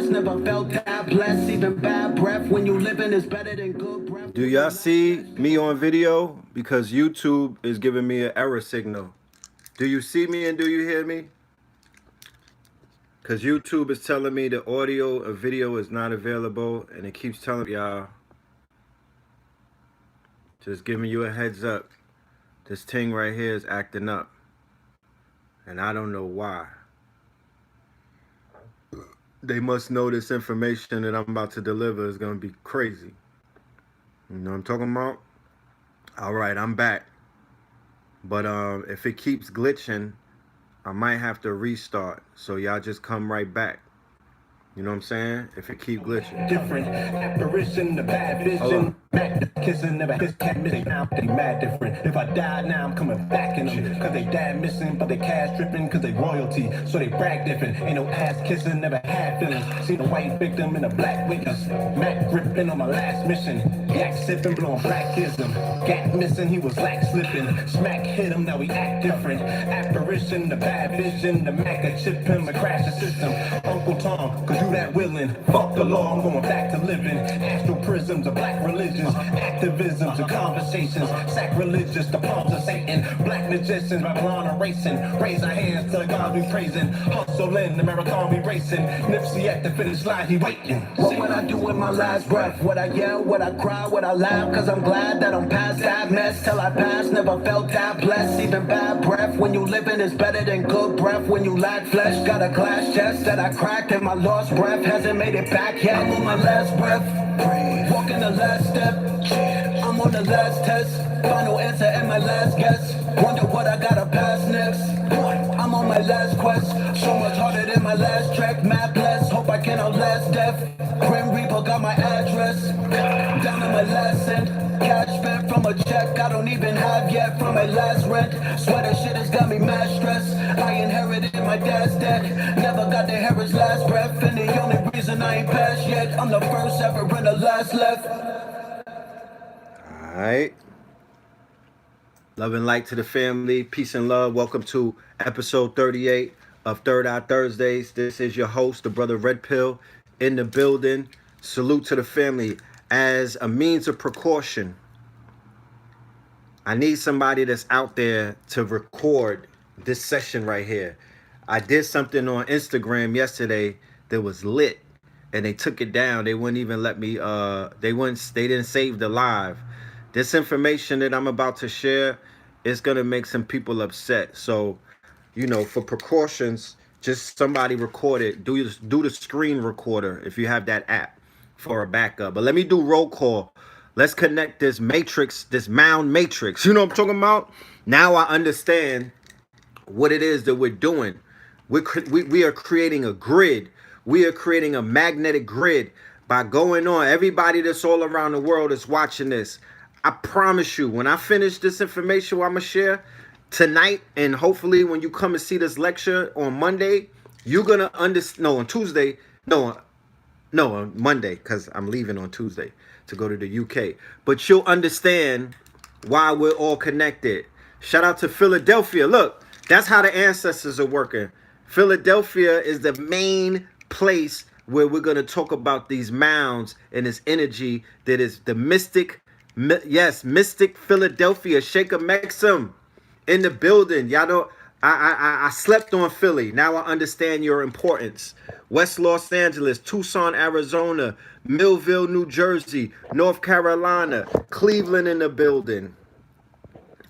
past, never felt that blessed. Even bad breath when you living is better than good breath. Do y'all see me on video? Because YouTube is giving me an error signal. Do you see me and do you hear me? Because YouTube is telling me the audio or video is not available, and it keeps telling y'all, just giving you a heads up, this thing right here is acting up. And I don't know why. They must know this information that I'm about to deliver is going to be crazy. You know what I'm talking about? All right, I'm back. But if it keeps glitching, I might have to restart. So y'all just come right back. You know what I'm saying? If it keep glitching. Different apparition, the bad vision. Mad kissing, never kiss, can't miss it now. They mad different. If I die now, I'm coming back in them. Cause they dad missing, but they cash tripping. Cause they royalty, so they brag different. Ain't no ass kissing, never had feelings. Seen a white victim in a black witness. Mac gripping on my last mission. Yak sipping, blowing blackism. Gat missing, he was lack slipping. Smack hit him, now we act different. Apparition, the bad vision. The Mac a chip him and crash the system. Uncle Tom, cause you that willing. Fuck the law, I'm going back to living. Astral prisms of black religions. Activisms and conversations. Sacrilegious, the palms of Satan. Black magicians, Babylon erasing. Raise our hands to the God we praising. Hustling, American we racing. Nipsey at the finish line, he waiting. What would I do with my last breath? Would I yell? Would I cry? Would I laugh? Cause I'm glad that I'm past that mess. Till I pass, never felt that blessed. Even bad breath when you living is better than good breath. When you lack flesh, got a glass chest that I cracked and my lost breath hasn't made it back yet. I'm on my last breath. Walking the last step. I'm on the last test. Final answer and my last guess. Wonder what I gotta pass next. I'm on my last quest. So much harder than my last track. Mad blessed. Hope I can outlast death. Grim Reaper got my address. Down to my last cent. Cash spent from a check I don't even have yet from my last rent. Sweater shit has got me mad stressed. I inherited my dad's debt. Never got to hear his last breath. And the only reason I ain't passed yet, I'm the first ever and the last left. Alright. Love and light to the family. Peace and love. Welcome to episode 38 of Third Eye Thursdays. This is your host, the brother Red Pill, in the building. Salute to the family. As a means of precaution, I need somebody that's out there to record this session right here. I did something on Instagram yesterday that was lit, and they took it down. They wouldn't even let me. They didn't save the live. This information that I'm about to share is gonna make some people upset. So, you know, for precautions, just somebody record it. Do the screen recorder if you have that app for a backup. But let me do roll call. Let's connect this matrix, this mound matrix. You know what I'm talking about? Now I understand what it is that we're doing. We are creating a grid. We are creating a magnetic grid by going on. Everybody that's all around the world is watching this. I promise you, when I finish this information I'm going to share tonight, and hopefully when you come and see this lecture on Monday, you're going to understand. No, on Tuesday. No, on Monday, because I'm leaving on Tuesday to go to the UK. But you'll understand why we're all connected. Shout out to Philadelphia. Look, that's how the ancestors are working. Philadelphia is the main place where we're going to talk about these mounds and this energy that is the mystic, mystic Philadelphia. Shaker Maxim in the building. Y'all know, I slept on Philly. Now I understand your importance. West Los Angeles, Tucson, Arizona, Millville, New Jersey, North Carolina, Cleveland in the building.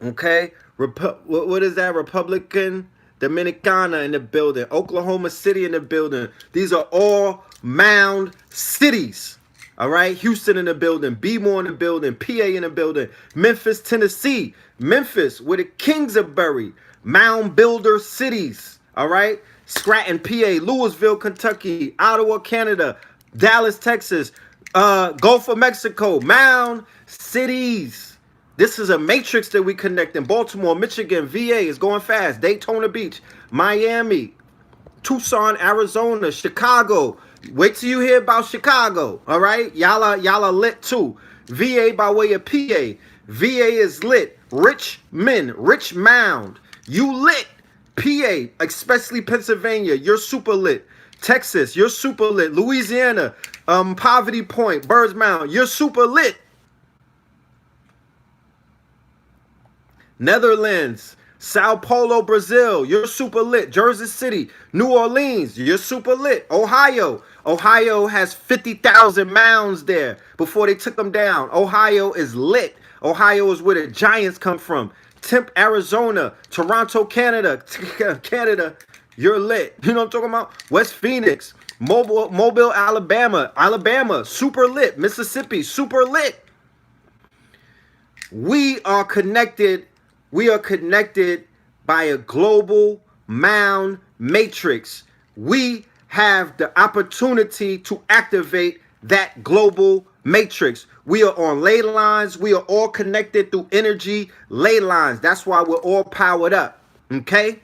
Okay? What is that? Republican Dominicana in the building. Oklahoma City in the building. These are all mound cities. All right? Houston in the building. B-more in the building. PA in the building. Memphis, Tennessee. Memphis, where the kings are buried. Mound builder cities. All right? Scranton, PA, Louisville, Kentucky, Ottawa, Canada, Dallas, Texas, Gulf of Mexico, mound cities. This is a matrix that we connect in Baltimore, Michigan, VA is going fast, Daytona Beach, Miami, Tucson, Arizona, Chicago. Wait till you hear about Chicago, all right? Y'all are lit too. VA by way of PA. VA is lit. Richmond, Richmond. You lit. PA, especially Pennsylvania, you're super lit. Texas, you're super lit. Louisiana, Poverty Point, Birds Mound, you're super lit. Netherlands, Sao Paulo, Brazil, you're super lit. Jersey City, New Orleans, you're super lit. Ohio has 50,000 mounds there before they took them down. Ohio is lit. Ohio is where the Giants come from. Temp, Arizona, Toronto, Canada, you're lit. You know what I'm talking about? West Phoenix, Mobile, Alabama, super lit. Mississippi, super lit. We are connected. We are connected by a global mound matrix. We have the opportunity to activate that global matrix. We are on ley lines. We are all connected through energy ley lines. That's why we're all powered up. Okay?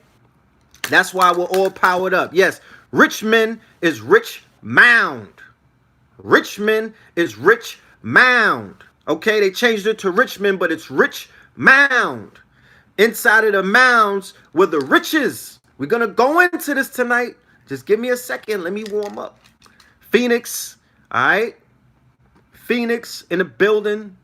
That's why we're all powered up. Yes, Richmond is rich mound. Richmond is rich mound. Okay, they changed it to Richmond, but it's rich mound. Inside of the mounds were the riches. We're going to go into this tonight. Just give me a second. Let me warm up. Phoenix, all right? Phoenix in the building.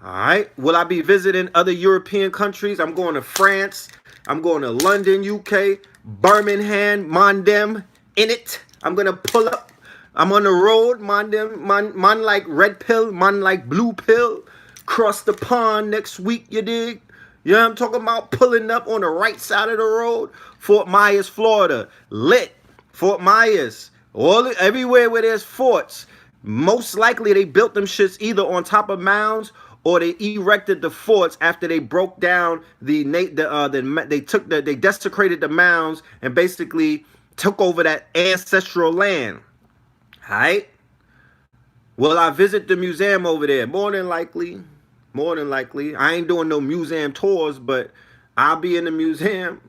All right. Will I be visiting other European countries? I'm going to France. I'm going to London, UK, Birmingham, Mondem, in it. I'm going to pull up. I'm on the road, Mondem, man like red pill, man like blue pill. Cross the pond next week, you dig? You know what I'm talking about? Pulling up on the right side of the road. Fort Myers, Florida. Lit. Fort Myers. Everywhere where there's forts. Most likely they built them shits either on top of mounds or they erected the forts after they broke down they desecrated the mounds and basically took over that ancestral land. All right? Will I visit the museum over there? More than likely. More than likely. I ain't doing no museum tours, but I'll be in the museum.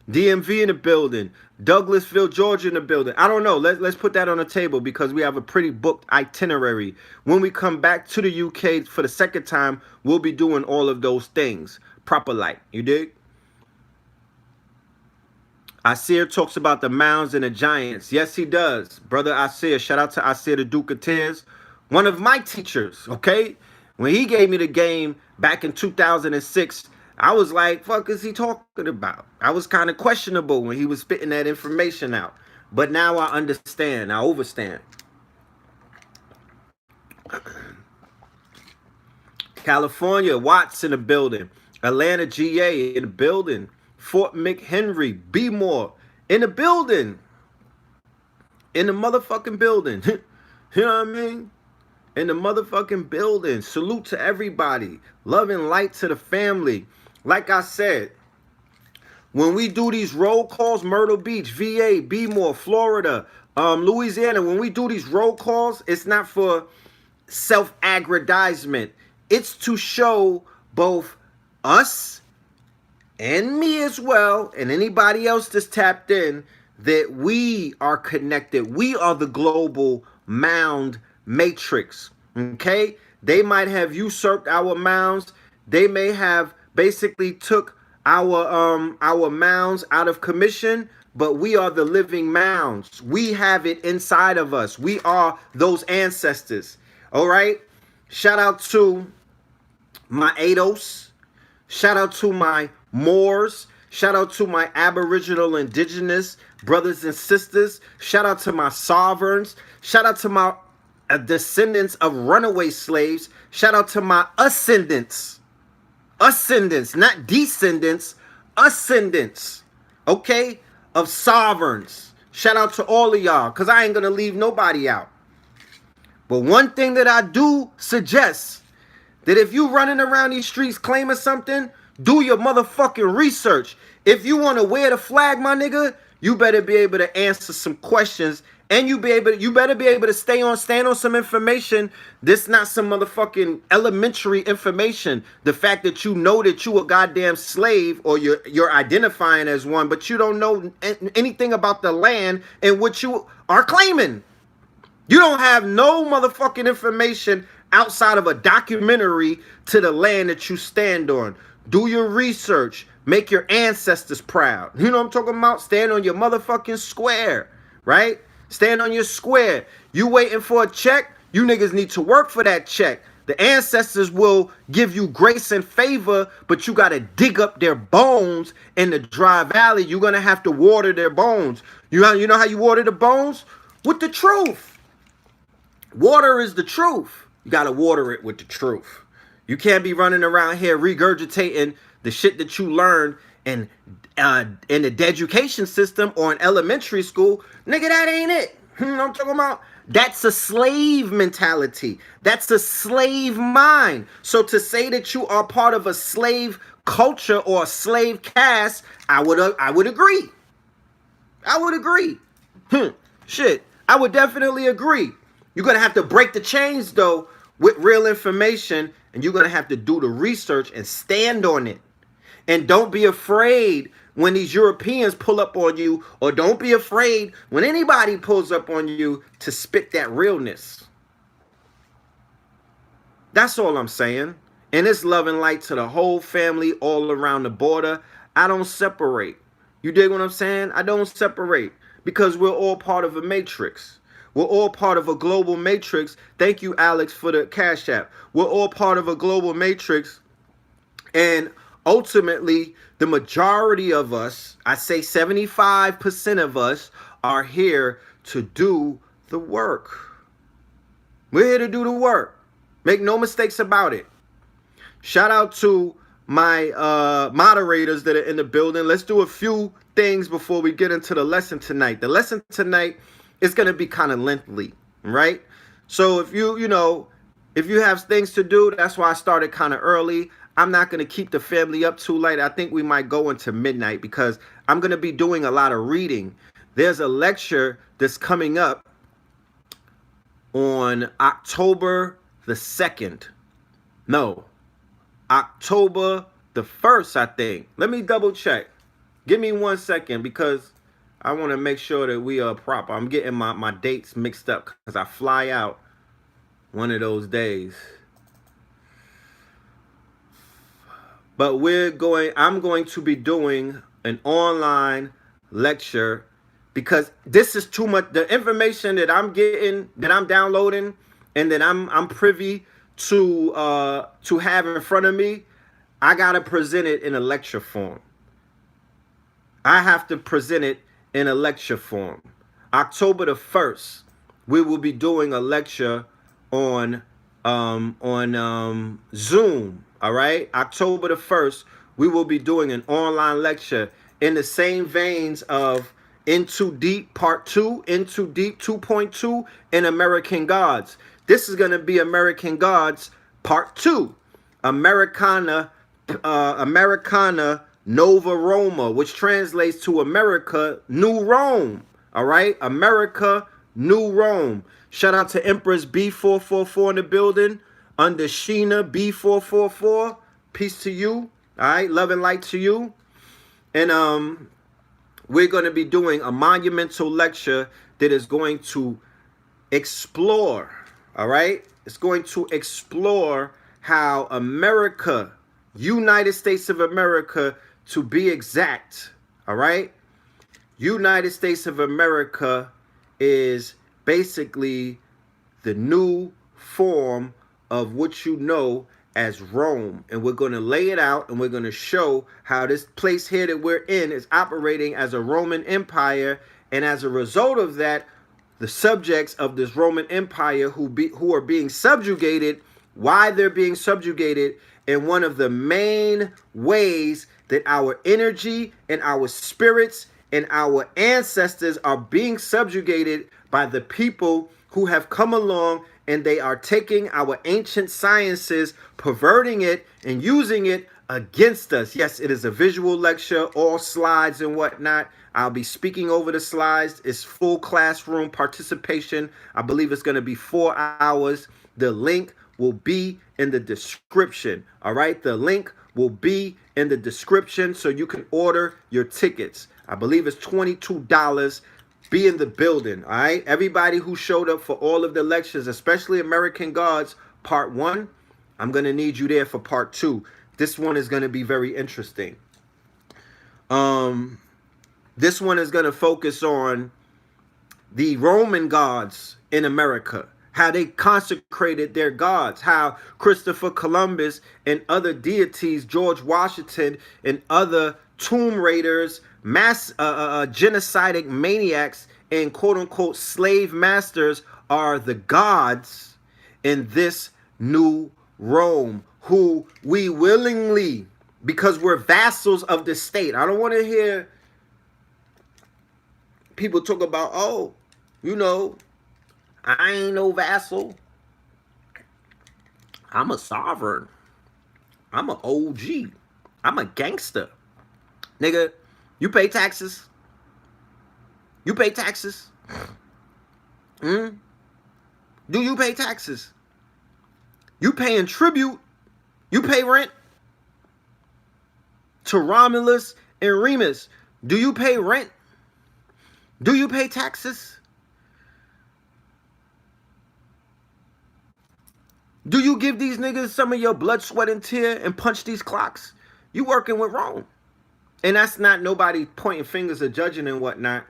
DMV in the building. Douglasville, Georgia in the building. I don't know. Let's put that on the table because we have a pretty booked itinerary. When we come back to the UK for the second time, we'll be doing all of those things. Proper light. You dig? Asir talks about the mounds and the giants. Yes, he does. Brother Asir. Shout out to Asir, the Duke of Tears. One of my teachers, okay? When he gave me the game back in 2006, I was like, fuck is he talking about? I was kind of questionable when he was spitting that information out. But now I understand. I overstand. California, Watts in the building. Atlanta, GA in the building. Fort McHenry, Bmore in the building. In the motherfucking building. You know what I mean? In the motherfucking building. Salute to everybody. Love and light to the family. Like I said, when we do these roll calls, Myrtle Beach, VA, Bmore, Florida, Louisiana, when we do these roll calls, it's not for self-aggrandizement. It's to show both us and me as well, and anybody else that's tapped in, that we are connected. We are the global mound matrix, okay? They might have usurped our mounds. They may have basically took our mounds out of commission, but we are the living mounds. We have it inside of us. We are those ancestors, all right? Shout out to my ADOS. Shout out to my Moors. Shout out to my Aboriginal Indigenous brothers and sisters. Shout out to my sovereigns. Shout out to my descendants of runaway slaves. Shout out to my ascendants. Ascendants, not descendants. Ascendants, okay, of sovereigns. Shout out to all of y'all, because I ain't going to leave nobody out. But one thing that I do suggest, that if you running around these streets claiming something, do your motherfucking research. If you want to wear the flag, my nigga, you better be able to answer some questions, and you better be able to stand on some information. This not some motherfucking elementary information. The fact that you know that you a goddamn slave, or you're identifying as one, but you don't know anything about the land in which you are claiming. You don't have no motherfucking information outside of a documentary to the land that you stand on. Do your research. Make your ancestors proud. You know what I'm talking about? Stand on your motherfucking square, right? Stand on your square. You waiting for a check? You niggas need to work for that check. The ancestors will give you grace and favor, but you got to dig up their bones in the dry valley. You're going to have to water their bones. You know how you water the bones? With the truth. Water is the truth. You got to water it with the truth. You can't be running around here regurgitating the shit that you learned in the education system or in elementary school. Nigga, that ain't it. You know what I'm talking about? That's a slave mentality. That's a slave mind. So to say that you are part of a slave culture or a slave caste, I would agree. I would agree. Shit, I would definitely agree. You're going to have to break the chains, though, with real information, and you're going to have to do the research and stand on it. And don't be afraid when these Europeans pull up on you, or don't be afraid when anybody pulls up on you to spit that realness. That's all I'm saying. And it's love and light to the whole family all around the border. I don't separate. You dig what I'm saying? I don't separate because we're all part of a matrix. We're all part of a global matrix. Thank you, Alex, for the Cash App. We're all part of a global matrix. And ultimately, the majority of us, I say 75% of us, are here to do the work. We're here to do the work. Make no mistakes about it. Shout out to my moderators that are in the building. Let's do a few things before we get into the lesson tonight. The lesson tonight is going to be kind of lengthy, right? So if if you have things to do, that's why I started kind of early. I'm not going to keep the family up too late. I think we might go into midnight because I'm going to be doing a lot of reading. There's a lecture that's coming up on October the 2nd. No, October the 1st, I think. Let me double check. Give me 1 second because I want to make sure that we are proper. I'm getting my dates mixed up because I fly out one of those days. But I'm going to be doing an online lecture because this is too much. The information that I'm getting, that I'm downloading, and that I'm privy to have in front of me, I gotta present it in a lecture form. I have to present it in a lecture form. October the 1st, we will be doing a lecture on Zoom. All right, October the 1st, we will be doing an online lecture in the same veins of Into Deep Part 2, Into Deep 2.2, and American Gods. This is going to be American Gods Part 2, Americana Nova Roma, which translates to America New Rome. All right, America New Rome. Shout out to Empress B444 in the building. Under Sheena B444, peace to you. All right, love and light to you. And we're going to be doing a monumental lecture that is going to explore. All right, it's going to explore how America, United States of America, to be exact. All right, United States of America is basically the new form of what you know as Rome. And we're going to lay it out and we're going to show how this place here that we're in is operating as a Roman Empire. And as a result of that, the subjects of this Roman Empire who are being subjugated, why they're being subjugated, and one of the main ways that our energy and our spirits and our ancestors are being subjugated by the people who have come along, and they are taking our ancient sciences, perverting it, and using it against us. Yes, it is a visual lecture, all slides and whatnot. I'll be speaking over the slides. It's full classroom participation. I believe it's going to be 4 hours. The link will be in the description. All right, the link will be in the description so you can order your tickets. I believe it's $22. Be in the building, all right? Everybody who showed up for all of the lectures, especially American Gods Part 1, I'm going to need you there for Part 2. This one is going to be very interesting. This one is going to focus on the Roman gods in America, how they consecrated their gods, how Christopher Columbus and other deities, George Washington and other tomb raiders, mass genocidal maniacs, and quote-unquote slave masters are the gods in this new Rome, who we willingly, because we're vassals of the state. I don't want to hear people talk about, oh, you know, I ain't no vassal. I'm a sovereign. I'm an OG. I'm a gangster. Nigga, you pay taxes. You pay taxes. Do you pay taxes? You paying tribute. You pay rent to Romulus and Remus. Do you pay rent? Do you pay taxes? Do you give these niggas some of your blood, sweat, and tear and punch these clocks? You working with Rome. And that's not nobody pointing fingers or judging and whatnot.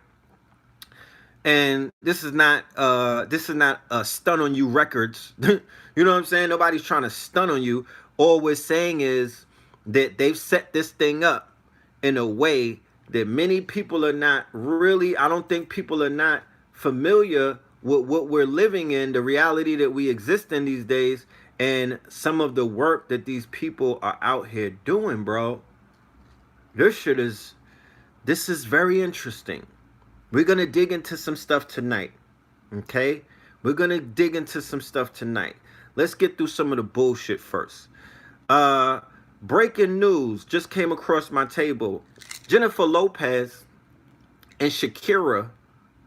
And this is not a stun on you records. You know what I'm saying? Nobody's trying to stun on you. All we're saying is that they've set this thing up in a way that many people are not really, I don't think people are not familiar with what we're living in, the reality that we exist in these days, and some of the work that these people are out here doing, bro. This is very interesting. We're going to dig into some stuff tonight, okay? We're going to dig into some stuff tonight. Let's get through some of the bullshit first. Breaking news just came across my table. Jennifer Lopez and Shakira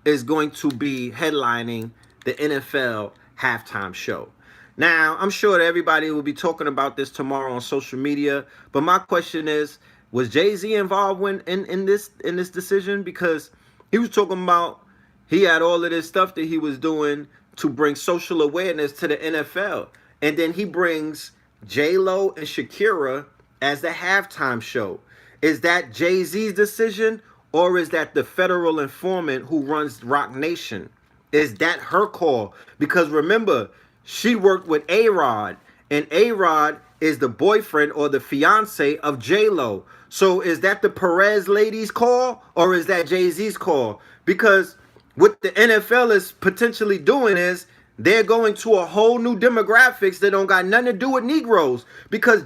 is going to be headlining the NFL halftime show. Now, I'm sure that everybody will be talking about this tomorrow on social media, but my question is, was Jay-Z involved in this decision? Because he was talking about he had all of this stuff that he was doing to bring social awareness to the NFL. And then he brings J-Lo and Shakira as the halftime show. Is that Jay-Z's decision, or is that the federal informant who runs Rock Nation? Is that her call? Because remember, she worked with A-Rod, and A-Rod is the boyfriend or the fiance of J-Lo. So is that the Perez lady's call, or is that Jay-Z's call? Because what the NFL is potentially doing is they're going to a whole new demographics that don't got nothing to do with Negroes. Because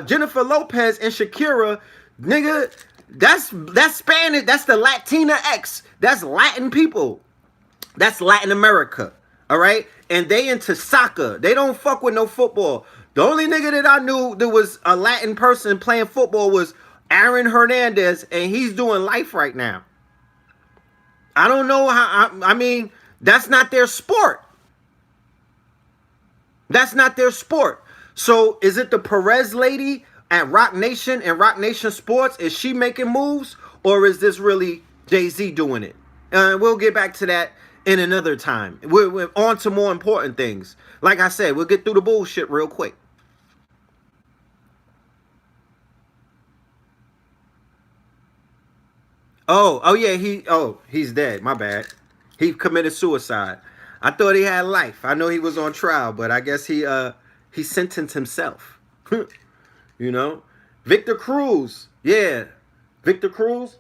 Jennifer Lopez and Shakira, nigga, that's Spanish, that's the Latina X. That's Latin people. That's Latin America. All right? And they into soccer. They don't fuck with no football. The only nigga that I knew that was a Latin person playing football was Aaron Hernandez, and he's doing life right now. I don't know how, I mean, that's not their sport. That's not their sport. So is it the Perez lady at Rock Nation and Rock Nation Sports? Is she making moves, or is this really Jay-Z doing it? We'll get back to that in another time. We're on to more important things. Like I said, we'll get through the bullshit real quick. Oh yeah, he's dead. My bad. He committed suicide. I thought he had life. I know he was on trial, but I guess he sentenced himself. You know? Victor Cruz. Yeah. Victor Cruz.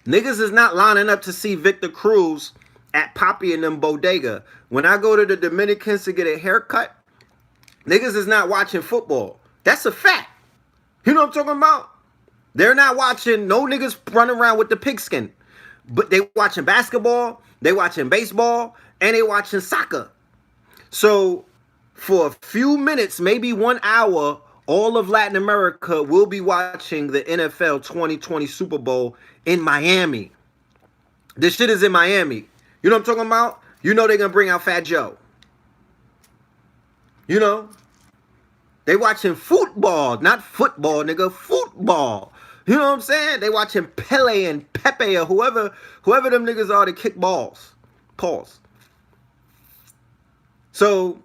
Niggas is not lining up to see Victor Cruz at Poppy and them bodega. When I go to the Dominicans to get a haircut, niggas is not watching football. That's a fact. You know what I'm talking about? They're not watching no niggas running around with the pigskin. But they watching basketball, they watching baseball, and they watching soccer. So for a few minutes, maybe 1 hour, all of Latin America will be watching the NFL 2020 Super Bowl in Miami. This shit is in Miami. You know what I'm talking about? You know they're going to bring out Fat Joe. You know? They watching football, not football, nigga, football. You know what I'm saying? They watching Pele and Pepe or whoever them niggas are that kick balls. Pause. So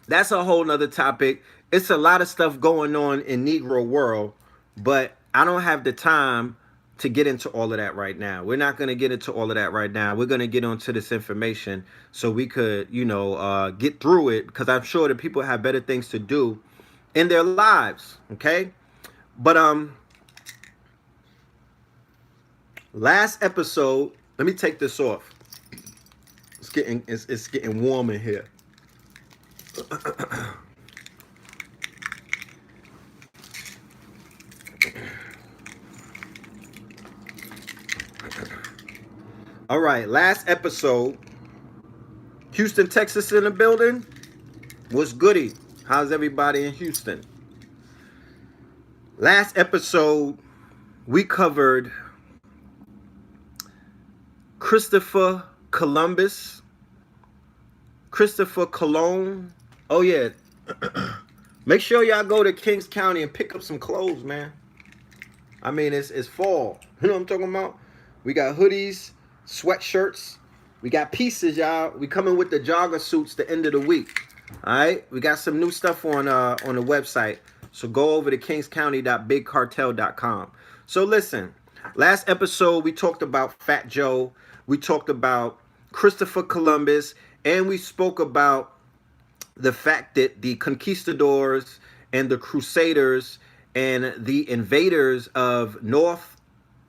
that's a whole nother topic. It's a lot of stuff going on in Negro world, but I don't have the time to get into all of that right now. We're not going to get into all of that right now. We're going to get onto this information so we could, you know, get through it, because I'm sure that people have better things to do in their lives. Okay. But last episode, let me take this off. It's getting warm in here. All right, last episode. Houston, Texas in the building. What's goody? How's everybody in Houston? Last episode, we covered Christopher Columbus. Christopher Cologne. Oh, yeah. Make sure y'all go to Kings County and pick up some clothes, man. I mean, it's fall. You know what I'm talking about? We got hoodies, sweatshirts. We got pieces, y'all. We coming with the jogger suits the end of the week. All right? We got some new stuff on the website. So go over to kingscounty.bigcartel.com. So listen, last episode, we talked about Fat Joe. We talked about Christopher Columbus. And we spoke about the fact that the conquistadors and the crusaders and the invaders of North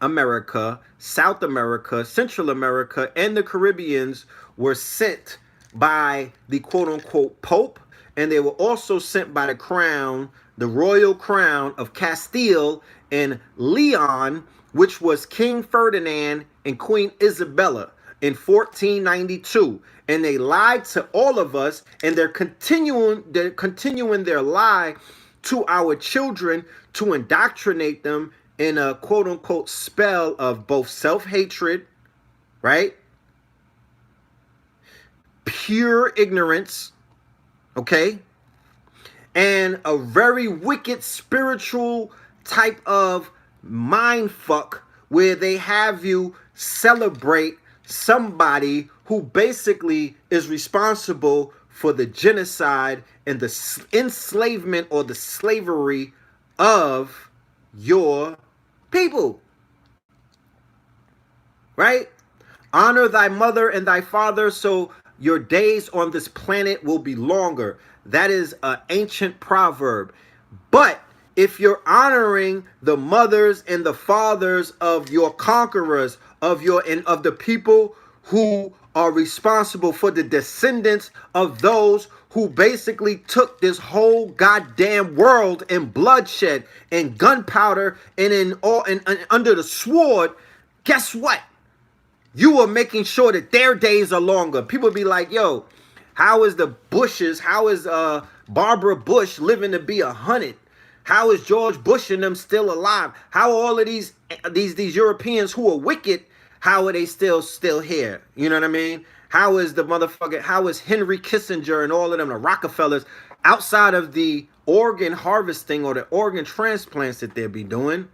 America, South America, Central America, and the Caribbeans were sent by the quote-unquote Pope, and they were also sent by the crown, the royal crown of Castile and Leon, which was King Ferdinand and Queen Isabella in 1492. And they lied to all of us, and they're continuing their lie to our children to indoctrinate them in a quote-unquote spell of both self-hatred, right? Pure ignorance, okay? And a very wicked spiritual type of mind fuck where they have you celebrate somebody who basically is responsible for the genocide and the enslavement or the slavery of your people. Right? Honor thy mother and thy father so your days on this planet will be longer. That is an ancient proverb. But if you're honoring the mothers and the fathers of your conquerors, of the people who are responsible for the descendants of those who basically took this whole goddamn world in bloodshed and gunpowder and under the sword, guess what? You are making sure that their days are longer. People be like, yo, how is the Bushes, how is Barbara Bush living to be 100? How is George Bush and them still alive? How are all of these Europeans who are wicked, how are they still here? You know what I mean? How is how is Henry Kissinger and all of them, the Rockefellers, outside of the organ harvesting or the organ transplants that they be doing?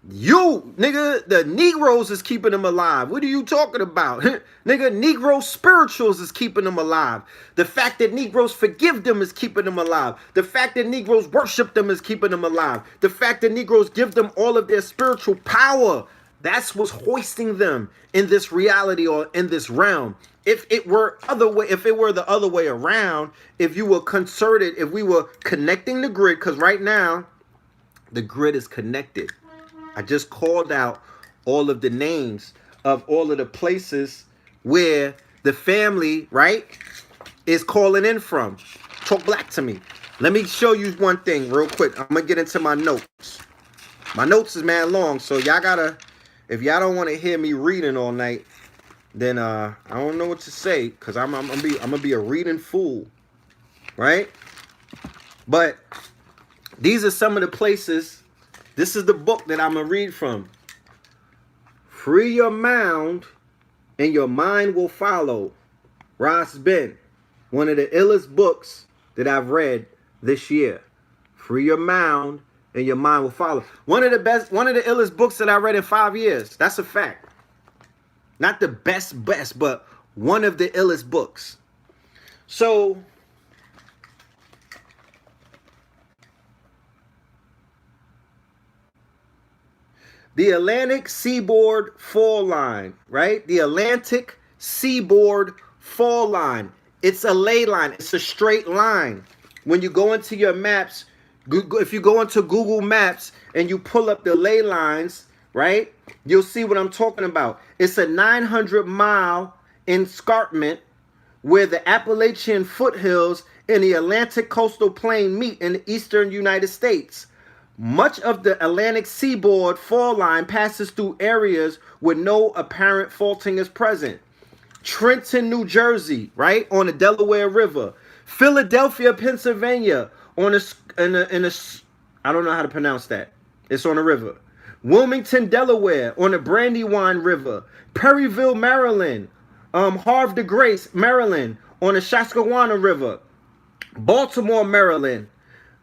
You, nigga, the Negroes is keeping them alive. What are you talking about? Nigga, Negro spirituals is keeping them alive. The fact that Negroes forgive them is keeping them alive. The fact that Negroes worship them is keeping them alive. The fact that Negroes give them all of their spiritual power, that's what's hoisting them in this reality or in this realm. If it were the other way around, if you were concerted, if we were connecting the grid, because right now the grid is connected. I just called out all of the names of all of the places where the family, right, is calling in from. Talk black to me. Let me show you one thing real quick. I'm going to get into my notes. My notes is mad long, so y'all gotta, if y'all don't want to hear me reading all night, then I don't know what to say, because I'm gonna be a reading fool, right? But these are some of the places. This is the book that I'm going to read from. Free Your Mind and Your Mind Will Follow. Ross Ben. One of the illest books that I've read this year. Free Your Mind and Your Mind Will Follow. One of the illest books that I read in 5 years. That's a fact. Not the best, but one of the illest books. So The Atlantic Seaboard Fall Line, right? The Atlantic Seaboard Fall Line. It's a ley line. It's a straight line. When you go into your maps, if you go into Google Maps and you pull up the ley lines, right, you'll see what I'm talking about. It's a 900-mile escarpment where the Appalachian foothills and the Atlantic coastal plain meet in the eastern United States. Much of the Atlantic seaboard fall line passes through areas where no apparent faulting is present. Trenton, New Jersey, right, on the Delaware River. Philadelphia, Pennsylvania, on a I don't know how to pronounce that. It's on a river. Wilmington, Delaware, on the Brandywine River. Perryville, Maryland. Havre de Grace, Maryland, on the Susquehanna River. Baltimore, Maryland.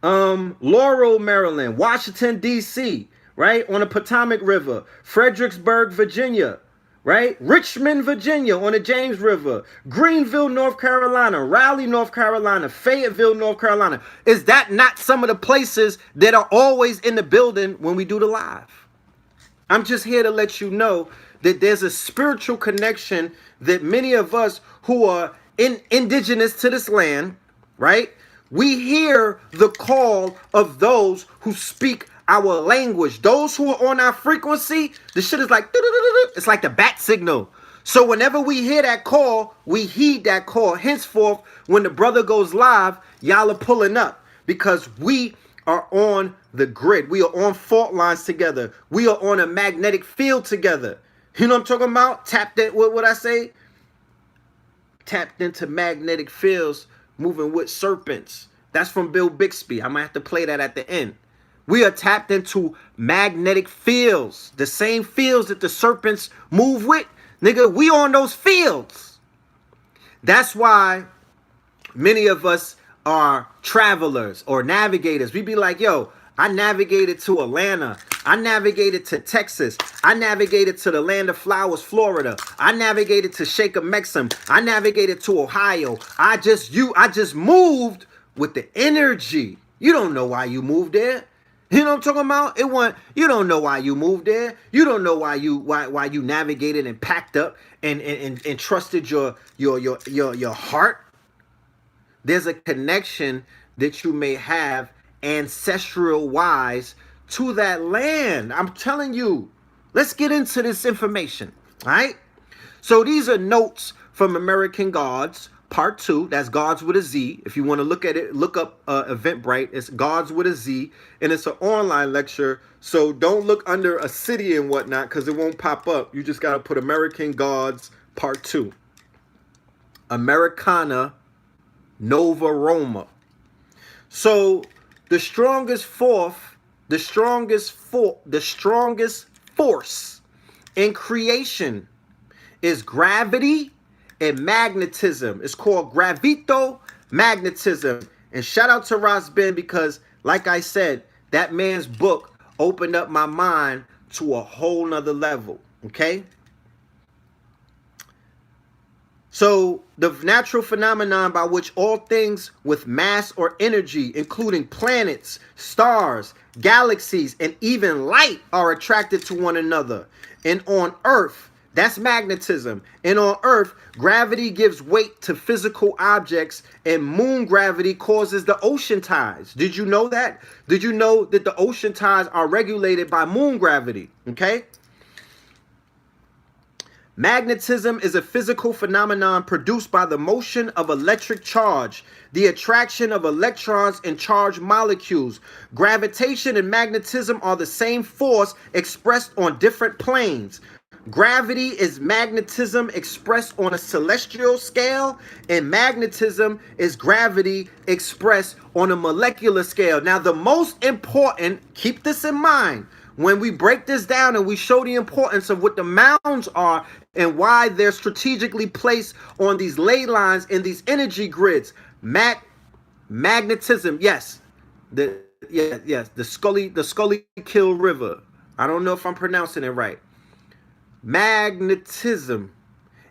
Laurel, Maryland. Washington, D.C., right, on the Potomac River. Fredericksburg, Virginia, right? Richmond, Virginia, on the James River. Greenville, North Carolina. Raleigh, North Carolina. Fayetteville, North Carolina. Is that not some of the places that are always in the building when we do the live? I'm just here to let you know that there's a spiritual connection that many of us who are indigenous to this land, right? We hear the call of those who speak our language. Those who are on our frequency, the shit is like, it's like the bat signal. So whenever we hear that call, we heed that call. Henceforth, when the brother goes live, y'all are pulling up because we are on the grid. We are on fault lines together. We are on a magnetic field together. You know what I'm talking about? Tapped in, what I say? Tapped into magnetic fields, moving with serpents. That's from Bill Bixby. I might have to play that at the end. We are tapped into magnetic fields. The same fields that the serpents move with. Nigga, we on those fields. That's why many of us are travelers or navigators. We be like, yo, I navigated to Atlanta. I navigated to Texas. I navigated to the land of flowers, Florida. I navigated to Shaker Mexham. I navigated to Ohio. I just moved with the energy. You don't know why you moved there. You know what I'm talking about? You don't know why you moved there. You don't know why you navigated and packed up and trusted your heart. There's a connection that you may have ancestral wise to that land. I'm telling you. Let's get into this information. All right. So these are notes from American Gods, Part 2. That's Gods with a Z. If you want to look at it, look up Eventbrite. It's Gods with a Z. And it's an online lecture. So don't look under a city and whatnot because it won't pop up. You just got to put American Gods, Part 2. Americana Nova Roma. So the strongest force in creation is gravity and magnetism. It's called gravito-magnetism. And shout out to Ross Ben because, like I said, that man's book opened up my mind to a whole nother level. Okay? So the natural phenomenon by which all things with mass or energy, including planets, stars, galaxies, and even light are attracted to one another. And on Earth, that's magnetism. And on Earth, gravity gives weight to physical objects and moon gravity causes the ocean tides. Did you know that? Did you know that the ocean tides are regulated by moon gravity? Okay? Magnetism is a physical phenomenon produced by the motion of electric charge, the attraction of electrons and charged molecules. Gravitation and magnetism are the same force expressed on different planes. Gravity is magnetism expressed on a celestial scale, and magnetism is gravity expressed on a molecular scale. Now, the most important, keep this in mind, when we break this down and we show the importance of what the mounds are and why they're strategically placed on these ley lines and these energy grids. Magnetism, yes. The Schuylkill River. I don't know if I'm pronouncing it right. Magnetism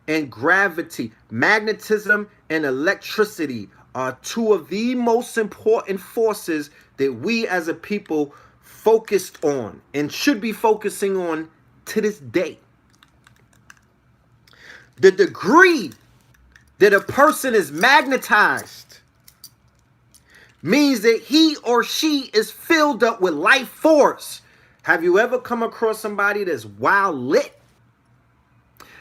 and gravity. Magnetism and electricity are two of the most important forces that we as a people focused on and should be focusing on to this day. The degree that a person is magnetized means that he or she is filled up with life force. Have you ever come across somebody that's wild lit?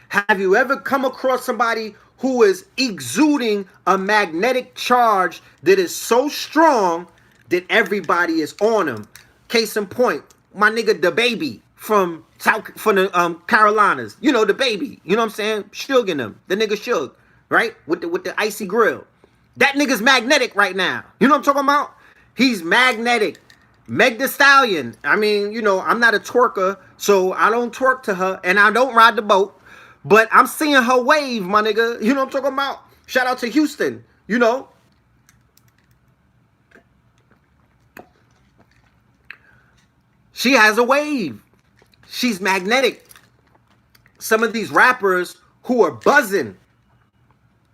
Have you ever come across somebody who is exuding a magnetic charge that is so strong that everybody is on them? Case in point, my nigga the baby from the Carolinas. You know, the baby. You know what I'm saying? Suge in them. The nigga Suge, right? With the icy grill. That nigga's magnetic right now. You know what I'm talking about? He's magnetic. Meg Thee Stallion. I mean, you know, I'm not a twerker, so I don't twerk to her, and I don't ride the boat. But I'm seeing her wave, my nigga. You know what I'm talking about? Shout out to Houston, you know. She has a wave. She's magnetic. Some of these rappers who are buzzing,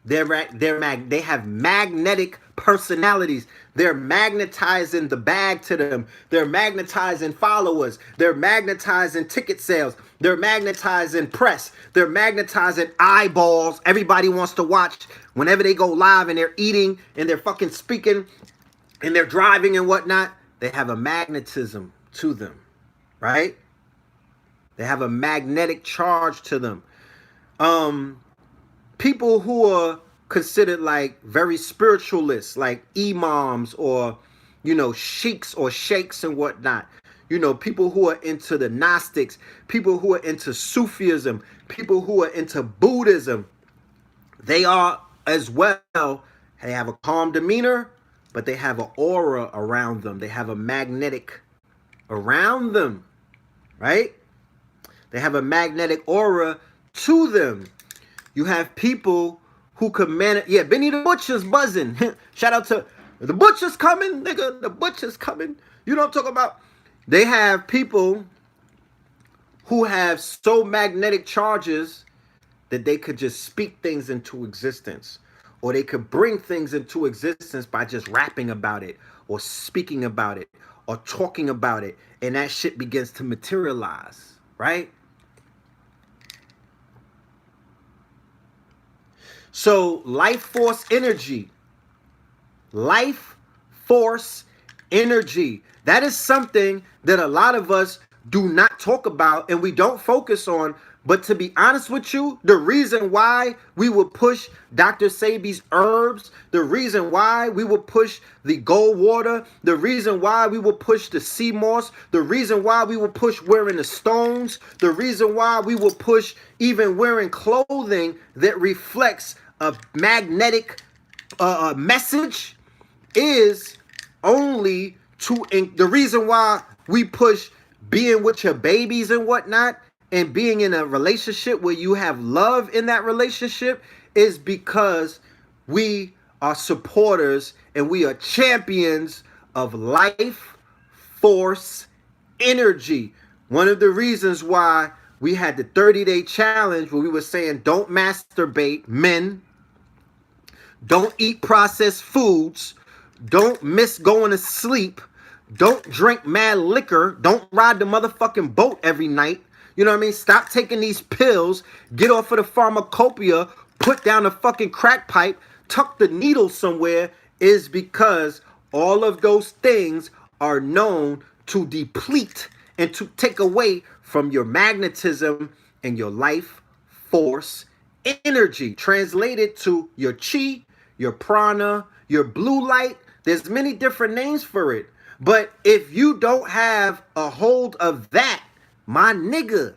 they have magnetic personalities. They're magnetizing the bag to them. They're magnetizing followers. They're magnetizing ticket sales. They're magnetizing press. They're magnetizing eyeballs. Everybody wants to watch whenever they go live and they're eating and they're fucking speaking and they're driving and whatnot. They have a magnetism to them, right? They have a magnetic charge to them. People who are considered like very spiritualists, like imams or, you know, sheiks or sheikhs and whatnot. You know, people who are into the Gnostics, people who are into Sufism, people who are into Buddhism. They are as well. They have a calm demeanor, but they have an aura around them. They have a magnetic around them, right? They have a magnetic aura to them. You have people who can manage. Yeah, Benny the Butcher's buzzing. Shout out to the Butcher's coming, nigga. The Butcher's coming. You know what I'm talking about? They have people who have so magnetic charges that they could just speak things into existence. Or they could bring things into existence by just rapping about it or speaking about it or talking about it. And that shit begins to materialize, right? So life force energy, that is something that a lot of us do not talk about and we don't focus on. But to be honest with you, the reason why we would push Dr. Sebi's herbs, the reason why we would push the gold water, the reason why we would push the sea moss, the reason why we would push wearing the stones, the reason why we would push even wearing clothing that reflects a magnetic message is only the reason why we push being with your babies and whatnot and being in a relationship where you have love in that relationship is because we are supporters and we are champions of life force energy. One of the reasons why we had the 30-day challenge where we were saying don't masturbate, men, don't eat processed foods, don't miss going to sleep, don't drink mad liquor, don't ride the motherfucking boat every night. You know what I mean? Stop taking these pills, get off of the pharmacopoeia, put down the fucking crack pipe, tuck the needle somewhere, is because all of those things are known to deplete and to take away from your magnetism and your life force energy. Translated to your chi, your prana, your blue light. There's many different names for it. But if you don't have a hold of that, my nigga,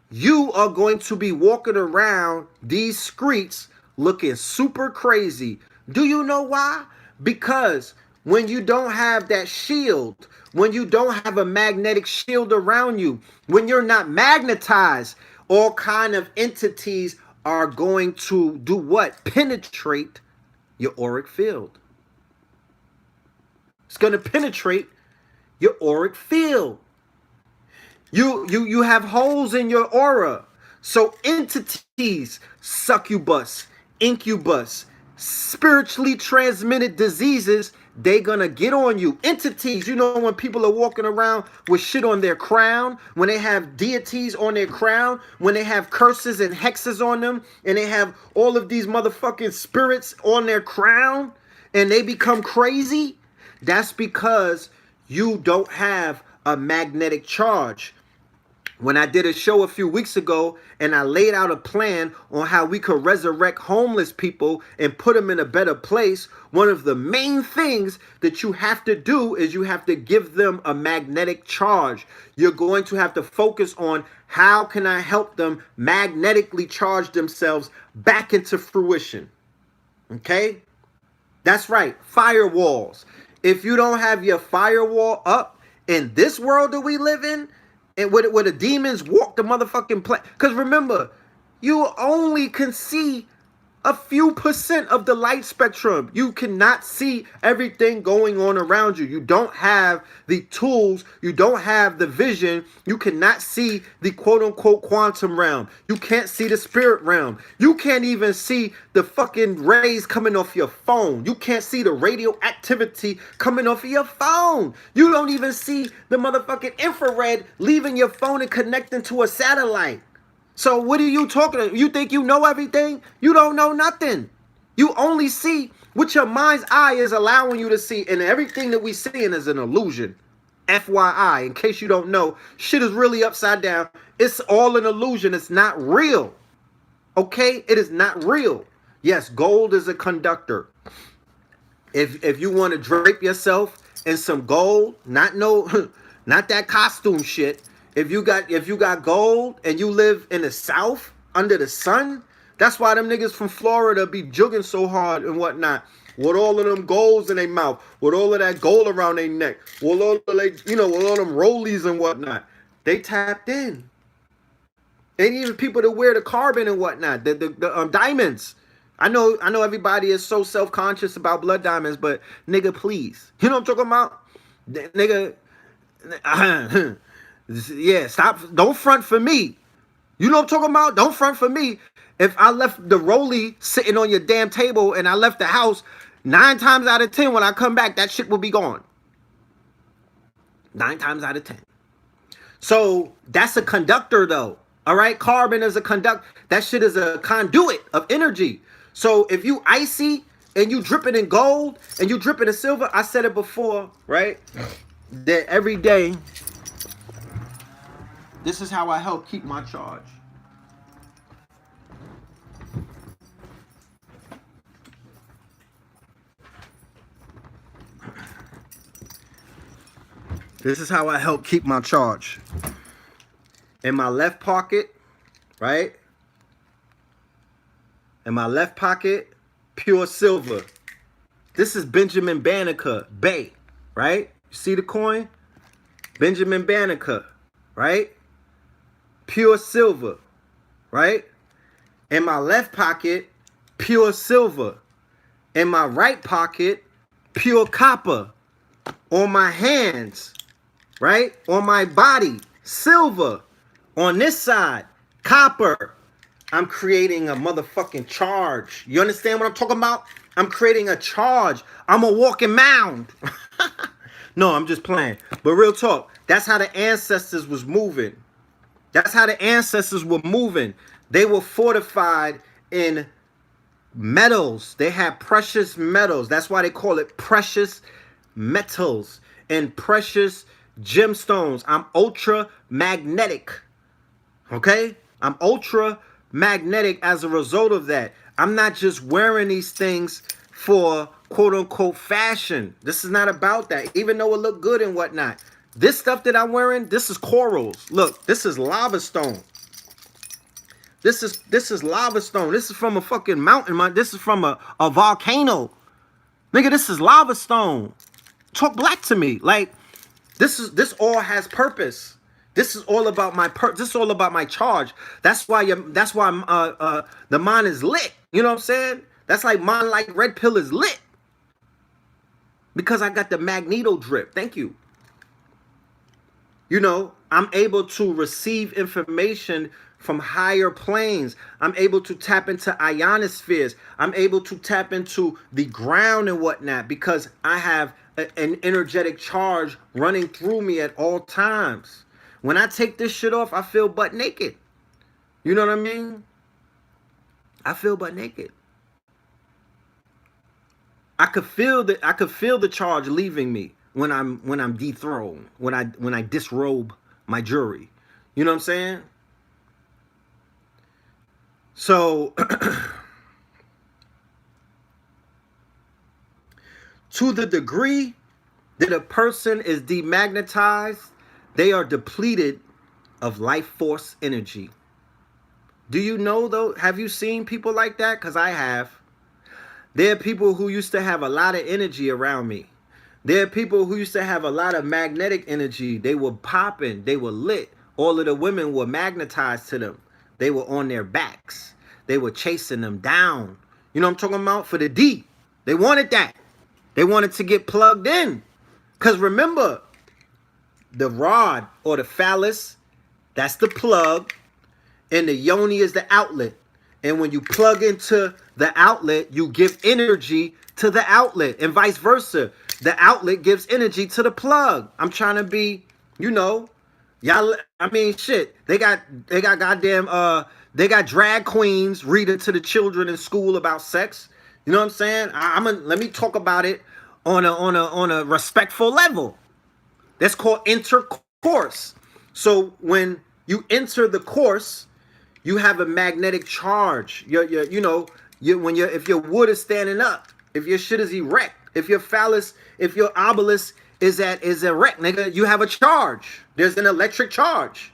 you are going to be walking around these streets looking super crazy. Do you know why? Because when you don't have that shield, when you don't have a magnetic shield around you, when you're not magnetized, all kind of entities are going to do what? Penetrate your auric field. It's going to penetrate your auric field. You have holes in your aura. So entities, succubus, incubus, spiritually transmitted diseases they gonna get on you. Entities, you know, when people are walking around with shit on their crown, when they have deities on their crown, when they have curses and hexes on them, and they have all of these motherfucking spirits on their crown, and they become crazy, that's because you don't have a magnetic charge. When I did a show a few weeks ago and I laid out a plan on how we could resurrect homeless people and put them in a better place, one of the main things that you have to do is you have to give them a magnetic charge. You're going to have to focus on how can I help them magnetically charge themselves back into fruition. Okay? That's right. Firewalls. If you don't have your firewall up in this world that we live in, and where the demons walk the motherfucking place. Because remember, you only can see a few percent of the light spectrum. You cannot see everything going on around you. You don't have the tools. You don't have the vision. You cannot see the quote-unquote quantum realm. You can't see the spirit realm. You can't even see the fucking rays coming off your phone. You can't see the radioactivity coming off of your phone. You don't even see the motherfucking infrared leaving your phone and connecting to a satellite. So what are you talking about? You think you know everything? You don't know nothing. You only see what your mind's eye is allowing you to see. And everything that we seeing is an illusion. FYI, in case you don't know, shit is really upside down. It's all an illusion. It's not real. Okay? It is not real. Yes, gold is a conductor. If you want to drape yourself in some gold, not that costume shit. If you got gold and you live in the South under the sun, that's why them niggas from Florida be jugging so hard and whatnot. With all of them golds in their mouth, with all of that gold around their neck, with all of with all them rollies and whatnot. They tapped in. Ain't even people that wear the carbon and whatnot, the diamonds. I know everybody is so self-conscious about blood diamonds, but nigga, please. You know what I'm talking about? Nigga, yeah, stop. Don't front for me. You know what I'm talking about? Don't front for me. If I left the rollie sitting on your damn table and I left the house, 9 times out of 10, when I come back, that shit will be gone. 9 times out of 10. So that's a conductor, though. All right, carbon is a conductor. That shit is a conduit of energy. So if you icy and you drip it in gold and you drip it in silver, I said it before, right? That every day, this is how I help keep my charge. This is how I help keep my charge. In my left pocket, right? In my left pocket, pure silver. This is Benjamin Banneker, Bay, right? You see the coin? Benjamin Banneker, right? Pure silver, right? In my left pocket, pure silver. In my right pocket, pure copper. On my hands, right? On my body, silver. On this side, copper. I'm creating a motherfucking charge. You understand what I'm talking about? I'm creating a charge. I'm a walking mound. No, I'm just playing. But real talk, that's how the ancestors was moving. That's how the ancestors were moving. They were fortified in metals. They had precious metals. That's why they call it precious metals and precious gemstones. I'm ultra magnetic. Okay? I'm ultra magnetic as a result of that. I'm not just wearing these things for quote unquote fashion. This is not about that, even though it look good and whatnot. This stuff that I'm wearing, this is corals. Look, this is lava stone. This is lava stone. This is from a fucking mountain. This is from a volcano. Nigga, this is lava stone. Talk black to me. Like, this all has purpose. This is all about my this is all about my charge. That's why the mind is lit. You know what I'm saying? That's like mind like red pill is lit. Because I got the magneto drip. Thank you. You know, I'm able to receive information from higher planes. I'm able to tap into ionospheres. I'm able to tap into the ground and whatnot because I have an energetic charge running through me at all times. When I take this shit off, I feel butt naked. You know what I mean? I feel butt naked. I could feel the charge leaving me when I'm dethroned, when I disrobe my jury. You know what I'm saying? So to the degree that a person is demagnetized, they are depleted of life force energy. Do you know though? Have you seen people like that? Because I have. There are people who used to have a lot of energy around me. There are people who used to have a lot of magnetic energy. They were popping. They were lit. All of the women were magnetized to them. They were on their backs. They were chasing them down. You know what I'm talking about? For the D. They wanted that. They wanted to get plugged in. Because remember, the rod or the phallus, that's the plug. And the yoni is the outlet. And when you plug into the outlet, you give energy to the outlet and vice versa. The outlet gives energy to the plug. I'm trying to be, you know, y'all, I mean, shit. They got goddamn, they got drag queens reading to the children in school about sex. You know what I'm saying? Let me talk about it on a respectful level. That's called intercourse. So when you enter the course, you have a magnetic charge. If your wood is standing up, if your shit is erect, if your phallus, if your obelisk is erect, nigga, you have a charge. There's an electric charge.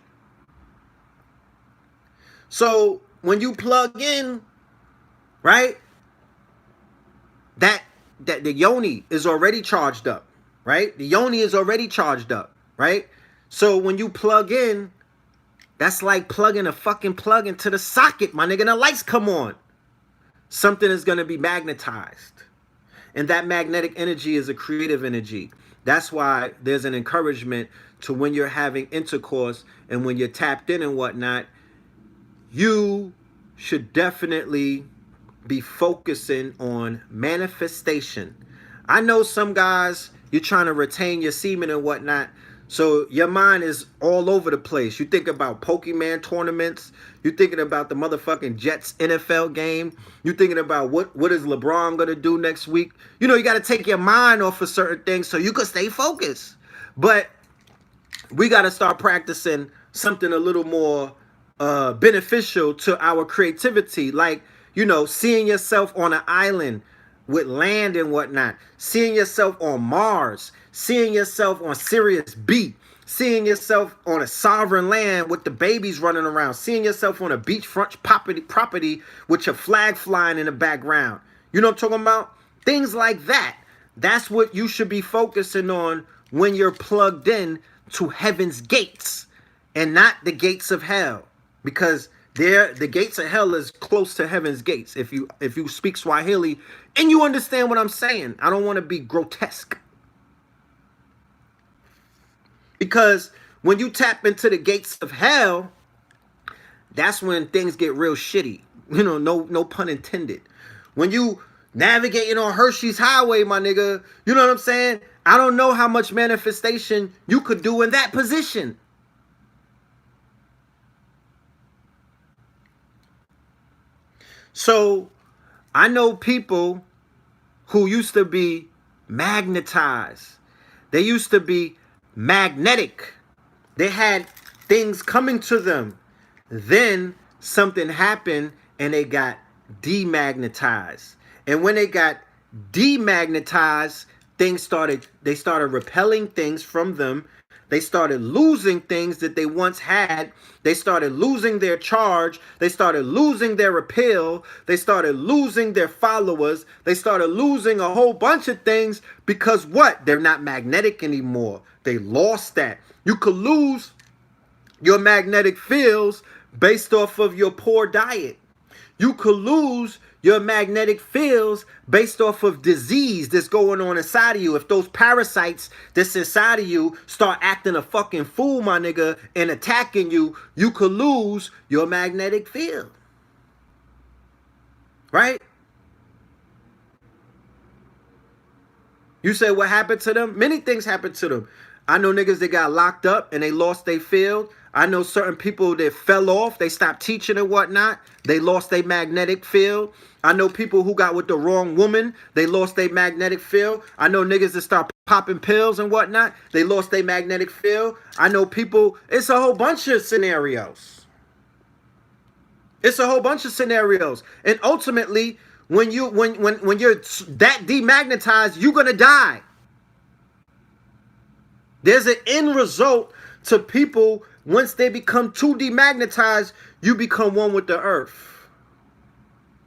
So when you plug in, right, that the yoni is already charged up, right? The yoni is already charged up, right? So when you plug in, that's like plugging a fucking plug into the socket, my nigga, and the lights come on. Something is going to be magnetized. And that magnetic energy is a creative energy. That's why there's an encouragement to when you're having intercourse and when you're tapped in and whatnot, you should definitely be focusing on manifestation. I know some guys, you're trying to retain your semen and whatnot. So your mind is all over the place. You think about Pokemon tournaments. You're thinking about the motherfucking Jets NFL game. You're thinking about what is LeBron going to do next week. You know, you got to take your mind off of certain things so you can stay focused. But we got to start practicing something a little more beneficial to our creativity. Like, you know, seeing yourself on an island with land and whatnot. Seeing yourself on Mars. Seeing yourself on Sirius B, seeing yourself on a sovereign land with the babies running around, seeing yourself on a beachfront property with your flag flying in the background. You know what I'm talking about? Things like that. That's what you should be focusing on when you're plugged in to heaven's gates and not the gates of hell, because the gates of hell is close to heaven's gates. If you speak Swahili and you understand what I'm saying, I don't want to be grotesque. Because when you tap into the gates of hell, that's when things get real shitty. You know, no pun intended. When you navigating on Hershey's Highway, my nigga, you know what I'm saying? I don't know how much manifestation you could do in that position. So I know people who used to be magnetized. They used to be magnetic. They had things coming to them. Then something happened and they got demagnetized. And when they got demagnetized, they started repelling things from them. They started losing things that they once had. They started losing their charge. They started losing their appeal. They started losing their followers. They started losing a whole bunch of things because what? They're not magnetic anymore. They lost that. You could lose your magnetic fields based off of your poor diet. You could lose your magnetic fields based off of disease that's going on inside of you. If those parasites that's inside of you start acting a fucking fool, my nigga, and attacking you, you could lose your magnetic field. Right? You say what happened to them? Many things happened to them. I know niggas that got locked up and they lost their field. I know certain people that fell off. They stopped teaching and whatnot. They lost their magnetic field. I know people who got with the wrong woman. They lost their magnetic field. I know niggas that start popping pills and whatnot. They lost their magnetic field. I know people. It's a whole bunch of scenarios. It's a whole bunch of scenarios. And ultimately, when you're that demagnetized, you're gonna die. There's an end result to people. Once they become too demagnetized, you become one with the earth.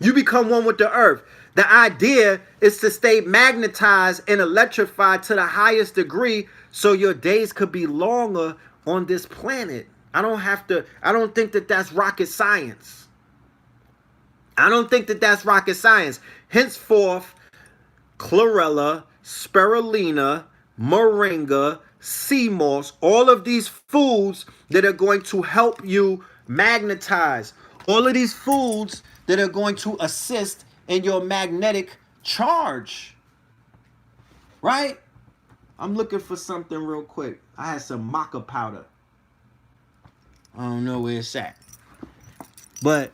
You become one with the earth. The idea is to stay magnetized and electrified to the highest degree so your days could be longer on this planet. I don't think that that's rocket science. I don't think that that's rocket science. Henceforth, chlorella, spirulina, moringa, sea moss, all of these foods that are going to help you magnetize, all of these foods that are going to assist in your magnetic charge, right? I'm looking for something real quick. I had some maca powder. I don't know where it's at. But,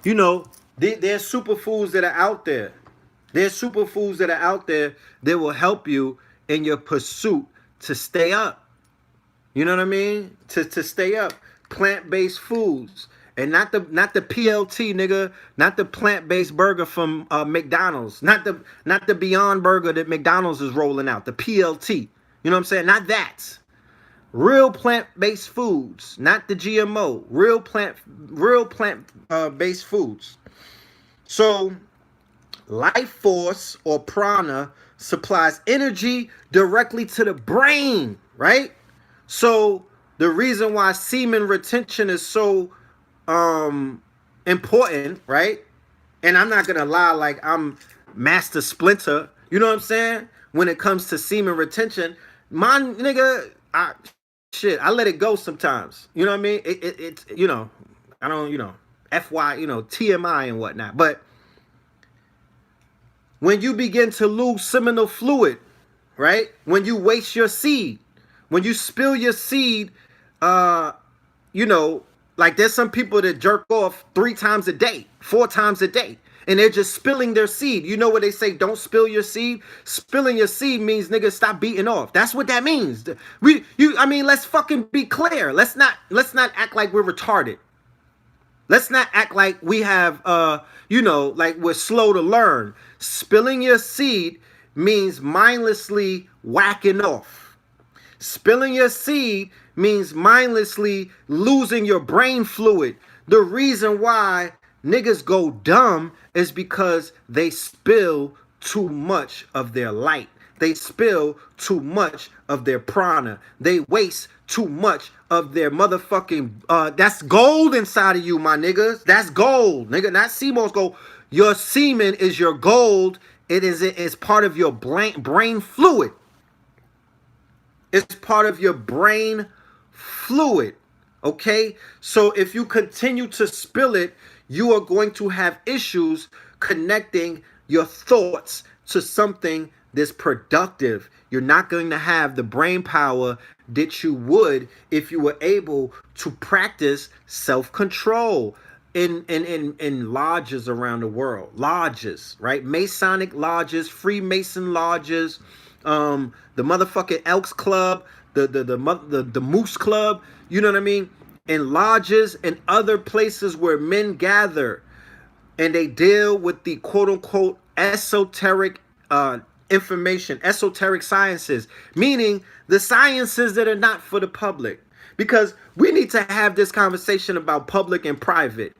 you know, there's superfoods that are out there. There's superfoods that are out there that will help you in your pursuit to stay up. You know what I mean? To stay up. Plant-based foods. And not the PLT, nigga. Not the plant-based burger from McDonald's. Not the Beyond Burger that McDonald's is rolling out. The PLT. You know what I'm saying? Not that. Real plant-based foods. Not the GMO. Real plant-based foods. So, life force or prana supplies energy directly to the brain, right? So the reason why semen retention is so important, right? And I'm not gonna lie, like I'm Master Splinter, you know what I'm saying? When it comes to semen retention, my nigga, I let it go sometimes. You know what I mean? It's you know, I don't, you know, FY, you know, TMI and whatnot, but when you begin to lose seminal fluid, right? When you waste your seed, when you spill your seed, you know, like there's some people that jerk off 3 times a day, 4 times a day, and they're just spilling their seed. You know what they say? Don't spill your seed. Spilling your seed means niggas stop beating off. That's what that means. I mean, let's fucking be clear. Let's not act like we're retarded. Let's not act like we have, you know, like we're slow to learn. Spilling your seed means mindlessly whacking off. Spilling your seed means mindlessly losing your brain fluid. The reason why niggas go dumb is because they spill too much of their light. They spill too much of their prana. They waste too much of their motherfucking, that's gold inside of you, my niggas. That's gold, nigga, not sea moss gold. Your semen is your gold. It's part of your brain fluid. It's part of your brain fluid, okay? So if you continue to spill it, you are going to have issues connecting your thoughts to something that's productive. You're not going to have the brain power that you would if you were able to practice self-control in lodges around the world. Lodges, right? Masonic lodges, Freemason lodges, the motherfucking Elks Club, the Moose Club, you know what I mean? In lodges and other places where men gather and they deal with the quote-unquote esoteric information, esoteric sciences, meaning the sciences that are not for the public. Because we need to have this conversation about public and private.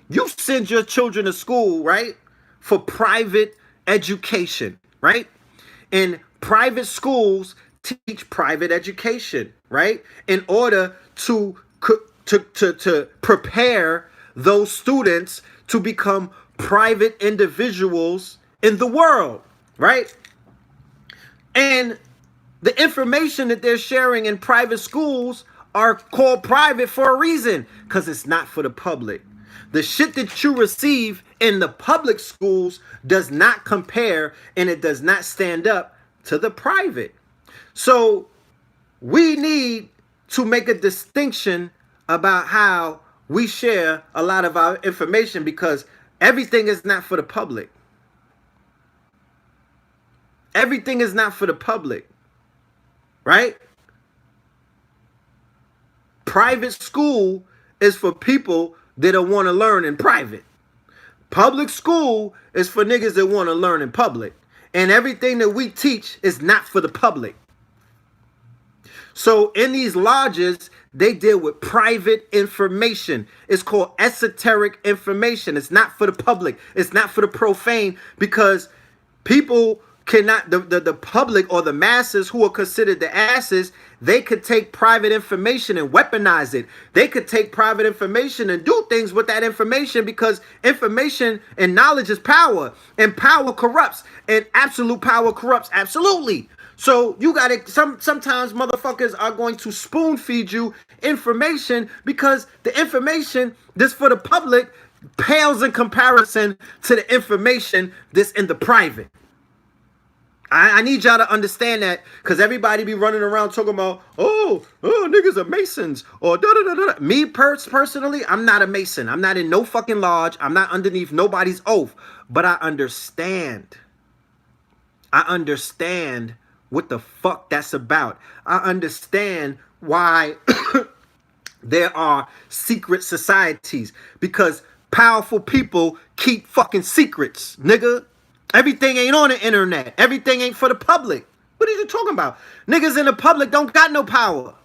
You send your children to school, right, for private education, right? And private schools teach private education, right? In order to prepare those students to become private individuals in the world, right? And the information that they're sharing in private schools are called private for a reason, because it's not for the public. The shit that you receive in the public schools does not compare, and it does not stand up to the private. So we need to make a distinction about how we share a lot of our information, because everything is not for the public. Everything is not for the public, right? Private school is for people that don't want to learn in private. Public school is for niggas that want to learn in public. And everything that we teach is not for the public. So in these lodges, they deal with private information. It's called esoteric information. It's not for the public. It's not for the profane, because people cannot, the public or the masses who are considered the asses, they could take private information and weaponize it. They could take private information and do things with that information, because information and knowledge is power, and power corrupts, and absolute power corrupts absolutely. So you got to, sometimes motherfuckers are going to spoon feed you information, because the information that's for the public pales in comparison to the information that's in the private. I need y'all to understand that, because everybody be running around talking about, oh, niggas are Masons, or da-da-da-da. Me personally, I'm not a Mason. I'm not in no fucking lodge. I'm not underneath nobody's oath. But I understand. I understand what the fuck that's about. I understand why there are secret societies, because powerful people keep fucking secrets, nigga. Everything ain't on the internet. Everything ain't for the public. What are you talking about? Niggas in the public don't got no power.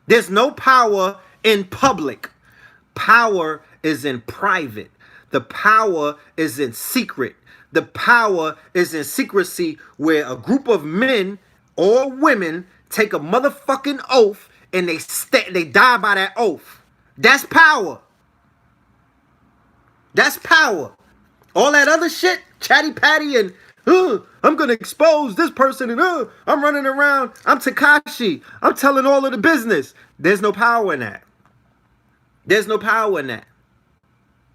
There's no power in public. Power is in private. The power is in secret. The power is in secrecy, where a group of men or women take a motherfucking oath and they die by that oath. That's power. That's power. All that other shit, chatty patty and I'm gonna expose this person, and I'm running around, I'm Takashi, I'm telling all of the business. There's no power in that. There's no power in that.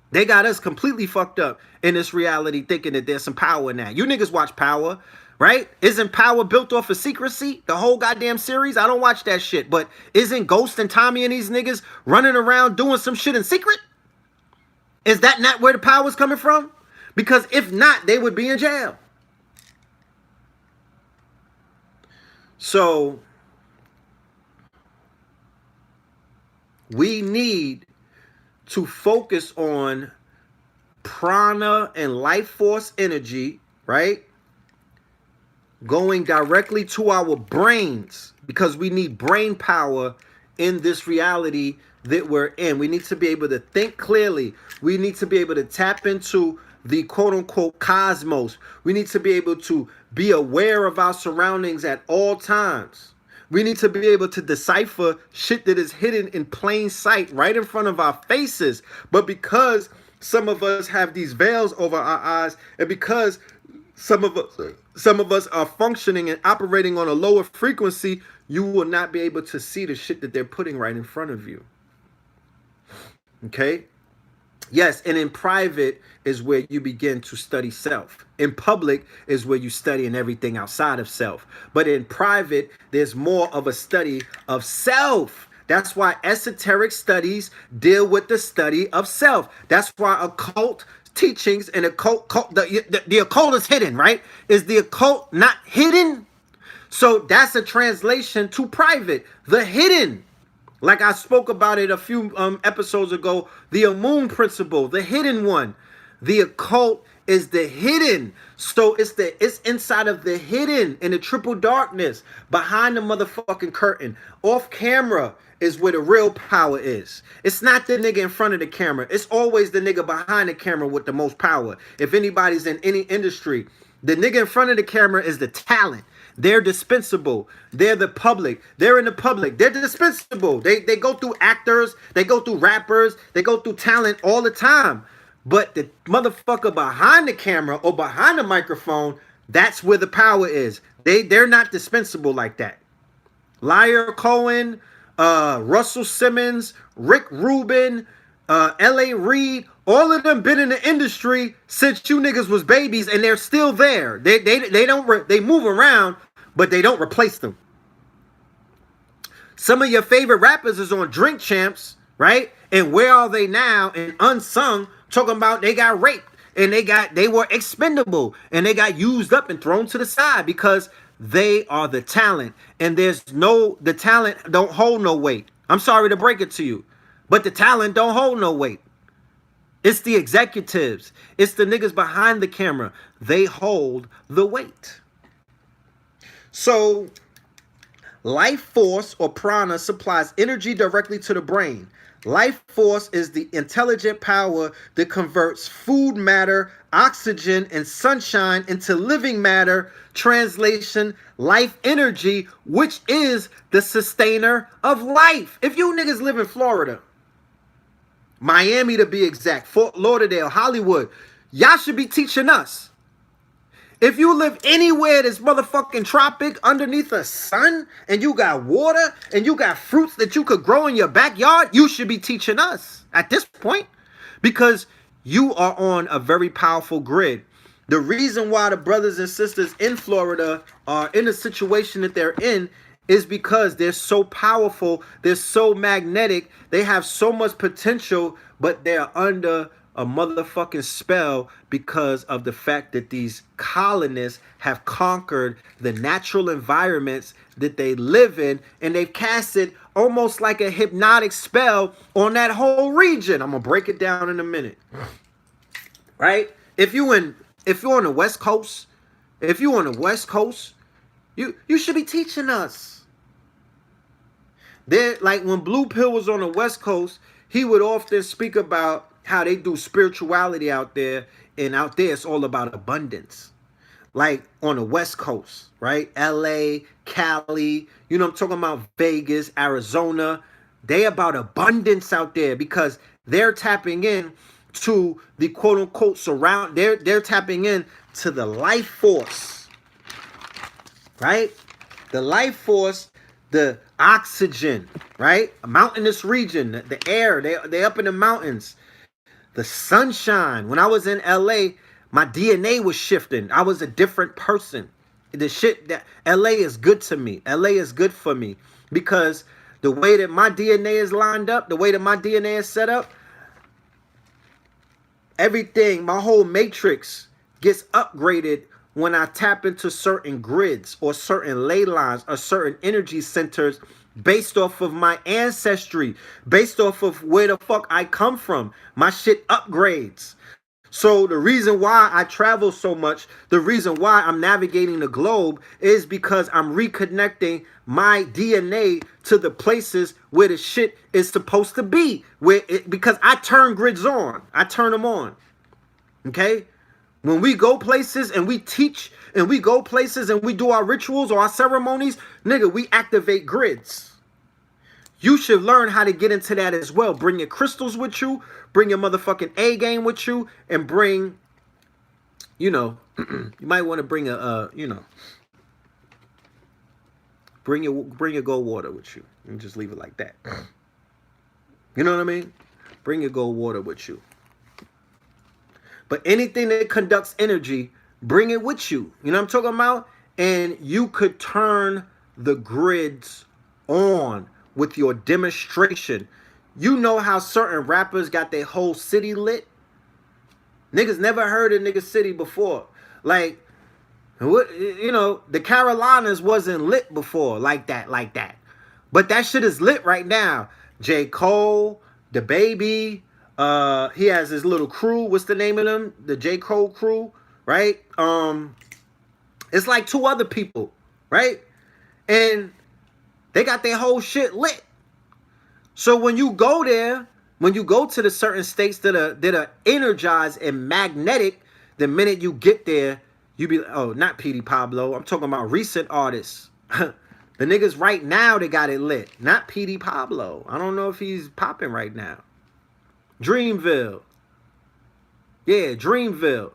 They got us completely fucked up in this reality, thinking that there's some power in that. You niggas watch Power, right? Isn't Power built off of secrecy? The whole goddamn series? I don't watch that shit, but isn't Ghost and Tommy and these niggas running around doing some shit in secret? Is that not where the power's coming from? Because if not, they would be in jail. So we need to focus on prana and life force energy, right? Going directly to our brains, because we need brain power in this reality that we're in. We need to be able to think clearly. We need to be able to tap into the quote-unquote cosmos. We need to be able to be aware of our surroundings at all times. We need to be able to decipher shit that is hidden in plain sight right in front of our faces. But because some of us have these veils over our eyes, and because some of us are functioning and operating on a lower frequency, you will not be able to see the shit that they're putting right in front of you. Okay? Yes, and in private is where you begin to study self. In public is where you study in everything outside of self. But in private, there's more of a study of self. That's why esoteric studies deal with the study of self. That's why occult teachings and the occult is hidden, right? Is the occult not hidden? So that's a translation to private, the hidden. Like I spoke about it a few episodes ago, the Amun principle, the hidden one. The occult is the hidden. So it's inside of the hidden, in the triple darkness, behind the motherfucking curtain. Off camera is where the real power is. It's not the nigga in front of the camera. It's always the nigga behind the camera with the most power. If anybody's in any industry, the nigga in front of the camera is the talent. They're dispensable. They're the public. They're in the public. They're dispensable. They go through actors. They go through rappers. They go through talent all the time. But the motherfucker behind the camera or behind the microphone, that's where the power is. They're not dispensable like that. Liar Cohen, Russell Simmons, Rick Rubin, L.A. Reid, all of them been in the industry since you niggas was babies, and they're still there. They move around, but they don't replace them. Some of your favorite rappers is on Drink Champs, right? And Where Are They Now? And Unsung, talking about they got raped and they were expendable and they got used up and thrown to the side because they are the talent. And the talent don't hold no weight. I'm sorry to break it to you, but the talent don't hold no weight. It's the executives. It's the niggas behind the camera. They hold the weight. So life force or prana supplies energy directly to the brain. Life force is the intelligent power that converts food matter, oxygen, and sunshine into living matter. Translation, life energy, which is the sustainer of life. If you niggas live in Florida, Miami to be exact, Fort Lauderdale, Hollywood, y'all should be teaching us. If you live anywhere that's motherfucking tropic underneath the sun and you got water and you got fruits that you could grow in your backyard, you should be teaching us at this point because you are on a very powerful grid. The reason why the brothers and sisters in Florida are in the situation that they're in is because they're so powerful, they're so magnetic, they have so much potential, but they're under a motherfucking spell because of the fact that these colonists have conquered the natural environments that they live in, and they've casted almost like a hypnotic spell on that whole region. I'm gonna break it down in a minute. Right? If you're on the West Coast, you should be teaching us. Like when Blue Pill was on the West Coast, he would often speak about how they do spirituality out there, and out there it's all about abundance. Like on the West Coast, right? LA, Cali, you know I'm talking about, Vegas, Arizona. They about abundance out there because they're tapping in to the quote unquote they're tapping in to the life force. Right? The life force, the oxygen, right? A mountainous region, the air, they up in the mountains. The sunshine. When I was in LA, my DNA was shifting. I was a different person. The shit that LA is good to me. LA is good for me because the way that my DNA is lined up, the way that my DNA is set up, everything, my whole matrix gets upgraded when I tap into certain grids or certain ley lines or certain energy centers based off of my ancestry, based off of where the fuck I come from. My shit upgrades. So the reason why I travel so much, the reason why I'm navigating the globe is because I'm reconnecting my DNA to the places where the shit is supposed to be. Because I turn grids on. I turn them on. Okay? When we go places and we teach and we go places and we do our rituals or our ceremonies, nigga, we activate grids. You should learn how to get into that as well. Bring your crystals with you, bring your motherfucking A game with you, and bring, you might want to bring bring your gold water with you and just leave it like that. You know what I mean? Bring your gold water with you. But anything that conducts energy, bring it with you. You know what I'm talking about? And you could turn the grids on with your demonstration. You know how certain rappers got their whole city lit? Niggas never heard of nigga city before. Like, the Carolinas wasn't lit before like that. But that shit is lit right now. J. Cole, the Baby, he has his little crew. What's the name of them? The J. Cole crew, right? It's like two other people, right? And they got their whole shit lit. So when you go there, when you go to the certain states that are energized and magnetic, the minute you get there, You be, oh, not PD Pablo. I'm talking about recent artists. The niggas right now, they got it lit. Not PD Pablo. I don't know if he's popping right now. Dreamville. Yeah, Dreamville.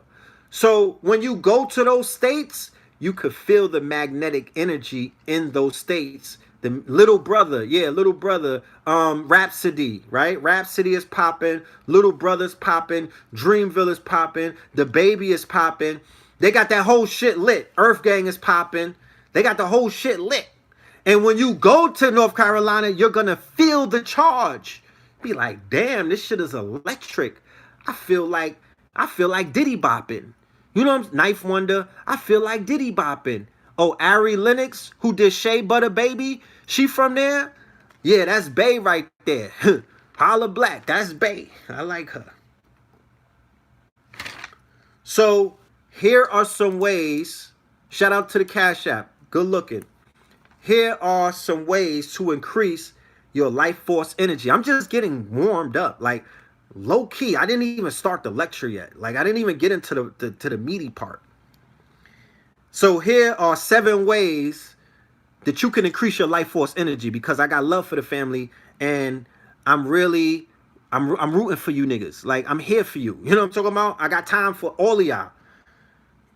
So when you go to those states, you could feel the magnetic energy in those states. The little brother, yeah, little brother, Rhapsody, right? Rhapsody is popping, little brother's popping, Dreamville is popping, the baby is popping. They got that whole shit lit. Earth Gang is popping. They got the whole shit lit. And when you go to North Carolina, you're gonna feel the charge. Be like, damn, this shit is electric. I feel like Diddy bopping. You know what I'm saying? Knife Wonder, I feel like Diddy bopping. Oh, Ari Lennox, who did Shea Butter Baby, she from there? Yeah, that's Bay right there. Holla Black, that's Bay. I like her. So here are some ways. Shout out to the Cash App. Good looking. Here are some ways to increase your life force energy. I'm just getting warmed up. Like, low key, I didn't even start the lecture yet. Like, I didn't even get into the meaty part. So here are 7 ways that you can increase your life force energy, because I got love for the family and I'm rooting for you niggas. Like, I'm here for you. You know what I'm talking about? I got time for all of y'all.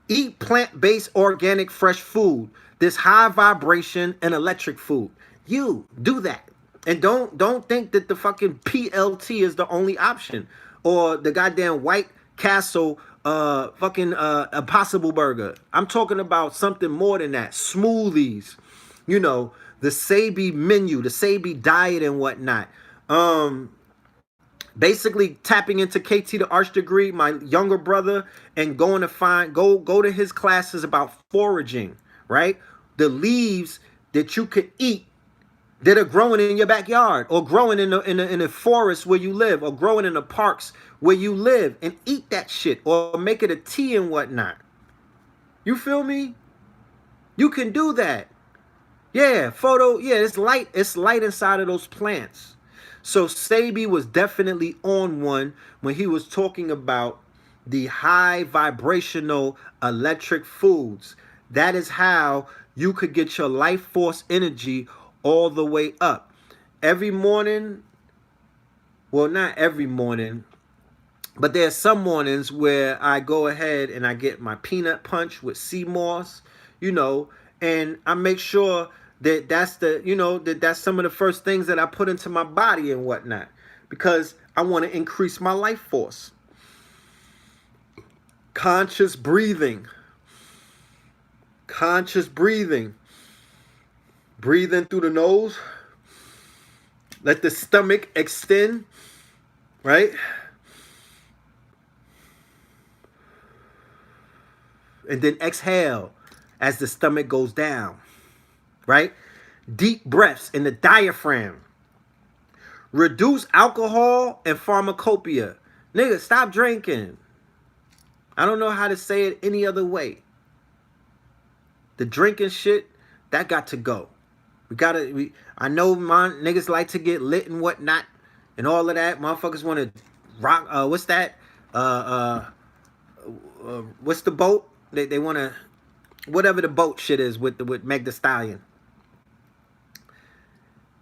Eat plant-based, organic, fresh food. This high vibration and electric food. You do that. And don't think that the fucking PLT is the only option, or the goddamn White Castle Impossible Burger. I'm talking about something more than that. Smoothies, you know, the Sabi menu, the Sabi diet and whatnot. Basically tapping into KT the Arch Degree, my younger brother, and going to go to his classes about foraging, right? The leaves that you could eat that are growing in your backyard, or growing in the forest where you live, or growing in the parks where you live, and eat that shit, or make it a tea and whatnot. You feel me? You can do that. Yeah, it's light inside of those plants. So Sabi was definitely on one when he was talking about the high vibrational electric foods. That is how you could get your life force energy all the way up. Every morning, well, not every morning, but there's some mornings where I go ahead and I get my peanut punch with sea moss, you know, and I make sure that that's some of the first things that I put into my body and whatnot, because I want to increase my life force. Conscious breathing. Conscious breathing. Breathe in through the nose. Let the stomach extend, right? And then exhale as the stomach goes down, right? Deep breaths in the diaphragm. Reduce alcohol and pharmacopoeia. Nigga, stop drinking. I don't know how to say it any other way. The drinking shit, that got to go. I know my niggas like to get lit and whatnot and all of that. Motherfuckers want to rock, what's that? What's the boat? They want to, whatever the boat shit is with Meg Thee Stallion.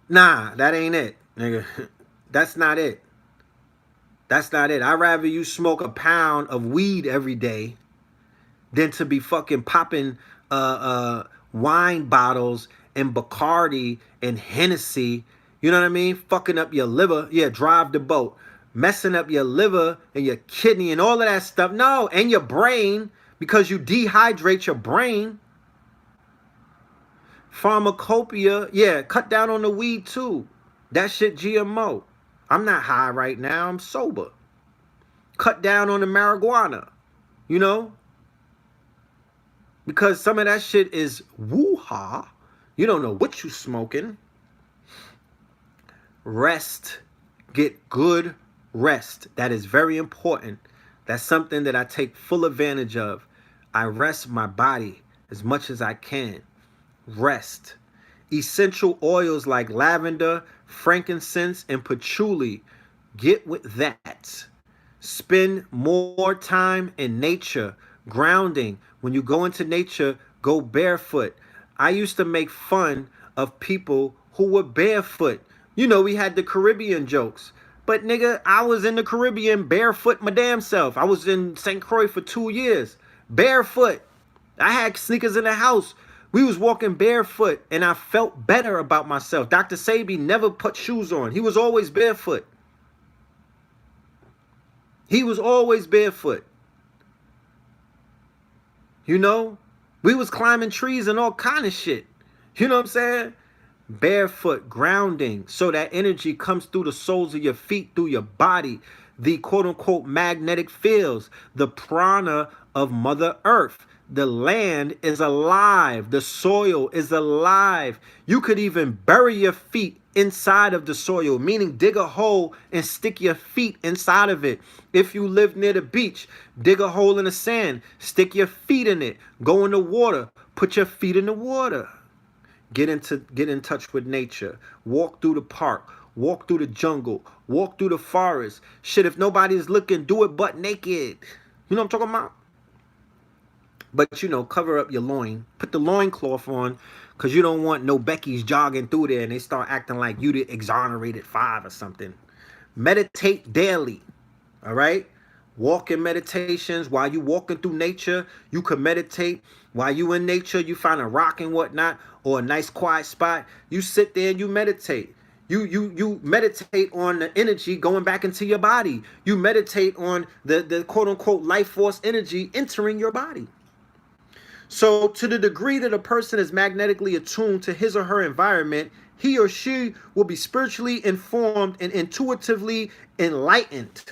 Nah, that ain't it, nigga. That's not it. That's not it. I'd rather you smoke a pound of weed every day than to be fucking popping wine bottles and Bacardi and Hennessy, you know what I mean? Fucking up your liver. Yeah, drive the boat. Messing up your liver and your kidney and all of that stuff. No, and your brain, because you dehydrate your brain. Pharmacopoeia, yeah, cut down on the weed too. That shit GMO. I'm not high right now, I'm sober. Cut down on the marijuana, you know? Because some of that shit is woo-ha. You don't know what you smoking. Rest. Get good rest. That is very important. That's something that I take full advantage of. I rest my body as much as I can. Rest. Essential oils like lavender, frankincense, and patchouli. Get with that. Spend more time in nature. Grounding. When you go into nature, go barefoot. I used to make fun of people who were barefoot. You know, we had the Caribbean jokes. But nigga, I was in the Caribbean barefoot my damn self. I was in St. Croix for 2 years. Barefoot. I had sneakers in the house. We was walking barefoot and I felt better about myself. Dr. Sabi never put shoes on. He was always barefoot. He was always barefoot. You know, we was climbing trees and all kind of shit. You know what I'm saying? Barefoot, grounding, so that energy comes through the soles of your feet, through your body. The quote-unquote magnetic fields, the prana of Mother Earth. The land is alive. The soil is alive. You could even bury your feet inside of the soil, meaning dig a hole and stick your feet inside of it. If you live near the beach, dig a hole in the sand, stick your feet in it, go in the water, put your feet in the water. Get in touch with nature. Walk through the park, walk through the jungle, walk through the forest. Shit, if nobody's looking, do it butt naked. You know what I'm talking about? But, you know, cover up your loin. Put the loincloth on, because you don't want no Becky's jogging through there and they start acting like you the exonerated 5 or something. Meditate daily, all right? Walk in meditations. While you walking through nature, you can meditate. While you in nature, you find a rock and whatnot or a nice quiet spot. You sit there and you meditate. You meditate on the energy going back into your body. You meditate on the quote-unquote life force energy entering your body. So to the degree that a person is magnetically attuned to his or her environment, he or she will be spiritually informed and intuitively enlightened.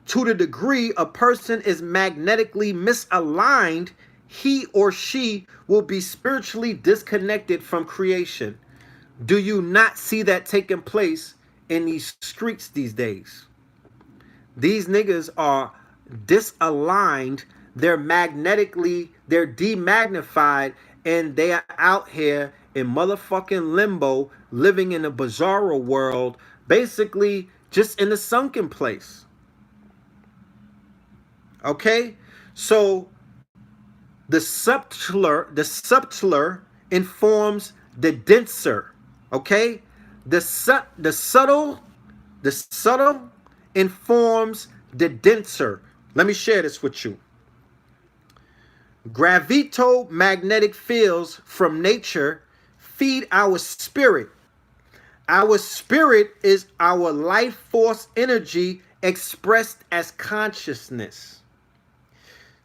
To the degree a person is magnetically misaligned, he or she will be spiritually disconnected from creation. Do you not see that taking place in these streets these days? These niggas are disaligned. They're demagnified, and they are out here in motherfucking limbo, living in a bizarro world, basically just in a sunken place. Okay? So the subtler informs the denser. Okay? The subtle informs the denser. Let me share this with you. Gravito-magnetic fields from nature feed our spirit. Our spirit is our life force energy expressed as consciousness.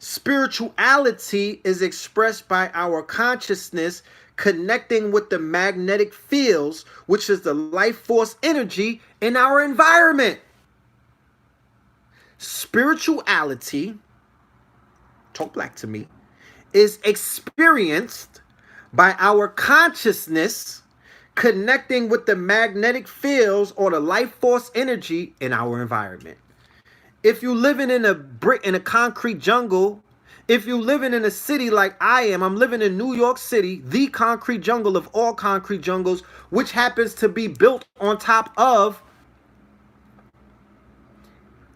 Spirituality is expressed by our consciousness connecting with the magnetic fields, which is the life force energy in our environment. Spirituality, talk black to me, is experienced by our consciousness connecting with the magnetic fields or the life force energy in our environment. If you living in a concrete jungle, if you living in a city like I am, I'm living in New York City, the concrete jungle of all concrete jungles, which happens to be built on top of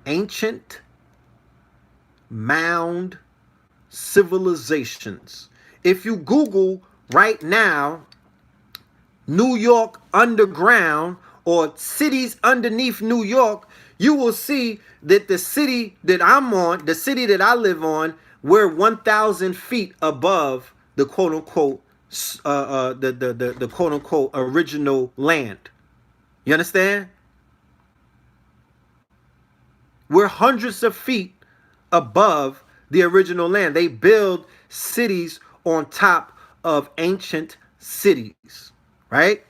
ancient mound civilizations. If you Google right now, New York underground or cities underneath New York, you will see that the city that I'm on, the city that I live on, we're 1,000 feet above the quote unquote the quote unquote original land. You understand? We're hundreds of feet above the original land. They build cities on top of ancient cities, right?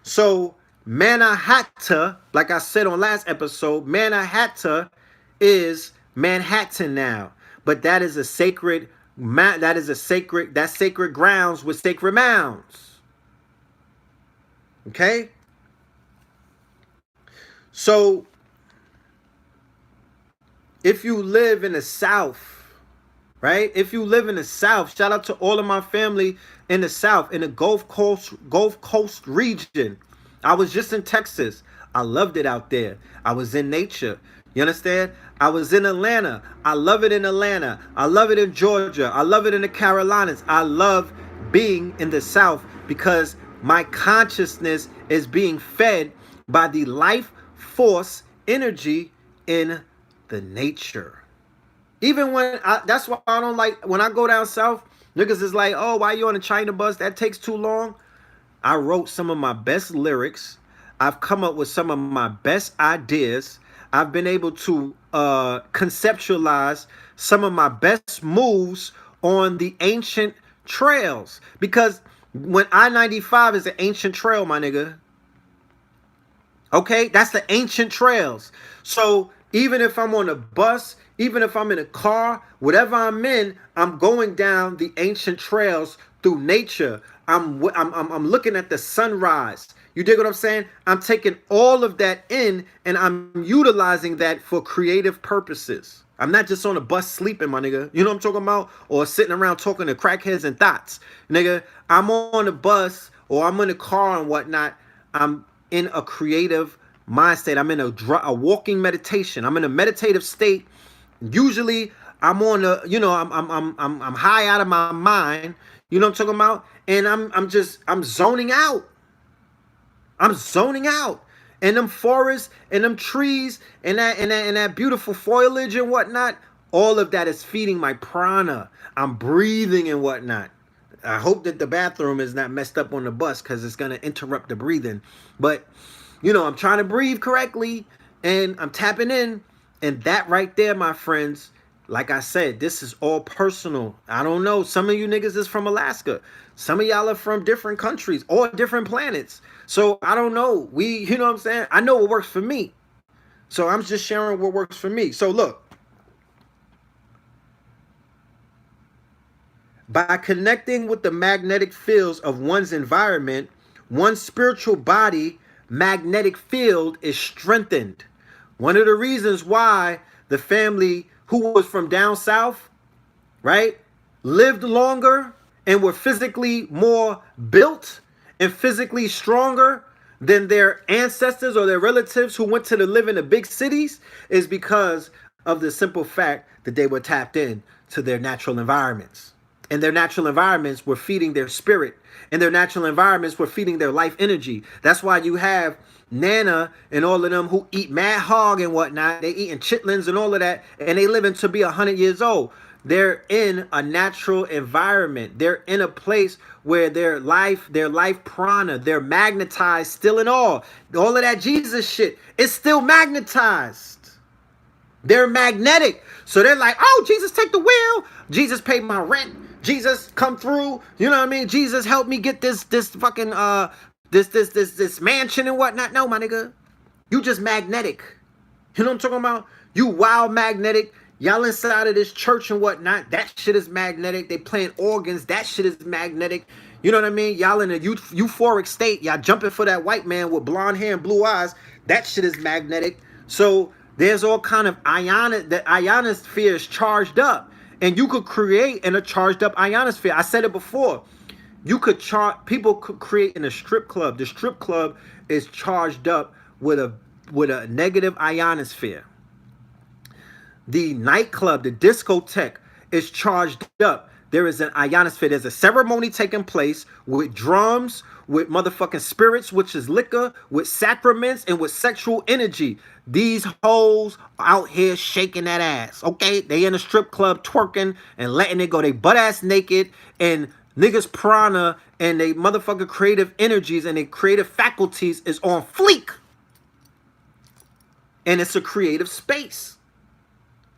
So Manhattan, like I said on last episode, Manhattan is Manhattan now, but that is a sacred that's sacred grounds with sacred mounds. Okay? So if you live in the South, right? If you live in the South, shout out to all of my family in the South, in the Gulf Coast region. I was just in Texas. I loved it out there. I was in nature. You understand? I was in Atlanta. I love it in Atlanta. I love it in Georgia. I love it in the Carolinas. I love being in the South because my consciousness is being fed by the life force energy in the nature. Even when that's why I don't like when I go down south, niggas is like, oh, why you on a China bus? That takes too long. I wrote some of my best lyrics. I've come up with some of my best ideas. I've been able to conceptualize some of my best moves on the ancient trails. Because when I-95 is an ancient trail, my nigga. Okay, that's the ancient trails. So even if I'm on a bus, even if I'm in a car, whatever I'm in, I'm going down the ancient trails through nature. I'm looking at the sunrise. You dig what I'm saying? I'm taking all of that in and I'm utilizing that for creative purposes. I'm not just on a bus sleeping, my nigga. You know what I'm talking about? Or sitting around talking to crackheads and thoughts. Nigga, I'm on a bus or I'm in a car and whatnot. I'm in a creative mind state. I'm in a walking meditation. I'm in a meditative state. Usually I'm on a, you know, I'm high out of my mind. You know what I'm talking about? And I'm zoning out. I'm zoning out. And them forests and them trees and that beautiful foliage and whatnot, all of that is feeding my prana. I'm breathing and whatnot. I hope that the bathroom is not messed up on the bus because it's going to interrupt the breathing. But, you know, I'm trying to breathe correctly and I'm tapping in. And that right there, my friends, like I said, this is all personal. I don't know. Some of you niggas is from Alaska. Some of y'all are from different countries or different planets. So I don't know. You know what I'm saying? I know what works for me. So I'm just sharing what works for me. So look. By connecting with the magnetic fields of one's environment, one's spiritual body magnetic field is strengthened. One of the reasons why the family who was from down south, right, lived longer and were physically more built and physically stronger than their ancestors or their relatives who went to live in the big cities is because of the simple fact that they were tapped in to their natural environments. And their natural environments were feeding their spirit. And their natural environments were feeding their life energy. That's why you have Nana and all of them who eat mad hog and whatnot. They eating chitlins and all of that. And they living to be 100 years old. They're in a natural environment. They're in a place where their life prana, they're magnetized still and all. All of that Jesus shit is still magnetized. They're magnetic. So they're like, oh, Jesus, take the wheel. Jesus paid my rent. Jesus, come through. You know what I mean? Jesus, help me get this fucking this mansion and whatnot. No, my nigga. You just magnetic. You know what I'm talking about? You wild magnetic. Y'all inside of this church and whatnot. That shit is magnetic. They playing organs. That shit is magnetic. You know what I mean? Y'all in a euphoric state. Y'all jumping for that white man with blonde hair and blue eyes. That shit is magnetic. So there's all kind of the ionosphere is charged up. And you could create in a charged up ionosphere. I said it before. You could people could create in a strip club. The strip club is charged up with a negative ionosphere. The nightclub, the discotheque is charged up. There is an ionosphere. There's a ceremony taking place with drums, with motherfucking spirits, which is liquor, with sacraments, and with sexual energy. These hoes out here shaking that ass, okay? They in a strip club twerking and letting it go. They butt ass naked and niggas prana and they motherfucking creative energies and their creative faculties is on fleek. And it's a creative space.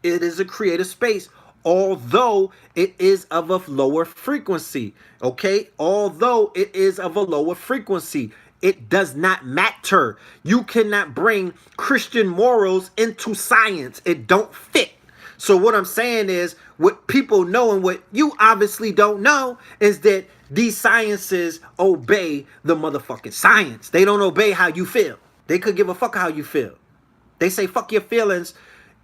It is a creative space, although it is of a lower frequency, okay? Although it is of a lower frequency, it does not matter. You cannot bring Christian morals into science. It don't fit. So what I'm saying is, what people know and what you obviously don't know is that these sciences obey the motherfucking science. They don't obey how you feel. They could give a fuck how you feel. They say, fuck your feelings.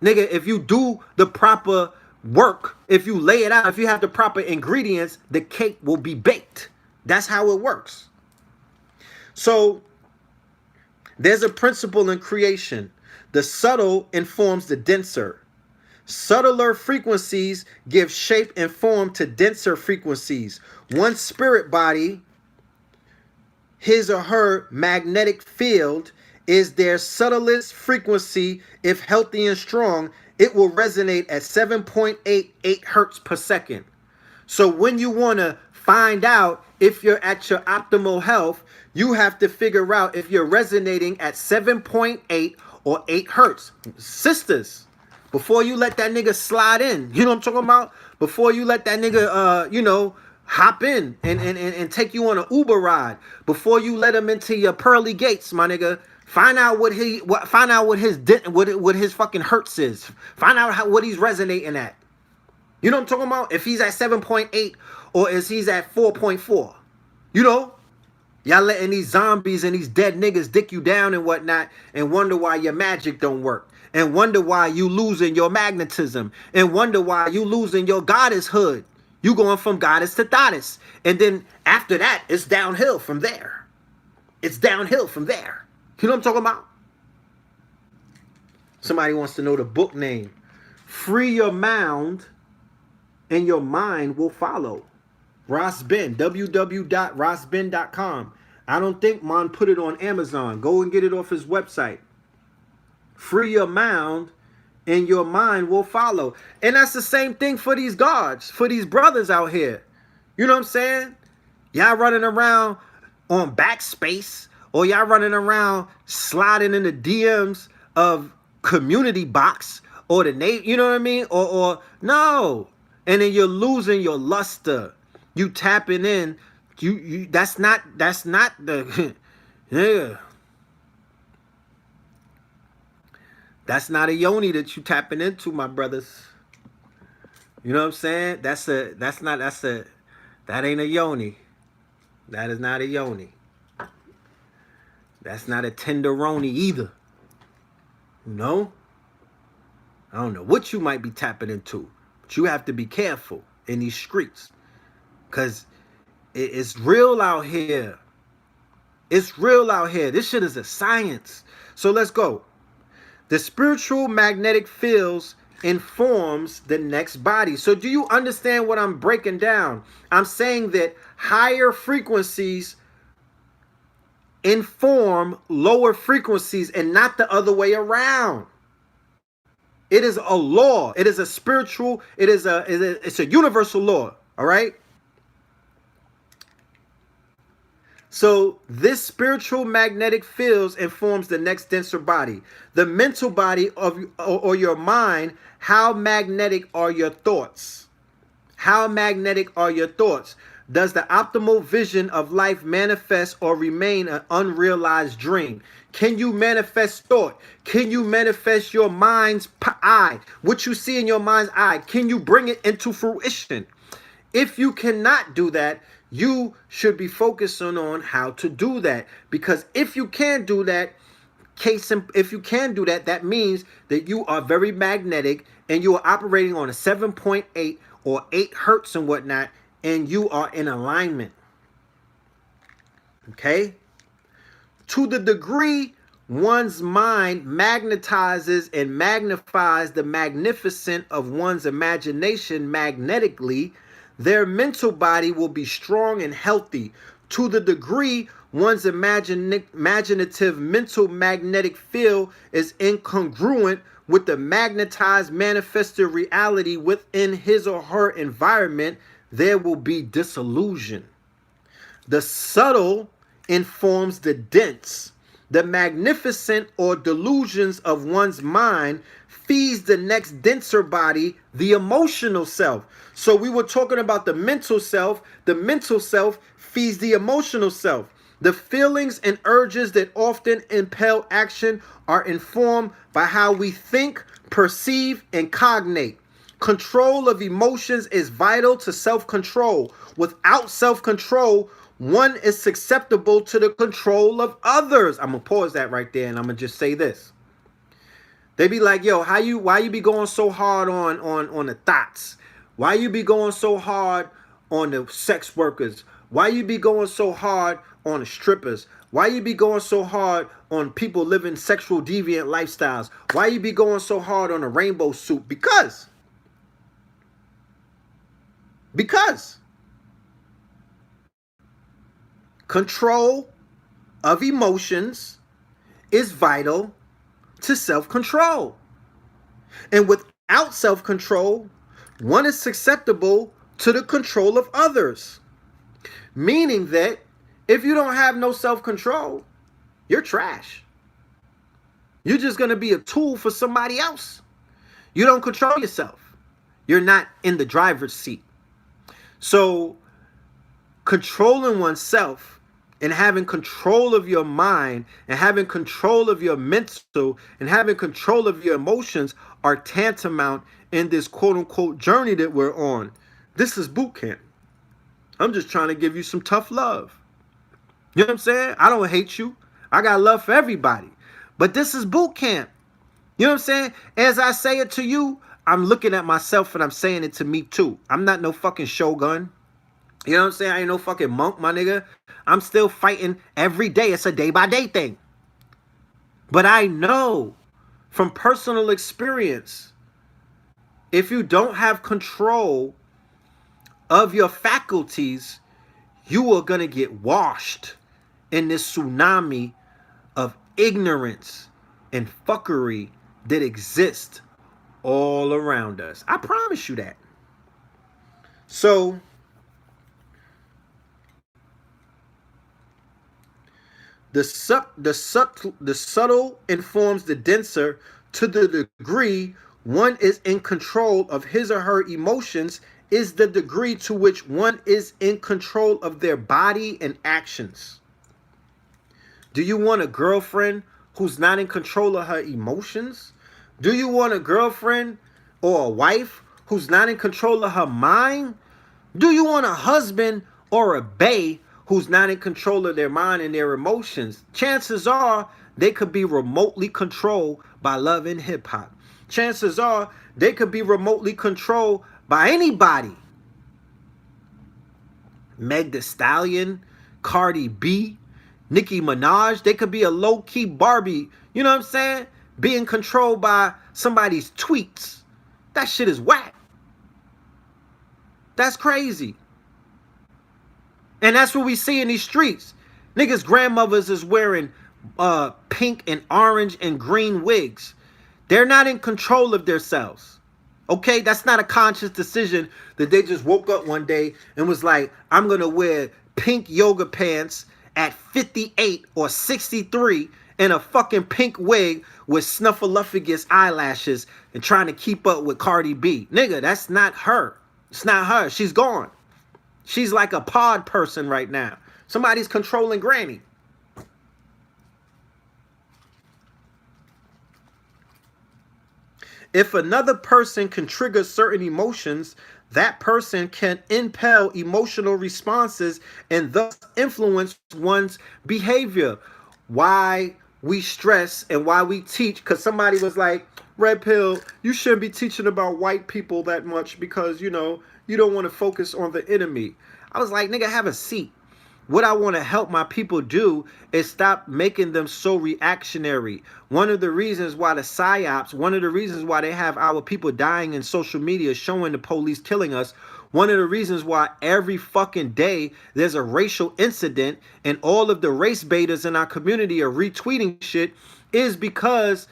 Nigga, if you do the proper work, if you lay it out, if you have the proper ingredients, the cake will be baked. That's how it works. So there's a principle in creation. The subtle informs the denser. Subtler frequencies give shape and form to denser frequencies. One spirit body, his or her magnetic field, is their subtlest frequency. If healthy and strong, it will resonate at 7.88 hertz per second. So when you want to find out if you're at your optimal health, you have to figure out if you're resonating at 7.8 or 8 hertz. Sisters, before you let that nigga slide in, you know what I'm talking about? Before you let that nigga, hop in and take you on an Uber ride, before you let him into your pearly gates, my nigga, find out what his fucking hertz is. Find out what he's resonating at. You know what I'm talking about? If he's at 7.8 or if he's at 4.4. You know? Y'all letting these zombies and these dead niggas dick you down and whatnot and wonder why your magic don't work. And wonder why you losing your magnetism. And wonder why you losing your goddesshood. You going from goddess to goddess. And then after that, it's downhill from there. It's downhill from there. You know what I'm talking about? Somebody wants to know the book name. Free Your Mound and Your Mind Will Follow. Ross Ben, www.rossben.com. I don't think Mon put it on Amazon. Go and get it off his website. Free your mound and your mind will follow. And that's the same thing for these gods, for these brothers out here. You know what I'm saying? Y'all running around on backspace, or y'all running around sliding in the DMs of community box or the name, you know what I mean? Or no. And then you're losing your luster. You tapping in. You that's not the yeah. That's not a yoni that you tapping into, my brothers. You know what I'm saying? That ain't a yoni. That is not a yoni. That's not a tenderoni either. You know? I don't know what you might be tapping into, but you have to be careful in these streets. Because it's real out here. It's real out here. This shit is a science. So let's go. The spiritual magnetic fields informs the next body. So do you understand what I'm breaking down? I'm saying that higher frequencies inform lower frequencies and not the other way around. It is a law. It is a spiritual, it's a universal law. All right? So this spiritual magnetic fields informs the next denser body. The mental body or your mind, how magnetic are your thoughts? How magnetic are your thoughts? Does the optimal vision of life manifest or remain an unrealized dream? Can you manifest thought? Can you manifest your mind's eye? What you see in your mind's eye, can you bring it into fruition? If you cannot do that, you should be focusing on how to do that. Because if you can do that, that means that you are very magnetic and you are operating on a 7.8 or 8 hertz and whatnot, and you are in alignment. Okay? To the degree one's mind magnetizes and magnifies the magnificent of one's imagination magnetically, their mental body will be strong and healthy. To the degree one's imaginative mental magnetic field is incongruent with the magnetized manifested reality within his or her environment, there will be disillusion. The subtle informs the dense. The magnificent or delusions of one's mind feeds the next denser body, the emotional self. So we were talking about the mental self. The mental self feeds the emotional self. The feelings and urges that often impel action are informed by how we think, perceive, and cognate. Control of emotions is vital to self-control. Without self-control, one is susceptible to the control of others. I'm going to pause that right there and I'm going to just say this. They be like, yo, why you be going so hard on the thoughts? Why you be going so hard on the sex workers? Why you be going so hard on the strippers? Why you be going so hard on people living sexual deviant lifestyles? Why you be going so hard on a rainbow suit? Because control of emotions is vital to self-control. And without self-control, one is susceptible to the control of others. Meaning that if you don't have no self-control, you're trash. You're just going to be a tool for somebody else. You don't control yourself. You're not in the driver's seat. So controlling oneself and having control of your mind and having control of your mental and having control of your emotions are tantamount in this quote unquote journey that we're on. This is boot camp. I'm just trying to give you some tough love. You know what I'm saying? I don't hate you. I got love for everybody. But this is boot camp. You know what I'm saying? As I say it to you, I'm looking at myself and I'm saying it to me too. I'm not no fucking shogun. You know what I'm saying? I ain't no fucking monk, my nigga. I'm still fighting every day. It's a day-by-day thing. But I know from personal experience, if you don't have control of your faculties, you are going to get washed in this tsunami of ignorance and fuckery that exists all around us. I promise you that. So the subtle informs the denser to the degree one is in control of his or her emotions is the degree to which one is in control of their body and actions. Do you want a girlfriend who's not in control of her emotions? Do you want a girlfriend or a wife who's not in control of her mind? Do you want a husband or a bae who's not in control of their mind and their emotions? Chances are they could be remotely controlled by love and hip hop. Chances are they could be remotely controlled by anybody. Meg Thee Stallion, Cardi B, Nicki Minaj. They could be a low-key Barbie, you know what I'm saying? Being controlled by somebody's tweets. That shit is whack. That's crazy. And that's what we see in these streets. Niggas' grandmothers is wearing pink and orange and green wigs. They're not in control of themselves. Okay, that's not a conscious decision that they just woke up one day and was like, I'm going to wear pink yoga pants at 58 or 63 and a fucking pink wig with snuffleupagus eyelashes and trying to keep up with Cardi B. Nigga, that's not her. It's not her. She's gone. She's like a pod person right now. Somebody's controlling Granny. If another person can trigger certain emotions, that person can impel emotional responses and thus influence one's behavior. Why we stress and why we teach, because somebody was like, Red Pill, you shouldn't be teaching about white people that much because, you know, you don't want to focus on the enemy. I was like, nigga, have a seat. What I want to help my people do is stop making them so reactionary. One of the reasons why the psyops, one of the reasons why they have our people dying in social media, showing the police killing us, one of the reasons why every fucking day there's a racial incident and all of the race baiters in our community are retweeting shit is because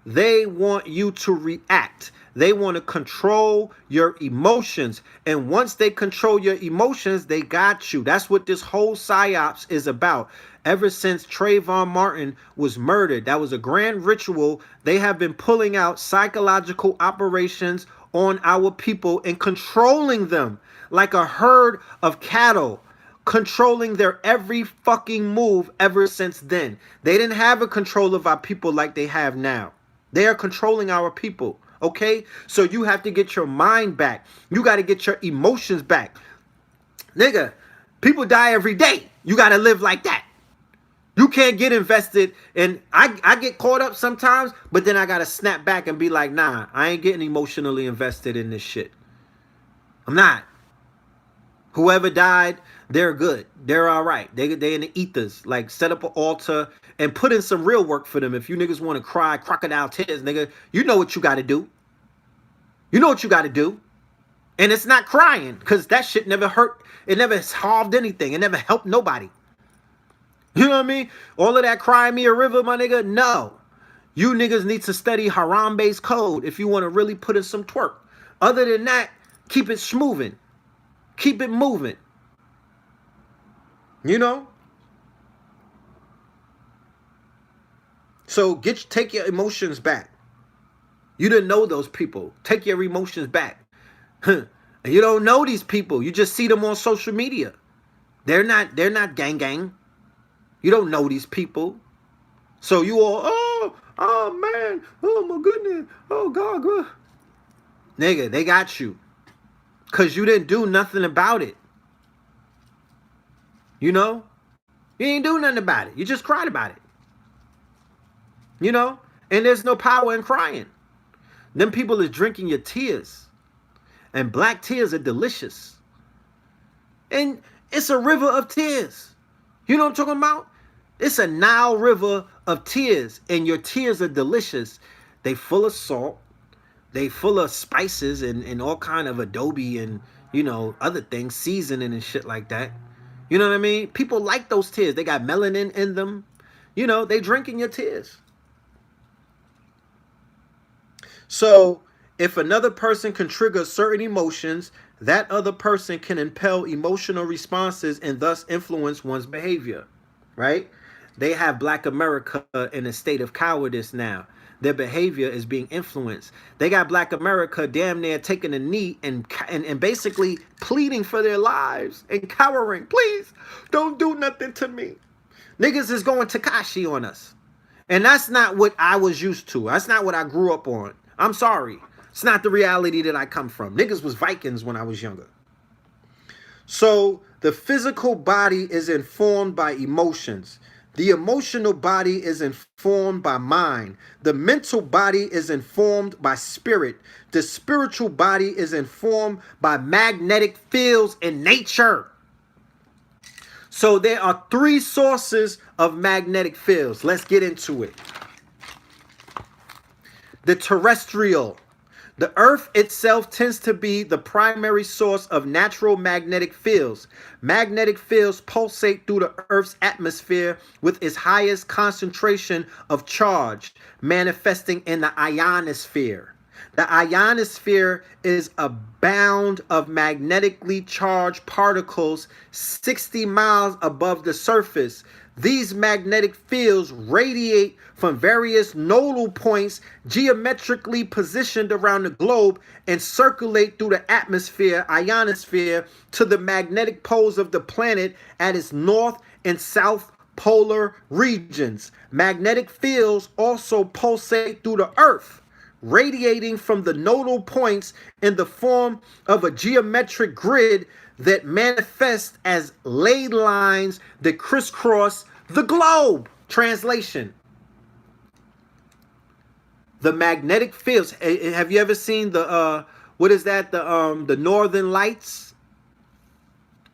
they want you to react. They want to control your emotions. And once they control your emotions, they got you. That's what this whole psyops is about. Ever since Trayvon Martin was murdered, that was a grand ritual. They have been pulling out psychological operations on our people and controlling them like a herd of cattle, controlling their every fucking move ever since then. They didn't have a control of our people like they have now. They are controlling our people. Okay, so you have to get your mind back. You got to get your emotions back. Nigga, people die every day. You got to live like that. You can't get invested. And I get caught up sometimes, but then I got to snap back and be like, nah, I ain't getting emotionally invested in this shit. I'm not. Whoever died, they're good. They're all right. They in the ethers. Like, set up an altar and put in some real work for them. If you niggas want to cry crocodile tears, nigga, you know what you got to do. You know what you got to do. And it's not crying, because that shit never hurt. It never solved anything. It never helped nobody. You know what I mean? All of that cry me a river, my nigga, no. You niggas need to study Haram-based code if you want to really put in some twerk. Other than that, keep it schmoving. Keep it moving. You know? So take your emotions back. You didn't know those people. Take your emotions back. And you don't know these people. You just see them on social media. They're not gang gang. You don't know these people. So you all, oh man, oh my goodness, oh God. Nigga, they got you. Because you didn't do nothing about it. You know? You ain't do nothing about it. You just cried about it. You know? And there's no power in crying. Them people is drinking your tears. And black tears are delicious. And it's a river of tears. You know what I'm talking about? It's a Nile river of tears. And your tears are delicious. They full of salt. They full of spices and all kind of adobe and, you know, other things, seasoning and shit like that. You know what I mean? People like those tears. They got melanin in them. You know, they drinking your tears. So if another person can trigger certain emotions, that other person can impel emotional responses and thus influence one's behavior, right? They have Black America in a state of cowardice now. Their behavior is being influenced. They got Black America damn near taking a knee and basically pleading for their lives and cowering. Please, don't do nothing to me. Niggas is going Tekashi on us. And that's not what I was used to. That's not what I grew up on. I'm sorry. It's not the reality that I come from. Niggas was Vikings when I was younger. So the physical body is informed by emotions. The emotional body is informed by mind. The mental body is informed by spirit. The spiritual body is informed by magnetic fields in nature. So there are 3 sources of magnetic fields. Let's get into it. The terrestrial. The Earth itself tends to be the primary source of natural magnetic fields. Magnetic fields pulsate through the Earth's atmosphere with its highest concentration of charge, manifesting in the ionosphere. The ionosphere is a band of magnetically charged particles 60 miles above the surface. These magnetic fields radiate from various nodal points geometrically positioned around the globe and circulate through the atmosphere, ionosphere, to the magnetic poles of the planet at its north and south polar regions. Magnetic fields also pulsate through the Earth, radiating from the nodal points in the form of a geometric grid that manifests as ley lines that crisscross the globe. Translation: the magnetic fields. Have you ever seen the what is that? The Northern Lights,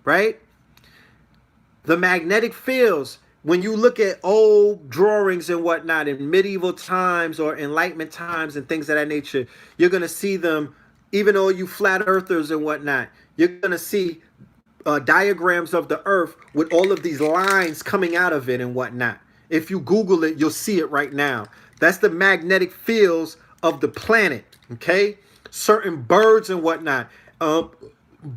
right? The magnetic fields. When you look at old drawings and whatnot in medieval times or Enlightenment times and things of that nature, you're gonna see them. Even though you flat earthers and whatnot, you're gonna see diagrams of the Earth with all of these lines coming out of it and whatnot. If you Google it, you'll see it right now. That's the magnetic fields of the planet. Okay, certain birds and whatnot,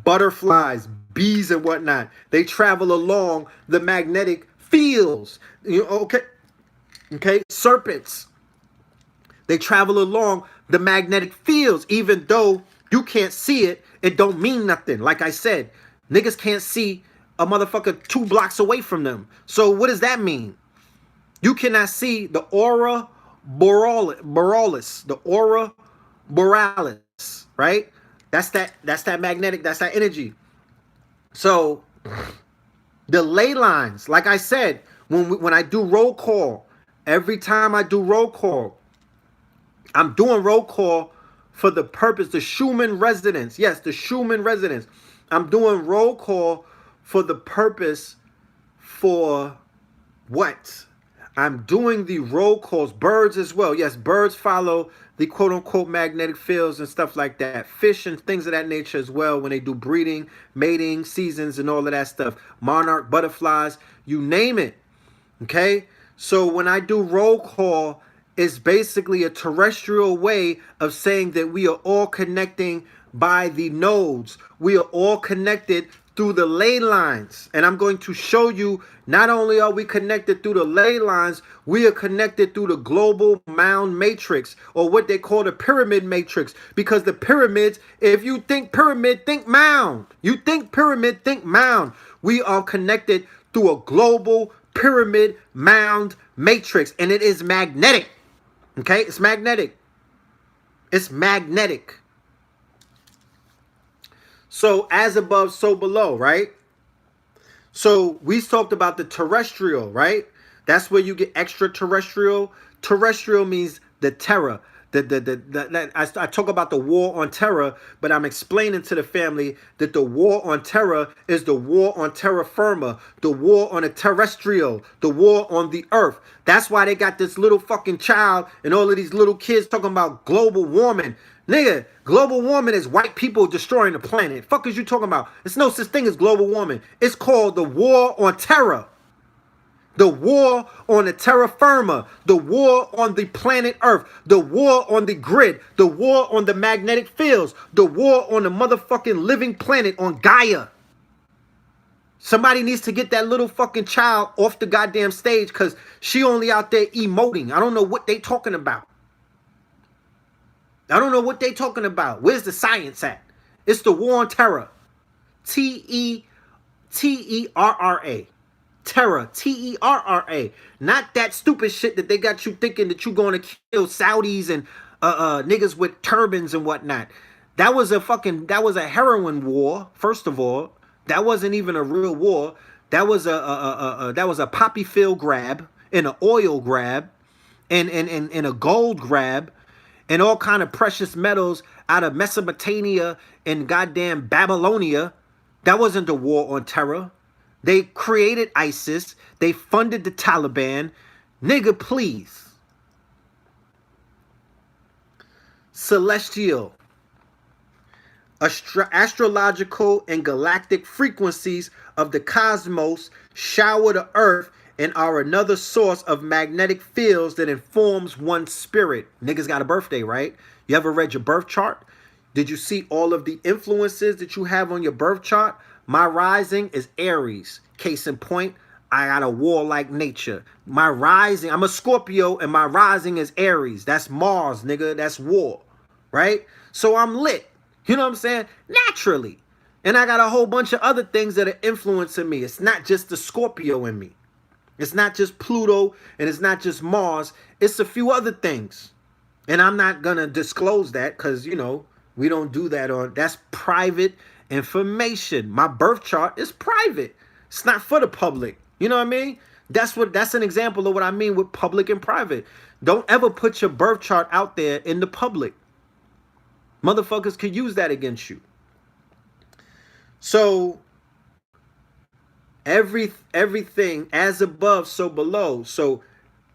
butterflies, bees and whatnot, they travel along the magnetic fields. You know, okay, serpents, they travel along the magnetic fields. Even though you can't see it, it don't mean nothing. Like I said, niggas can't see a motherfucker 2 blocks away from them. So what does that mean? You cannot see the aura borealis, the aura borealis, right? That's that magnetic, that's that energy. So the ley lines, like I said, when I do roll call, every time I do roll call, I'm doing roll call for the purpose, the Schumann resonance. Yes, the Schumann resonance. I'm doing roll call for the purpose for what? I'm doing the roll calls. Birds as well. Yes, birds follow the quote unquote magnetic fields and stuff like that. Fish and things of that nature as well when they do breeding, mating, seasons, and all of that stuff. Monarch, butterflies, you name it. Okay? So when I do roll call, it's basically a terrestrial way of saying that we are all connecting by the nodes. We are all connected through the ley lines. And I'm going to show you, not only are we connected through the ley lines, we are connected through the global mound matrix, or what they call the pyramid matrix. Because the pyramids, if you think pyramid, think mound. You think pyramid, think mound. We are connected through a global pyramid mound matrix, and it is magnetic. Okay, it's magnetic. It's magnetic. So as above, so below, right? So we talked about the terrestrial, right? That's where you get extraterrestrial. Terrestrial means the terror. I talk about the war on terror, but I'm explaining to the family that the war on terror is the war on terra firma, the war on the terrestrial, the war on the earth. That's why they got this little fucking child and all of these little kids talking about global warming. Nigga, global warming is white people destroying the planet. Fuck is you talking about? There's no such thing as global warming. It's called the war on terror. The war on the terra firma, the war on the planet Earth, the war on the grid, the war on the magnetic fields, the war on the motherfucking living planet on Gaia. Somebody needs to get that little fucking child off the goddamn stage because she only out there emoting. I don't know what they talking about. I don't know what they talking about. Where's the science at? It's the war on terror. Terra. Terror, Terra, not that stupid shit that they got you thinking that you're going to kill Saudis and niggas with turbans and whatnot. That was a heroin war. First of all, that wasn't even a real war. That was a poppy field grab and an oil grab and a gold grab and all kind of precious metals out of Mesopotamia and goddamn Babylonia. That wasn't the war on terror. They created ISIS. They funded the Taliban. Nigga, please. Celestial. Astrological and galactic frequencies of the cosmos shower the earth and are another source of magnetic fields that informs one's spirit. Niggas got a birthday, right? You ever read your birth chart? Did you see all of the influences that you have on your birth chart? My rising is Aries. Case in point, I got a warlike nature. My rising, I'm a Scorpio, and my rising is Aries. That's Mars, nigga. That's war, right? So I'm lit. You know what I'm saying? Naturally. And I got a whole bunch of other things that are influencing me. It's not just the Scorpio in me. It's not just Pluto, and it's not just Mars. It's a few other things. And I'm not going to disclose that because, you know, we don't do that on, that's private information. My birth chart is private. It's not for the public. You know what I mean? That's an example of what I mean with public and private. Don't ever put your birth chart out there in the public. Motherfuckers could use that against you. So everything as above, so below. So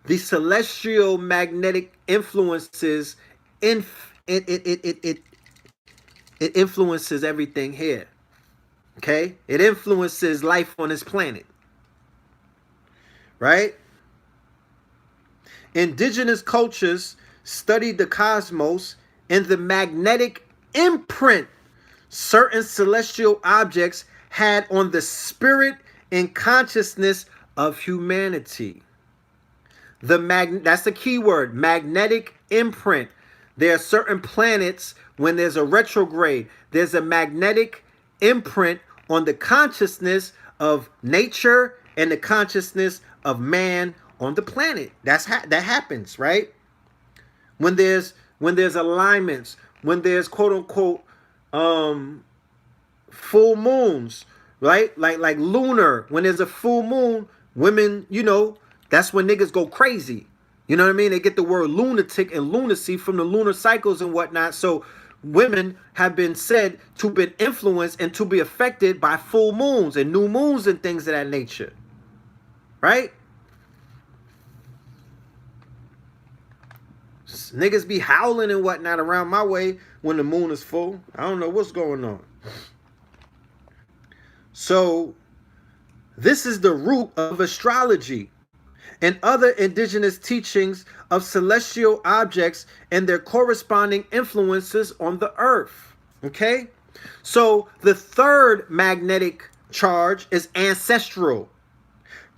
the celestial magnetic influences it influences everything here. Okay? It influences life on this planet. Right? Indigenous cultures studied the cosmos and the magnetic imprint certain celestial objects had on the spirit and consciousness of humanity. That's the key word, magnetic imprint. There are certain planets, when there's a retrograde, there's a magnetic imprint on the consciousness of nature and the consciousness of man on the planet. That happens, right? When there's alignments, when there's quote unquote full moons, right? Like lunar, when there's a full moon, women, you know, that's when niggas go crazy. You know what I mean? They get the word lunatic and lunacy from the lunar cycles and whatnot. So women have been said to be influenced and to be affected by full moons and new moons and things of that nature, right? Niggas be howling and whatnot around my way when the moon is full. I don't know what's going on. So this is the root of astrology and other indigenous teachings of celestial objects and their corresponding influences on the earth. Okay? So the third magnetic charge is ancestral.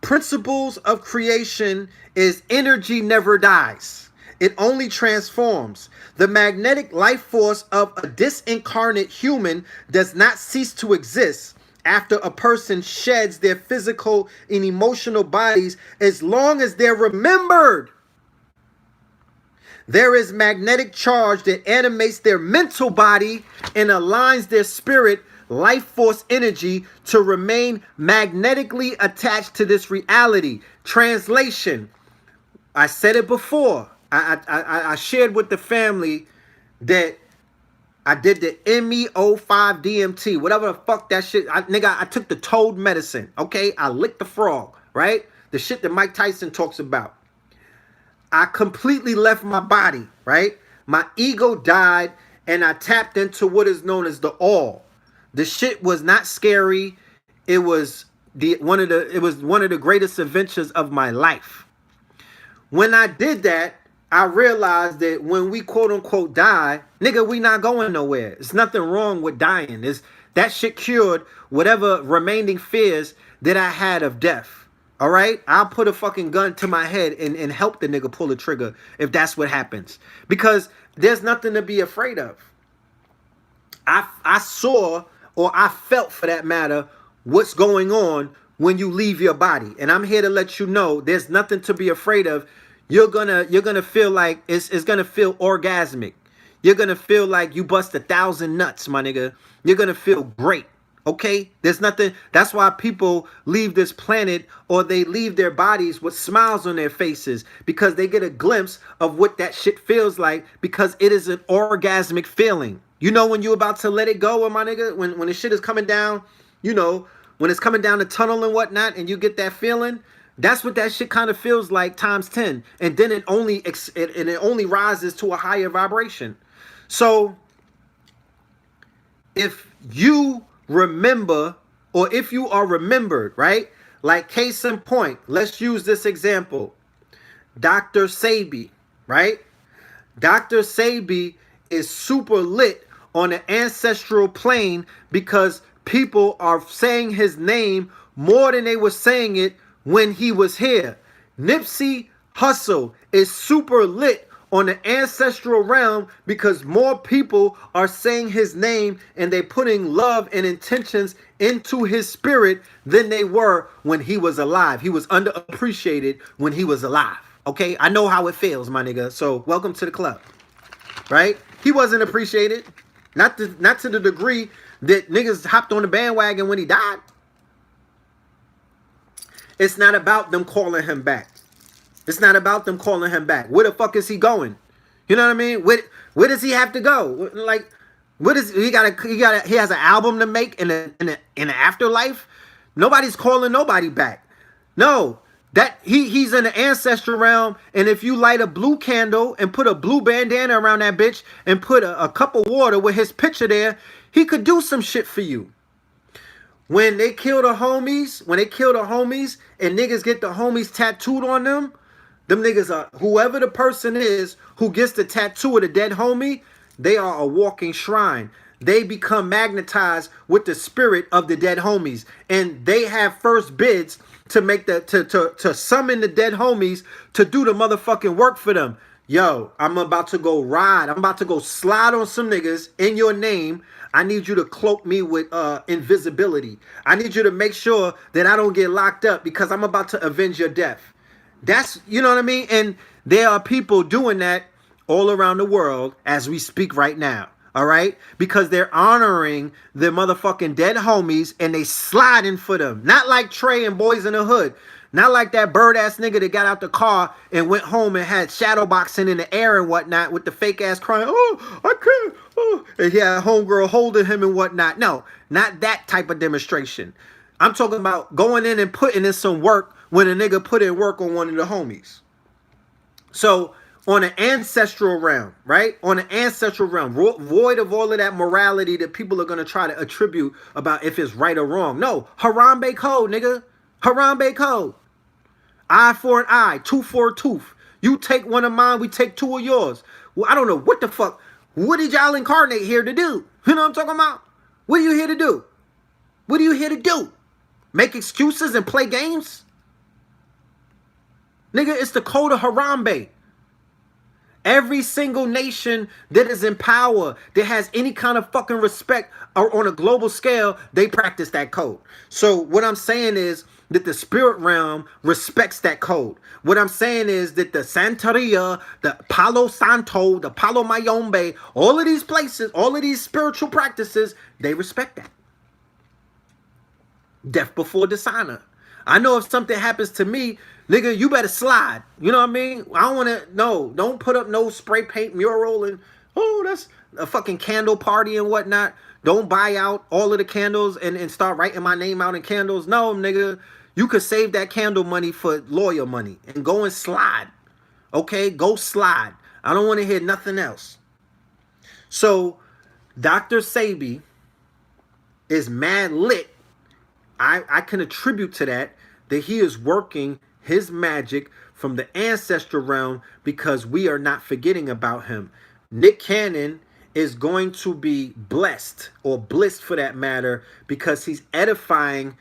Principles of creation is energy never dies. It only transforms. The magnetic life force of a disincarnate human does not cease to exist after a person sheds their physical and emotional bodies as long as they're remembered. There is magnetic charge that animates their mental body and aligns their spirit life force energy to remain magnetically attached to this reality. Translation. I said it before. I shared with the family that I did the MEO5 DMT, whatever the fuck that shit. I took the toad medicine, okay? I licked the frog, right? The shit that Mike Tyson talks about. I completely left my body, right? My ego died, and I tapped into what is known as the all. The shit was not scary. It was one of the greatest adventures of my life. When I did that, I realized that when we quote unquote die, nigga, we not going nowhere. There's nothing wrong with dying. That shit cured whatever remaining fears that I had of death. All right? I'll put a fucking gun to my head and help the nigga pull the trigger if that's what happens. Because there's nothing to be afraid of. I saw, or I felt for that matter, what's going on when you leave your body. And I'm here to let you know there's nothing to be afraid of. You're gonna feel like it's gonna feel orgasmic. You're gonna feel like you bust 1,000 nuts, my nigga. You're gonna feel great. Okay? There's nothing. That's why people leave this planet, or they leave their bodies with smiles on their faces, because they get a glimpse of what that shit feels like, because it is an orgasmic feeling. You know, when you're about to let it go, my nigga, when the shit is coming down, you know, when it's coming down the tunnel and whatnot, and you get that feeling. That's what that shit kind of feels like times 10. And then it only rises to a higher vibration. So if you remember, or if you are remembered, right? Like case in point, let's use this example. Dr. Sebi, right? Dr. Sebi is super lit on the ancestral plane because people are saying his name more than they were saying it when he was here. Nipsey Hussle is super lit on the ancestral realm because more people are saying his name and they putting love and intentions into his spirit than they were when he was alive. He was underappreciated when he was alive. Okay, I know how it feels, my nigga. So welcome to the club, right? He wasn't appreciated, not to the degree that niggas hopped on the bandwagon when he died. It's not about them calling him back. It's not about them calling him back. Where the fuck is he going? You know what I mean? Where does he have to go? Like, what is he has an album to make in the afterlife? Nobody's calling nobody back. No, that he's in the ancestral realm, and if you light a blue candle and put a blue bandana around that bitch and put a cup of water with his picture there, he could do some shit for you. When they kill the homies, and niggas get the homies tattooed on them niggas are, whoever the person is who gets the tattoo of the dead homie, they are a walking shrine. They become magnetized with the spirit of the dead homies, and they have first bids to make to summon the dead homies to do the motherfucking work for them. Yo, I'm about to go ride. I'm about to go slide on some niggas in your name. I need you to cloak me with invisibility. I need you to make sure that I don't get locked up because I'm about to avenge your death. That's, you know what I mean? And there are people doing that all around the world as we speak right now. All right? Because they're honoring their motherfucking dead homies and they sliding for them. Not like Trey and Boys in the Hood. Not like that bird-ass nigga that got out the car and went home and had shadow boxing in the air and whatnot with the fake-ass crying, oh, I can't, And he had a homegirl holding him and whatnot. No, not that type of demonstration. I'm talking about going in and putting in some work when a nigga put in work on one of the homies. So on an ancestral realm, right? On an ancestral realm, void of all of that morality that people are going to try to attribute about if it's right or wrong. No, Harambe code, nigga. Harambe code. Eye for an eye, tooth for a tooth. You take one of mine, we take two of yours. Well, I don't know what the fuck. What did y'all incarnate here to do? You know what I'm talking about? What are you here to do? What are you here to do? Make excuses and play games? Nigga, it's the code of Harambe. Every single nation that is in power, that has any kind of fucking respect or on a global scale, they practice that code. So what I'm saying is that the spirit realm respects that code. What I'm saying is that the Santeria, the Palo Santo, the Palo Mayombe, all of these places, all of these spiritual practices, they respect that. Death before dishonor. I know if something happens to me, nigga, you better slide. You know what I mean? I don't want to, no, don't put up no spray paint mural and, oh, that's a fucking candle party and whatnot. Don't buy out all of the candles and start writing my name out in candles. No, nigga, you could save that candle money for lawyer money and go and slide. Okay, go slide. I don't want to hear nothing else. So, Dr. Sebi is mad lit. I can attribute to that he is working his magic from the ancestral realm because we are not forgetting about him. Nick Cannon is going to be blessed, or blissed for that matter, because he's edifying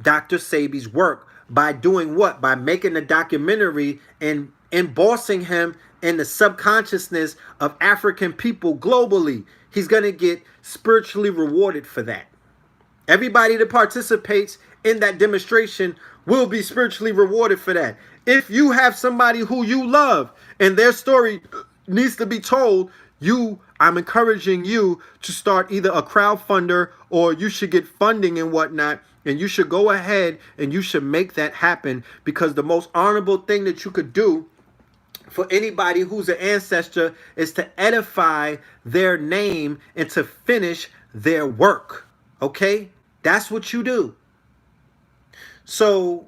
Dr. Sebi's work by doing what? By making a documentary and embossing him in the subconsciousness of African people globally. He's going to get spiritually rewarded for that. Everybody that participates in that demonstration will be spiritually rewarded for that. If you have somebody who you love and their story needs to be told, I'm encouraging you to start either a crowdfunder or you should get funding and whatnot. And you should go ahead and you should make that happen, because the most honorable thing that you could do for anybody who's an ancestor is to edify their name and to finish their work. Okay? That's what you do. So,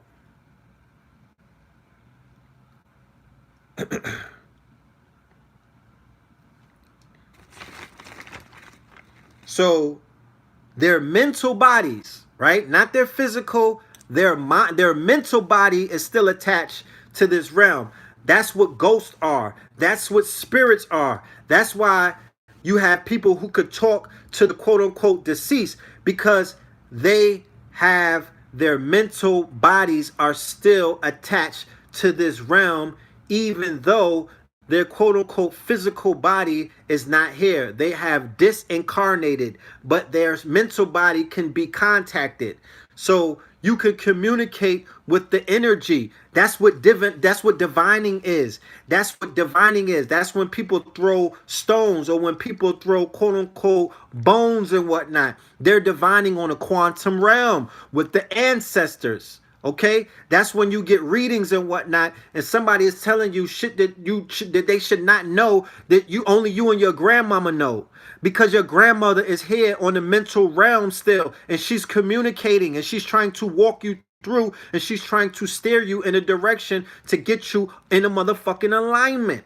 their mental bodies, right? Not their physical, their mental body is still attached to this realm. That's what ghosts are. That's what spirits are. That's why you have people who could talk to the quote unquote deceased, because they have their mental bodies are still attached to this realm, even though their quote unquote physical body is not here. They have disincarnated, but their mental body can be contacted. So you could communicate with the energy. That's what divining is. That's what divining is. That's when people throw stones, or when people throw quote unquote bones and whatnot. They're divining on a quantum realm with the ancestors. Okay, that's when you get readings and whatnot, and somebody is telling you shit that they should not know, that only you and your grandmama know, because your grandmother is here on the mental realm still, and she's communicating, and she's trying to walk you through, and she's trying to steer you in a direction to get you in a motherfucking alignment.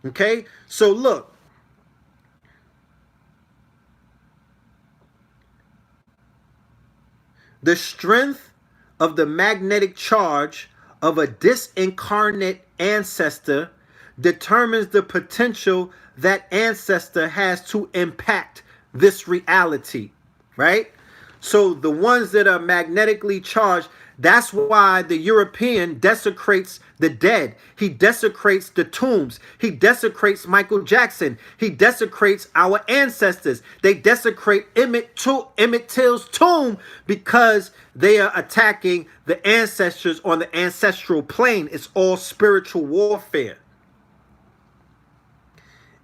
Okay, so look. The strength of the magnetic charge of a disincarnate ancestor determines the potential that ancestor has to impact this reality, right? So the ones that are magnetically charged, that's why the European desecrates the dead. He desecrates the tombs. He desecrates Michael Jackson. He desecrates our ancestors. They desecrate Emmett Till's tomb because they are attacking the ancestors on the ancestral plane. It's all spiritual warfare.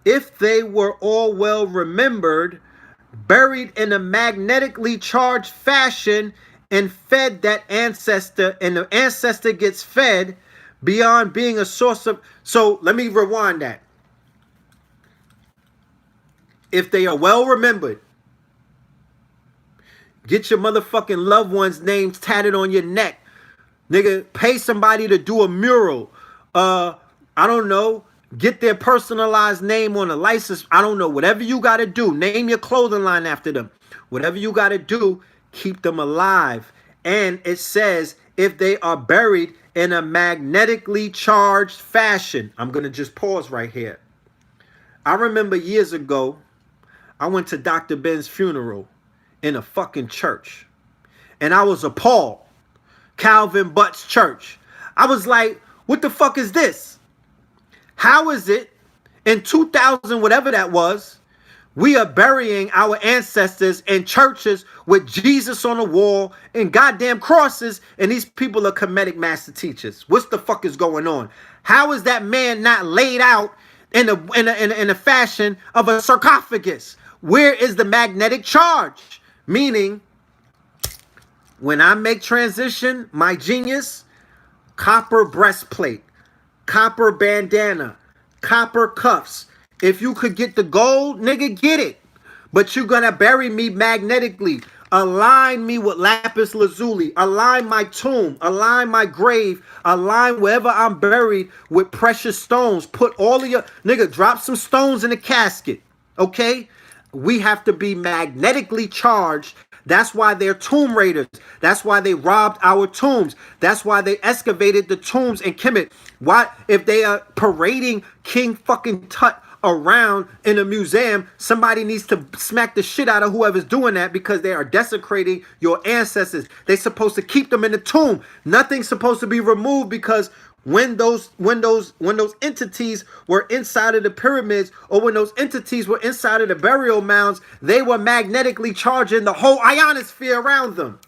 If they were all well remembered, buried in a magnetically charged fashion, and fed that ancestor, and the ancestor gets fed beyond being a source of... So let me rewind that. if they are well remembered. Get your motherfucking loved ones' names tatted on your neck. Nigga, pay somebody to do a mural. I don't know. Get their personalized name on a license. I don't know. Whatever you got to do. Name your clothing line after them. Whatever you got to do, keep them alive. And it says if they are buried in a magnetically charged fashion. I'm going to just pause right here. I remember years ago, I went to Dr. Ben's funeral in a fucking church. And I was appalled. Calvin Butt's church. I was like, what the fuck is this? How is it in 2000, whatever that was, we are burying our ancestors in churches with Jesus on the wall and goddamn crosses, and these people are comedic master teachers? What's the fuck is going on? How is that man not laid out in a fashion of a sarcophagus? Where is the magnetic charge? Meaning, when I make transition, my genius, copper breastplate, copper bandana, copper cuffs. If you could get the gold, nigga, get it. But you're gonna bury me magnetically. Align me with lapis lazuli. Align my tomb. Align my grave. Align wherever I'm buried with precious stones. Put all of your... Nigga, drop some stones in the casket. Okay? We have to be magnetically charged. That's why they're tomb raiders. That's why they robbed our tombs. That's why they excavated the tombs in Kemet. Why, if they are parading King fucking Tut around in a museum, somebody needs to smack the shit out of whoever's doing that, because they are desecrating your ancestors. They're supposed to keep them in the tomb. Nothing's supposed to be removed, because when those entities were inside of the pyramids, or when those entities were inside of the burial mounds, they were magnetically charging the whole ionosphere around them.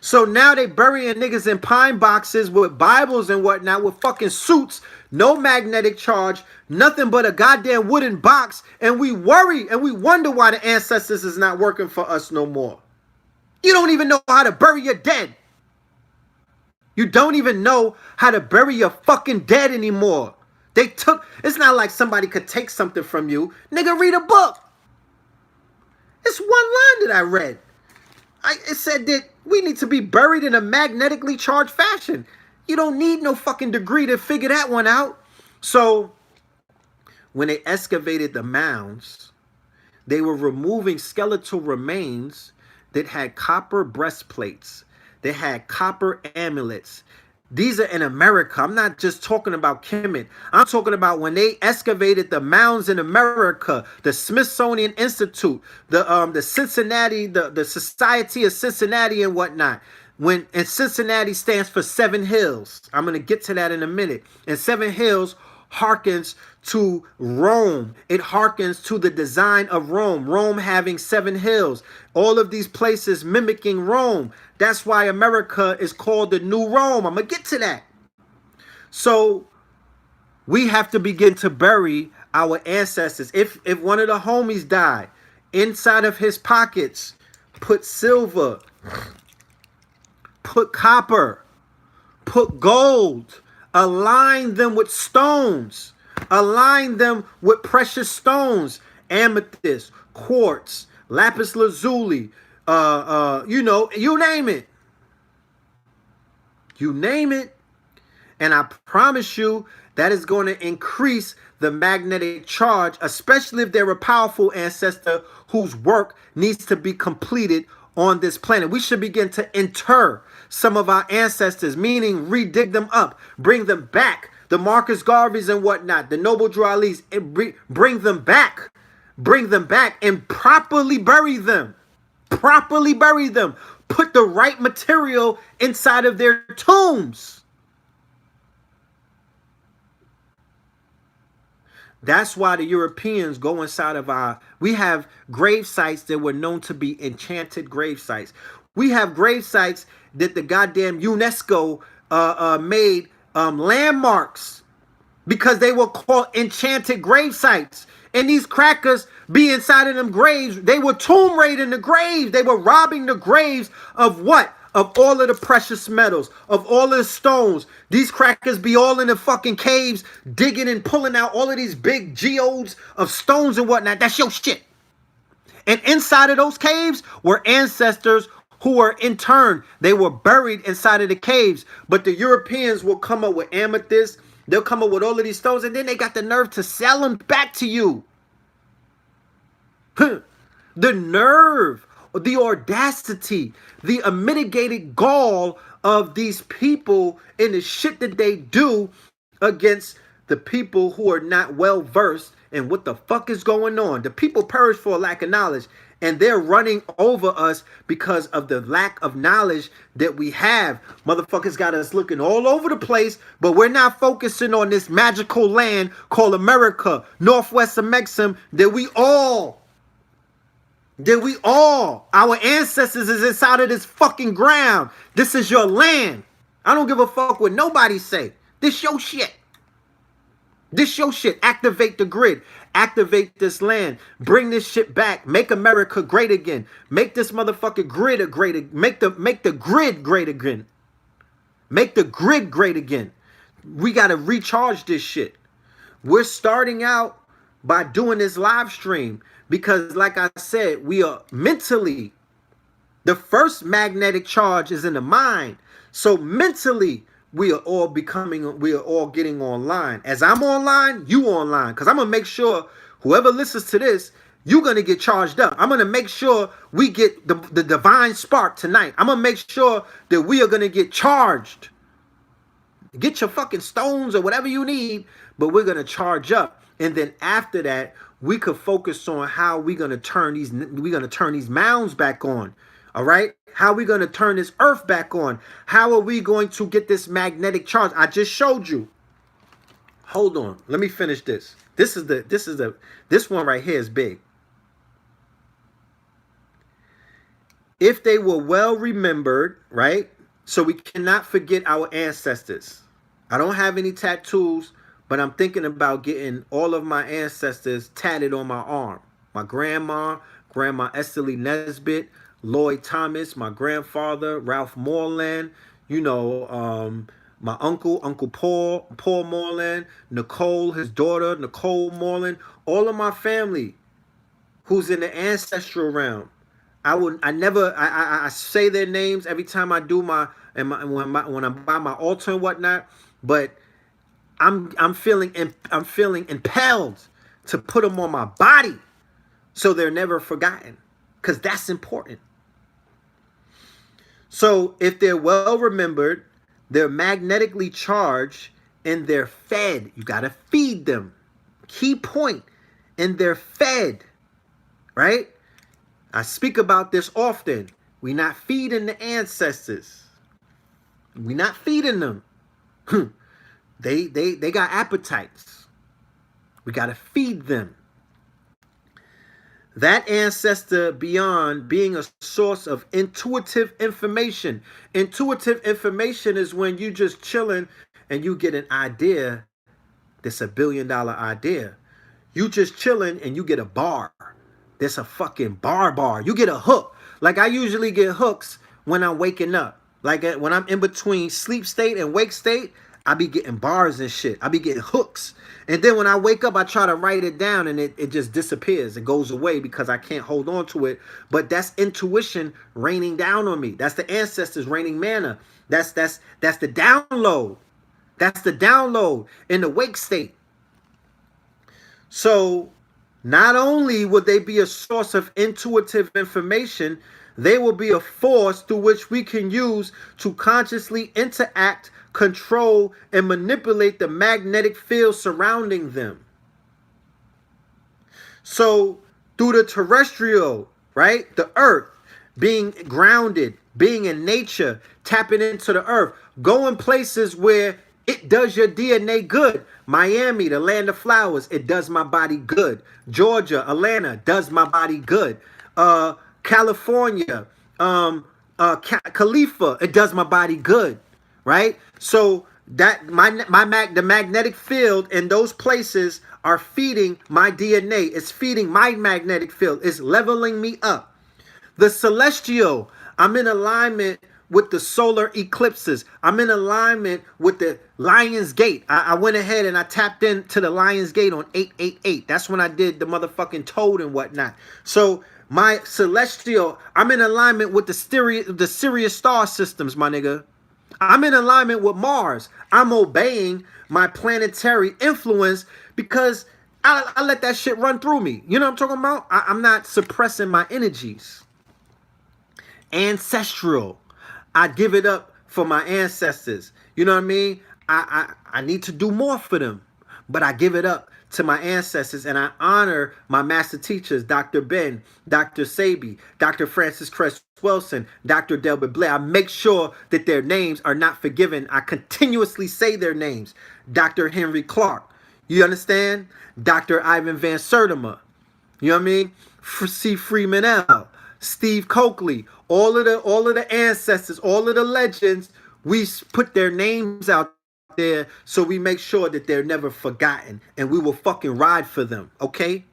So now they burying niggas in pine boxes with Bibles and whatnot, with fucking suits, no magnetic charge, nothing but a goddamn wooden box, and we worry and we wonder why the ancestors is not working for us no more. You don't even know how to bury your dead. You don't even know how to bury your fucking dead anymore. It's not like somebody could take something from you. Nigga, read a book. It's one line that I read. It said that we need to be buried in a magnetically charged fashion. You don't need no fucking degree to figure that one out. So when they excavated the mounds, they were removing skeletal remains that had copper breastplates. They had copper amulets. These are in America. I'm not just talking about Kemet. I'm talking about when they excavated the mounds in America, the Smithsonian Institute, the Cincinnati, the Society of Cincinnati and whatnot. And Cincinnati stands for 7 Hills. I'm going to get to that in a minute. And 7 Hills harkens to Rome. It harkens to the design of Rome. Rome having 7 hills. All of these places mimicking Rome. That's why America is called the New Rome. I'm going to get to that. So we have to begin to bury our ancestors. If one of the homies died, inside of his pockets, put silver, put copper, put gold, align them with stones, align them with precious stones, amethyst, quartz, lapis lazuli, you name it. You name it. And I promise you that is going to increase the magnetic charge, especially if they're a powerful ancestor whose work needs to be completed on this planet. We should begin to inter some of our ancestors, meaning redig them up, bring them back. The Marcus Garveys and whatnot, the Noble Drew Ali's, bring them back and properly bury them. Properly bury them. Put the right material inside of their tombs. That's why the Europeans go inside of we have grave sites that were known to be enchanted grave sites. We have grave sites that the goddamn UNESCO made landmarks because they were called enchanted grave sites. And these crackers be inside of them graves. They were tomb raiding the graves. They were robbing the graves of what? of all of the precious metals, of all of the stones. These crackers be all in the fucking caves, digging and pulling out all of these big geodes of stones and whatnot. That's your shit. And inside of those caves were ancestors who were interned. They were buried inside of the caves. But the Europeans will come up with amethyst. They'll come up with all of these stones, and then they got the nerve to sell them back to you. The nerve, the audacity, the unmitigated gall of these people and the shit that they do against the people who are not well versed in what the fuck is going on. The people perish for a lack of knowledge, and they're running over us because of the lack of knowledge that we have. Motherfuckers got us looking all over the place, but we're not focusing on this magical land called America, Northwest America, that we all, our ancestors is inside of this fucking ground. This is your land. I don't give a fuck what nobody say. This your shit. This your shit. Activate the grid. Activate this land. Bring this shit back. Make America great again. Make this motherfucking grid great. Make the grid great again. Make the grid great again. We gotta recharge this shit. We're starting out by doing this live stream because, like I said, we are mentally. The first magnetic charge is in the mind. So mentally, we are all getting online. As I'm online, you online. Because I'm going to make sure whoever listens to this, you're going to get charged up. I'm going to make sure we get the divine spark tonight. I'm going to make sure that we are going to get charged. Get your fucking stones or whatever you need, but we're going to charge up. And then after that, we could focus on how we're going to turn these mounds back on. All right? How are we going to turn this earth back on? How are we going to get this magnetic charge? I just showed you. Hold on. Let me finish this. This one right here is big. If they were well remembered, right? So we cannot forget our ancestors. I don't have any tattoos, but I'm thinking about getting all of my ancestors tatted on my arm. My Grandma Esther Lee Nesbitt, Lloyd Thomas, my grandfather, Ralph Moreland, my uncle Paul Moreland, Nicole, his daughter, Nicole Moreland, all of my family who's in the ancestral realm. I say their names every time I do when I buy my altar and whatnot, but I'm feeling impelled to put them on my body so they're never forgotten, because that's important. So if they're well remembered, they're magnetically charged, and they're fed. You got to feed them. Key point. And they're fed. Right? I speak about this often. We're not feeding the ancestors. We're not feeding them. They got appetites. We got to feed them. That ancestor beyond being a source of intuitive information. Intuitive information is when you just chilling and you get an idea that's $1 billion idea. You just chilling and you get a bar. That's a fucking bar. You get a hook. Like I usually get hooks when I'm waking up. Like when I'm in between sleep state and wake state, I be getting bars and shit. I be getting hooks. And then when I wake up, I try to write it down and it just disappears. It goes away because I can't hold on to it. But that's intuition raining down on me. That's the ancestors raining manna. That's the download. That's the download in the wake state. So not only would they be a source of intuitive information, they will be a force through which we can use to consciously interact, control, and manipulate the magnetic field surrounding them. So through the terrestrial, right? The earth, being grounded, being in nature, tapping into the earth, going places where it does your DNA good. Miami, the land of flowers, it does my body good. Georgia, Atlanta, does my body good. California, Khalifa, it does my body good, right? So that the magnetic field in those places are feeding my DNA. It's feeding my magnetic field. It's leveling me up. The celestial, I'm in alignment with the solar eclipses. I'm in alignment with the Lion's Gate. I went ahead and I tapped into the Lion's Gate on 888. That's when I did the motherfucking toad and whatnot. So my celestial, I'm in alignment with the Sirius star systems, my nigga. I'm in alignment with Mars. I'm obeying my planetary influence because I let that shit run through me. You know what I'm talking about? I'm not suppressing my energies. Ancestral. I give it up for my ancestors. You know what I mean? I need to do more for them, but I give it up to my ancestors, and I honor my master teachers, Dr. Ben, Dr. Sabi, Dr. Francis Cress Wilson, Dr. Delbert Blair. I make sure that their names are not forgiven. I continuously say their names. Dr. Henry Clark. You understand? Dr. Ivan Van Sertima. You know what I mean? C. Freeman L. Steve Coakley. All of the ancestors, all of the legends, we put their names out there so we make sure that they're never forgotten, and we will fucking ride for them, okay?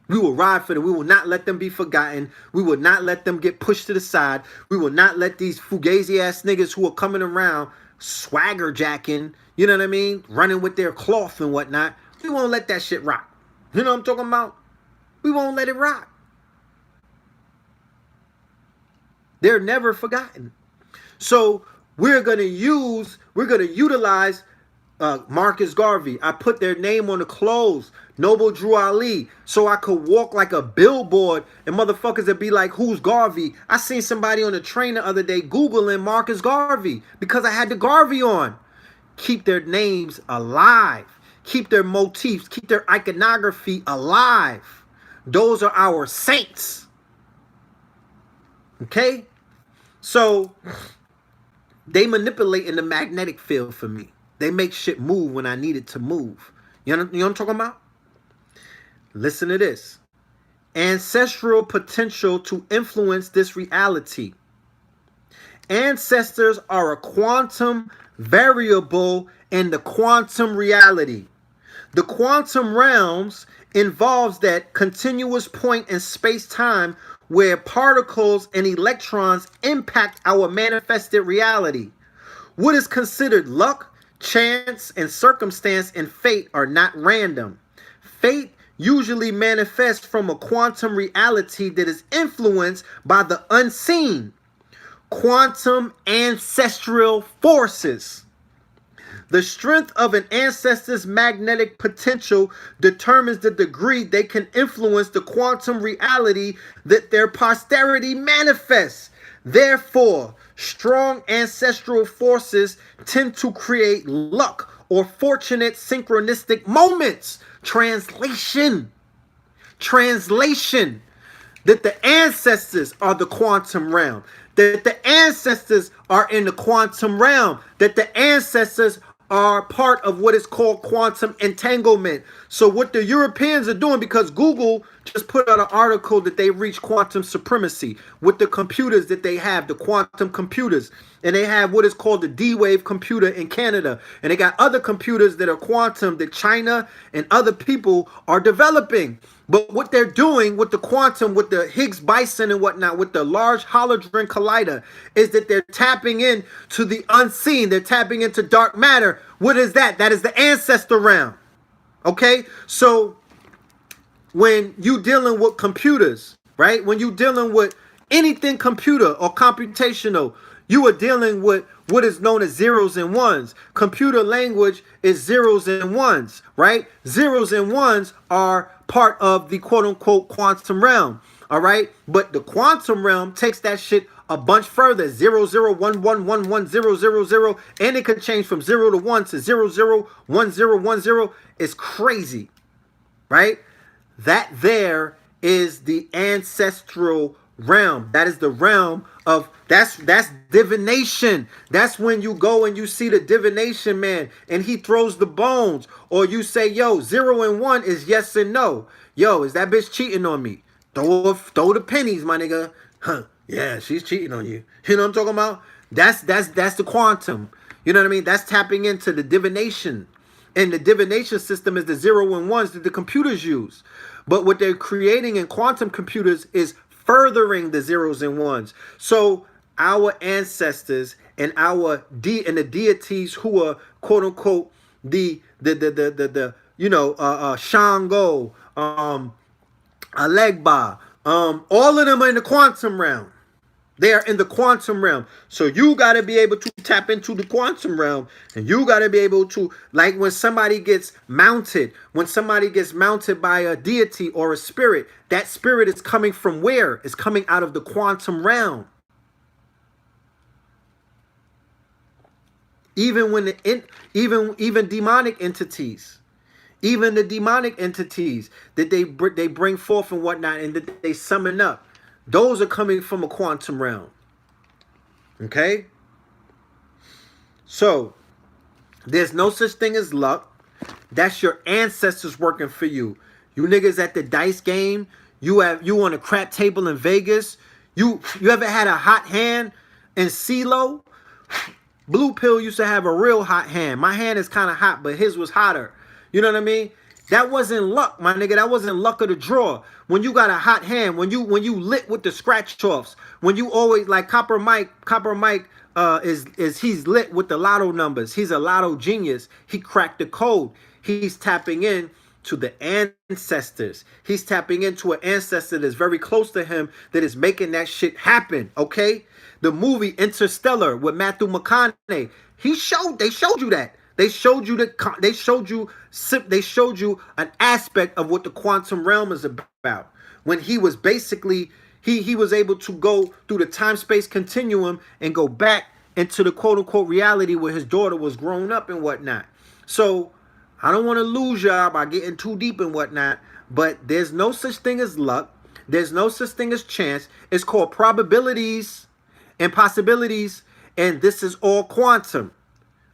We will ride for them. We will not let them be forgotten. We will not let them get pushed to the side. We will not let these fugazi ass niggas who are coming around swagger jacking, you know what I mean, running with their cloth and whatnot. We won't let that shit rock. You know what I'm talking about? We won't let it rock. They're never forgotten. So we're gonna utilize Marcus Garvey. I put their name on the clothes. Noble Drew Ali. So I could walk like a billboard and motherfuckers would be like, who's Garvey? I seen somebody on the train the other day Googling Marcus Garvey because I had the Garvey on. Keep their names alive. Keep their motifs. Keep their iconography alive. Those are our saints. Okay? So they manipulate in the magnetic field for me. They make shit move when I need it to move. You know what I'm talking about? Listen to this. Ancestral potential to influence this reality. Ancestors are a quantum variable in the quantum reality. The quantum realms involves that continuous point in space-time where particles and electrons impact our manifested reality. What is considered luck, chance, and circumstance and fate are not random. Fate usually manifests from a quantum reality that is influenced by the unseen. Quantum ancestral forces. The strength of an ancestor's magnetic potential determines the degree they can influence the quantum reality that their posterity manifests. Therefore, strong ancestral forces tend to create luck or fortunate synchronistic moments. Translation. That the ancestors are the quantum realm. That the ancestors are in the quantum realm. That the ancestors are part of what is called quantum entanglement. So what the Europeans are doing, because Google just put out an article that they reached quantum supremacy with the computers that they have, the quantum computers. And they have what is called the D-Wave computer in Canada. And they got other computers that are quantum that China and other people are developing. But what they're doing with the quantum, with the Higgs boson and whatnot, with the Large Hadron Collider, is that they're tapping into the unseen. They're tapping into dark matter. What is that? That is the ancestor realm. Okay? So when you dealing with computers, right? When you dealing with anything computer or computational, you are dealing with what is known as zeros and ones. Computer language is zeros and ones, right? Zeros and ones are part of the quote-unquote quantum realm, all right? But the quantum realm takes that shit a bunch further. 0, 0, 1, 1, 1, 1, 0, 0, 0, and it could change from 0 to 1 to 0, 0, 1, 0, 1, 0. It's crazy, right? That there is the ancestral realm. That is the realm of that's divination. That's when you go and you see the divination man and he throws the bones, or you say, yo, 0 and 1 is yes and no. Yo, is that bitch cheating on me? Throw the pennies, my nigga. Huh? Yeah, she's cheating on you. You know what I'm talking about? That's the quantum. You know what I mean? That's tapping into the divination. And the divination system is the 0 and 1s that the computers use. But what they're creating in quantum computers is furthering the zeros and ones. So our ancestors and the deities who are quote unquote the Shango, Alegba, all of them are in the quantum realm. They are in the quantum realm. So you got to be able to tap into the quantum realm. And you got to be able to, like when somebody gets mounted by a deity or a spirit, that spirit is coming from where? It's coming out of the quantum realm. Even when even demonic entities, even the demonic entities that they bring forth and whatnot and that they summon up, those are coming from a quantum realm. Okay? So, there's no such thing as luck. That's your ancestors working for you. You niggas at the dice game, you on a crap table in Vegas, you ever had a hot hand in CeeLo? Blue Pill used to have a real hot hand. My hand is kind of hot, but his was hotter. You know what I mean? That wasn't luck, my nigga. That wasn't luck of the draw. When you got a hot hand, when you lit with the scratch offs, when you always like Copper Mike he's lit with the lotto numbers. He's a lotto genius. He cracked the code. He's tapping in to the ancestors. He's tapping into an ancestor that's very close to him that is making that shit happen. Okay? The movie Interstellar with Matthew McConaughey. They showed you that. They showed you an aspect of what the quantum realm is about. When he was basically he was able to go through the time-space continuum and go back into the quote-unquote reality where his daughter was grown up and whatnot. So I don't want to lose y'all by getting too deep and whatnot, but there's no such thing as luck. There's no such thing as chance. It's called probabilities and possibilities, and this is all quantum.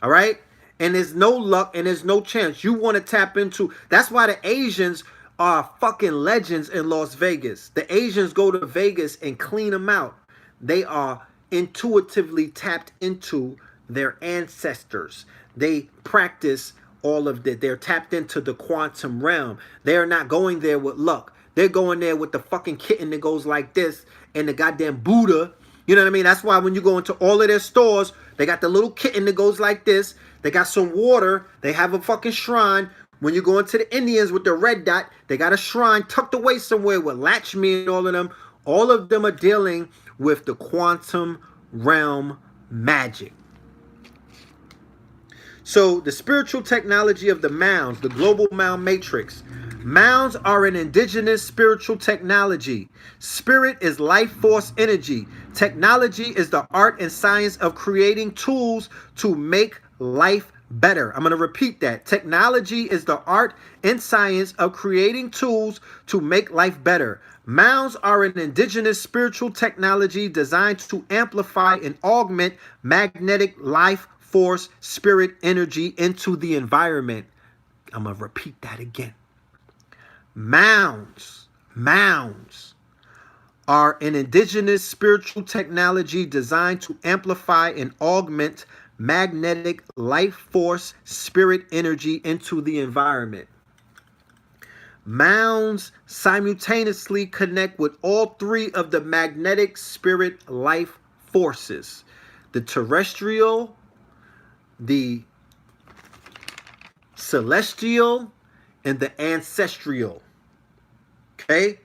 All right? And there's no luck and there's no chance. You want to tap into, that's why the Asians are fucking legends in Las Vegas. The Asians go to Vegas and clean them out. They are intuitively tapped into their ancestors. They practice all of that. They're tapped into the quantum realm. They're not going there with luck. They're going there with the fucking kitten that goes like this and the goddamn Buddha. You know what I mean? That's why when you go into all of their stores, they got the little kitten that goes like this. They got some water. They have a fucking shrine. When you go into the Indians with the red dot, they got a shrine tucked away somewhere with Lakshmi and all of them. All of them are dealing with the quantum realm magic. So the spiritual technology of the mounds, the global mound matrix. Mounds are an indigenous spiritual technology. Spirit is life force energy. Technology is the art and science of creating tools to make life better. I'm going to repeat that. Technology is the art and science of creating tools to make life better. Mounds are an indigenous spiritual technology designed to amplify and augment magnetic life force spirit energy into the environment. I'm going to repeat that again. Mounds are an indigenous spiritual technology designed to amplify and augment magnetic life force spirit energy into the environment. Mounds simultaneously connect with all three of the magnetic spirit life forces: the terrestrial, the celestial, and the ancestral. Okay?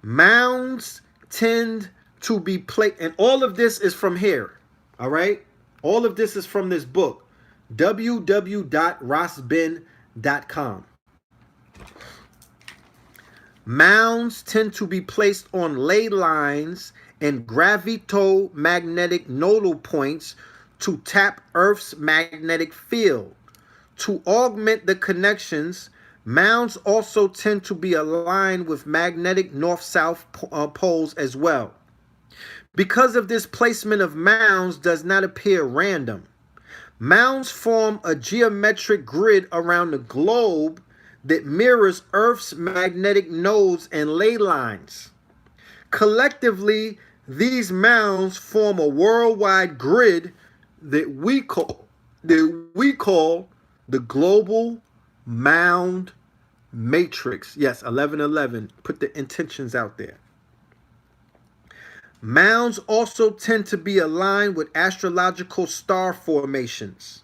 Mounds tend to be placed, and all of this is from here. All right? All of this is from this book, www.rosbin.com. Mounds tend to be placed on ley lines and gravito-magnetic nodal points to tap Earth's magnetic field. To augment the connections, mounds also tend to be aligned with magnetic north-south poles as well. Because of this, placement of mounds does not appear random. Mounds form a geometric grid around the globe that mirrors Earth's magnetic nodes and ley lines. Collectively, these mounds form a worldwide grid that we call the global mound matrix. Yes, 1111. Put the intentions out there. Mounds also tend to be aligned with astrological star formations.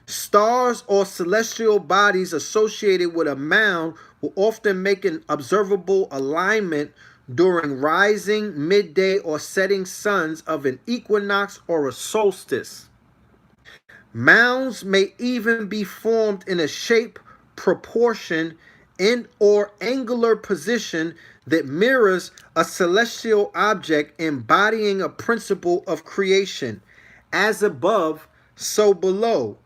Stars or celestial bodies associated with a mound will often make an observable alignment during rising, midday, or setting suns of an equinox or a solstice. Mounds may even be formed in a shape, proportion, and or angular position that mirrors a celestial object embodying a principle of creation, as above, so below.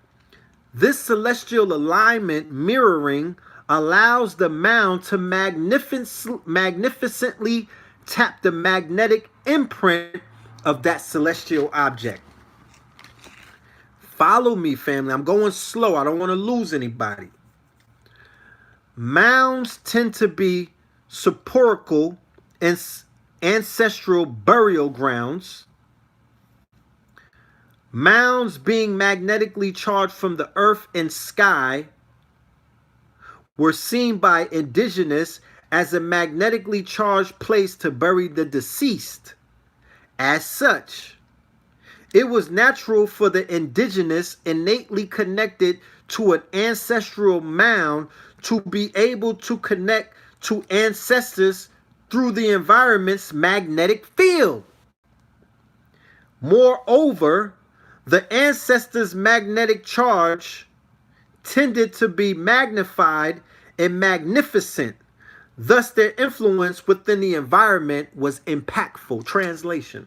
This celestial alignment mirroring allows the mound to magnificently tap the magnetic imprint of that celestial object. Follow me, family. I'm going slow. I don't want to lose anybody. Mounds tend to be sepulchral and ancestral burial grounds. Mounds being magnetically charged from the earth and sky were seen by indigenous as a magnetically charged place to bury the deceased. As such, it was natural for the indigenous innately connected to an ancestral mound to be able to connect to ancestors through the environment's magnetic field. Moreover, the ancestors' magnetic charge tended to be magnified and magnificent. Thus, their influence within the environment was impactful. Translation: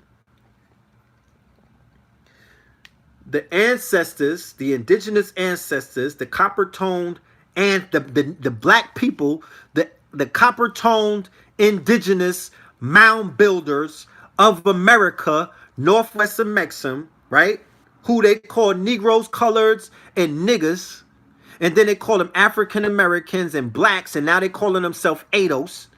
the ancestors, the indigenous ancestors, the copper-toned and the black people, the copper-toned indigenous mound builders of America, Northwest America, right? Who they call Negroes, coloreds, and niggas. And then they call them African Americans and blacks, and now they calling themselves ADOS.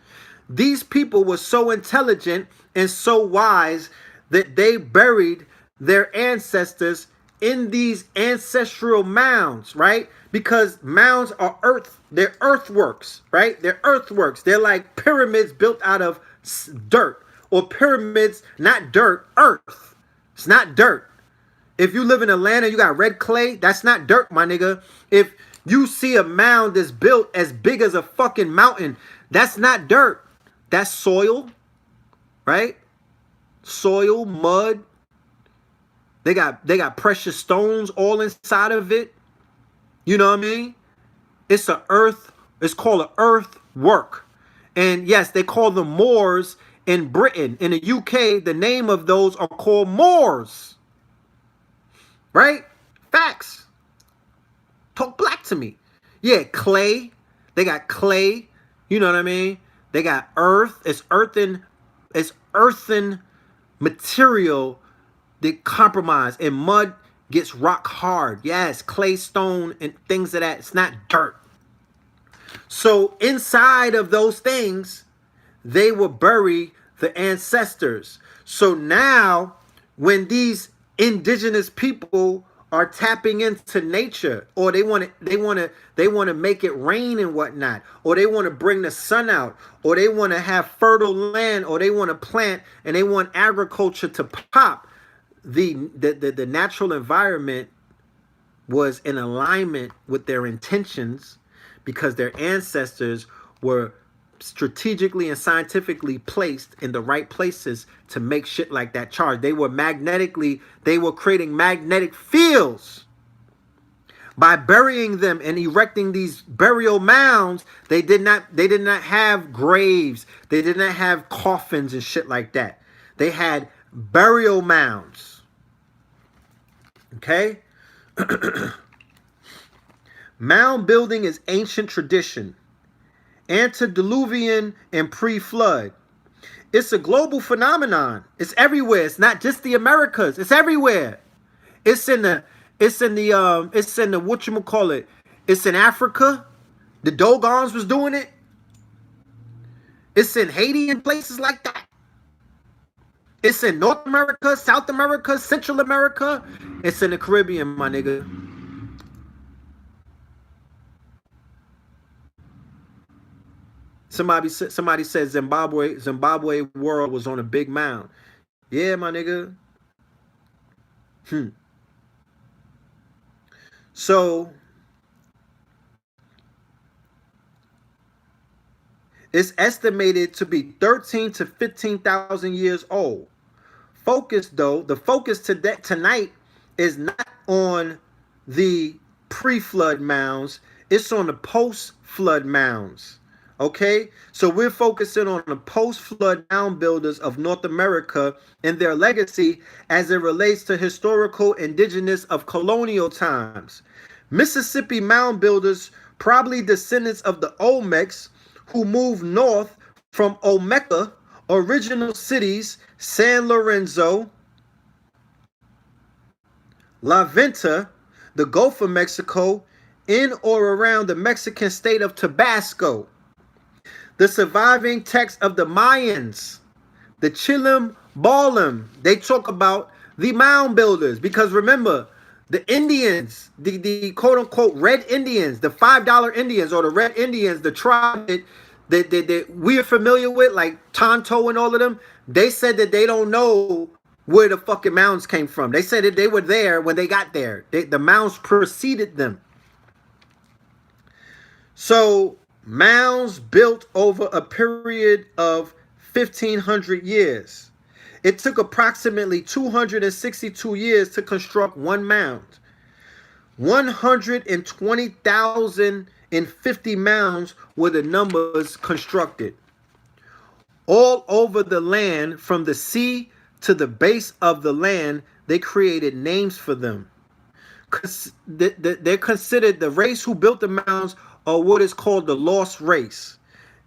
These people were so intelligent and so wise that they buried their ancestors in these ancestral mounds, right? Because mounds are they're earthworks, right? They're earthworks. They're like pyramids built out of dirt, or pyramids, not dirt, earth. It's not dirt. If you live in Atlanta, you got red clay, that's not dirt, my nigga. If you see a mound that's built as big as a fucking mountain, that's not dirt. That's soil, right? Soil, mud. They got precious stones all inside of it. You know what I mean? It's called an earthwork. And yes, they call them moors in Britain. In the UK, the name of those are called moors. Right? Facts. Talk black to me. Yeah, clay. They got clay. You know what I mean? They got earth. It's earthen material that compromise, and mud gets rock hard. Yes, clay, stone, and things of that. It's not dirt. So inside of those things, they will bury the ancestors. So now, when these indigenous people are tapping into nature, or they want to make it rain and whatnot, or they want to bring the sun out, or they want to have fertile land, or they want to plant and they want agriculture to pop, the natural environment was in alignment with their intentions, because their ancestors were strategically and scientifically placed in the right places to make shit like that charge. They were creating magnetic fields by burying them and erecting these burial mounds. They did not have graves. They did not have coffins and shit like that. They had burial mounds. Okay? Mound building is ancient tradition, antediluvian and pre-flood. It's a global phenomenon. It's everywhere. It's not just the Americas. It's everywhere. It's in the whatchamacallit. It's in Africa. The Dogons was doing it. It's in Haiti and places like that. It's in North America, South America, Central America. It's in the Caribbean, my nigga. Somebody said Zimbabwe world was on a big mound. Yeah, my nigga. So it's estimated to be 13 to 15,000 years old. The focus tonight is not on the pre-flood mounds, it's on the post-flood mounds. Okay, so we're focusing on the post-flood mound builders of North America and their legacy as it relates to historical indigenous of colonial times. Mississippi mound builders, probably descendants of the Olmecs, who moved north from Olmeca, original cities San Lorenzo, La Venta, the Gulf of Mexico, in or around the Mexican state of Tabasco. The surviving text of the Mayans, the Chilim Balim, they talk about the mound builders, because remember, the Indians, the quote-unquote red Indians, the $5 Indians or the red Indians, the tribe that we are familiar with, like Tonto and all of them, they said that they don't know where the fucking mounds came from. They said that they were there when they got there. The mounds preceded them. So mounds built over a period of 1,500 years. It took approximately 262 years to construct one mound. 120,050 mounds were the numbers constructed. All over the land, from the sea to the base of the land, they created names for them. They're considered, the race who built the mounds are what is called the lost race.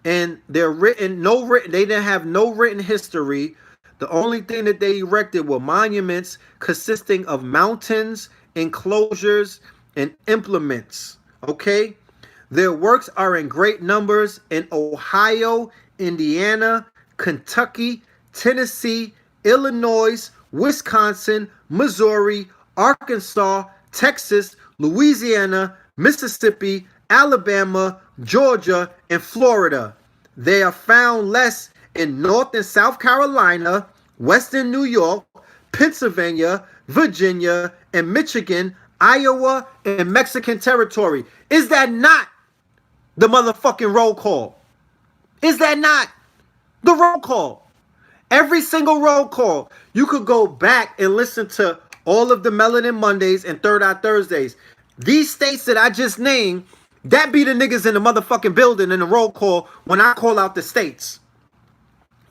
And they're they didn't have no written history. The only thing that they erected were monuments consisting of mountains, enclosures, and implements. Okay? Their works are in great numbers in Ohio, Indiana, Kentucky, Tennessee, Illinois, Wisconsin, Missouri, Arkansas, Texas, Louisiana, Mississippi, Alabama, Georgia, and Florida. They are found less in North and South Carolina, Western New York, Pennsylvania, Virginia, and Michigan, Iowa, and Mexican territory. Is that not the motherfucking roll call? Is that not the roll call? Every single roll call. You could go back and listen to all of the Melanin Mondays and Third Eye Thursdays. These states that I just named, that be the niggas in the motherfucking building in the roll call when I call out the states.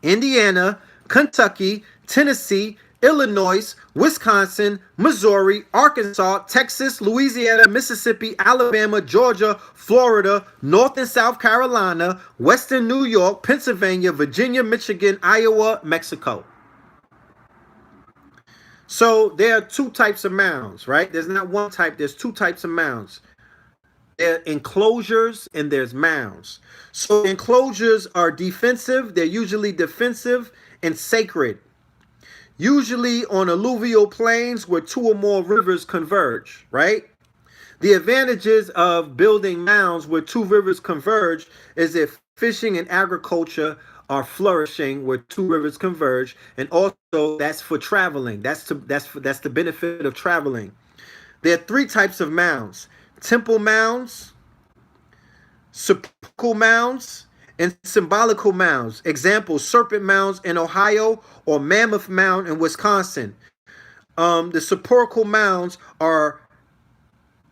Indiana, Kentucky, Tennessee, Illinois, Wisconsin, Missouri, Arkansas, Texas, Louisiana, Mississippi, Alabama, Georgia, Florida, North and South Carolina, Western New York, Pennsylvania, Virginia, Michigan, Iowa, Mexico. So there are two types of mounds, right? There's not one type, there's two types of mounds. There are enclosures and there's mounds. So enclosures are defensive, they're usually defensive and sacred. Usually on alluvial plains where two or more rivers converge, right? The advantages of building mounds where two rivers converge is if fishing and agriculture are flourishing where two rivers converge, and also that's for traveling. That's the benefit of traveling. There are three types of mounds: temple mounds, sepulchral mounds, and symbolical mounds. Examples: serpent mounds in Ohio or mammoth mound in Wisconsin. The sepulchral mounds are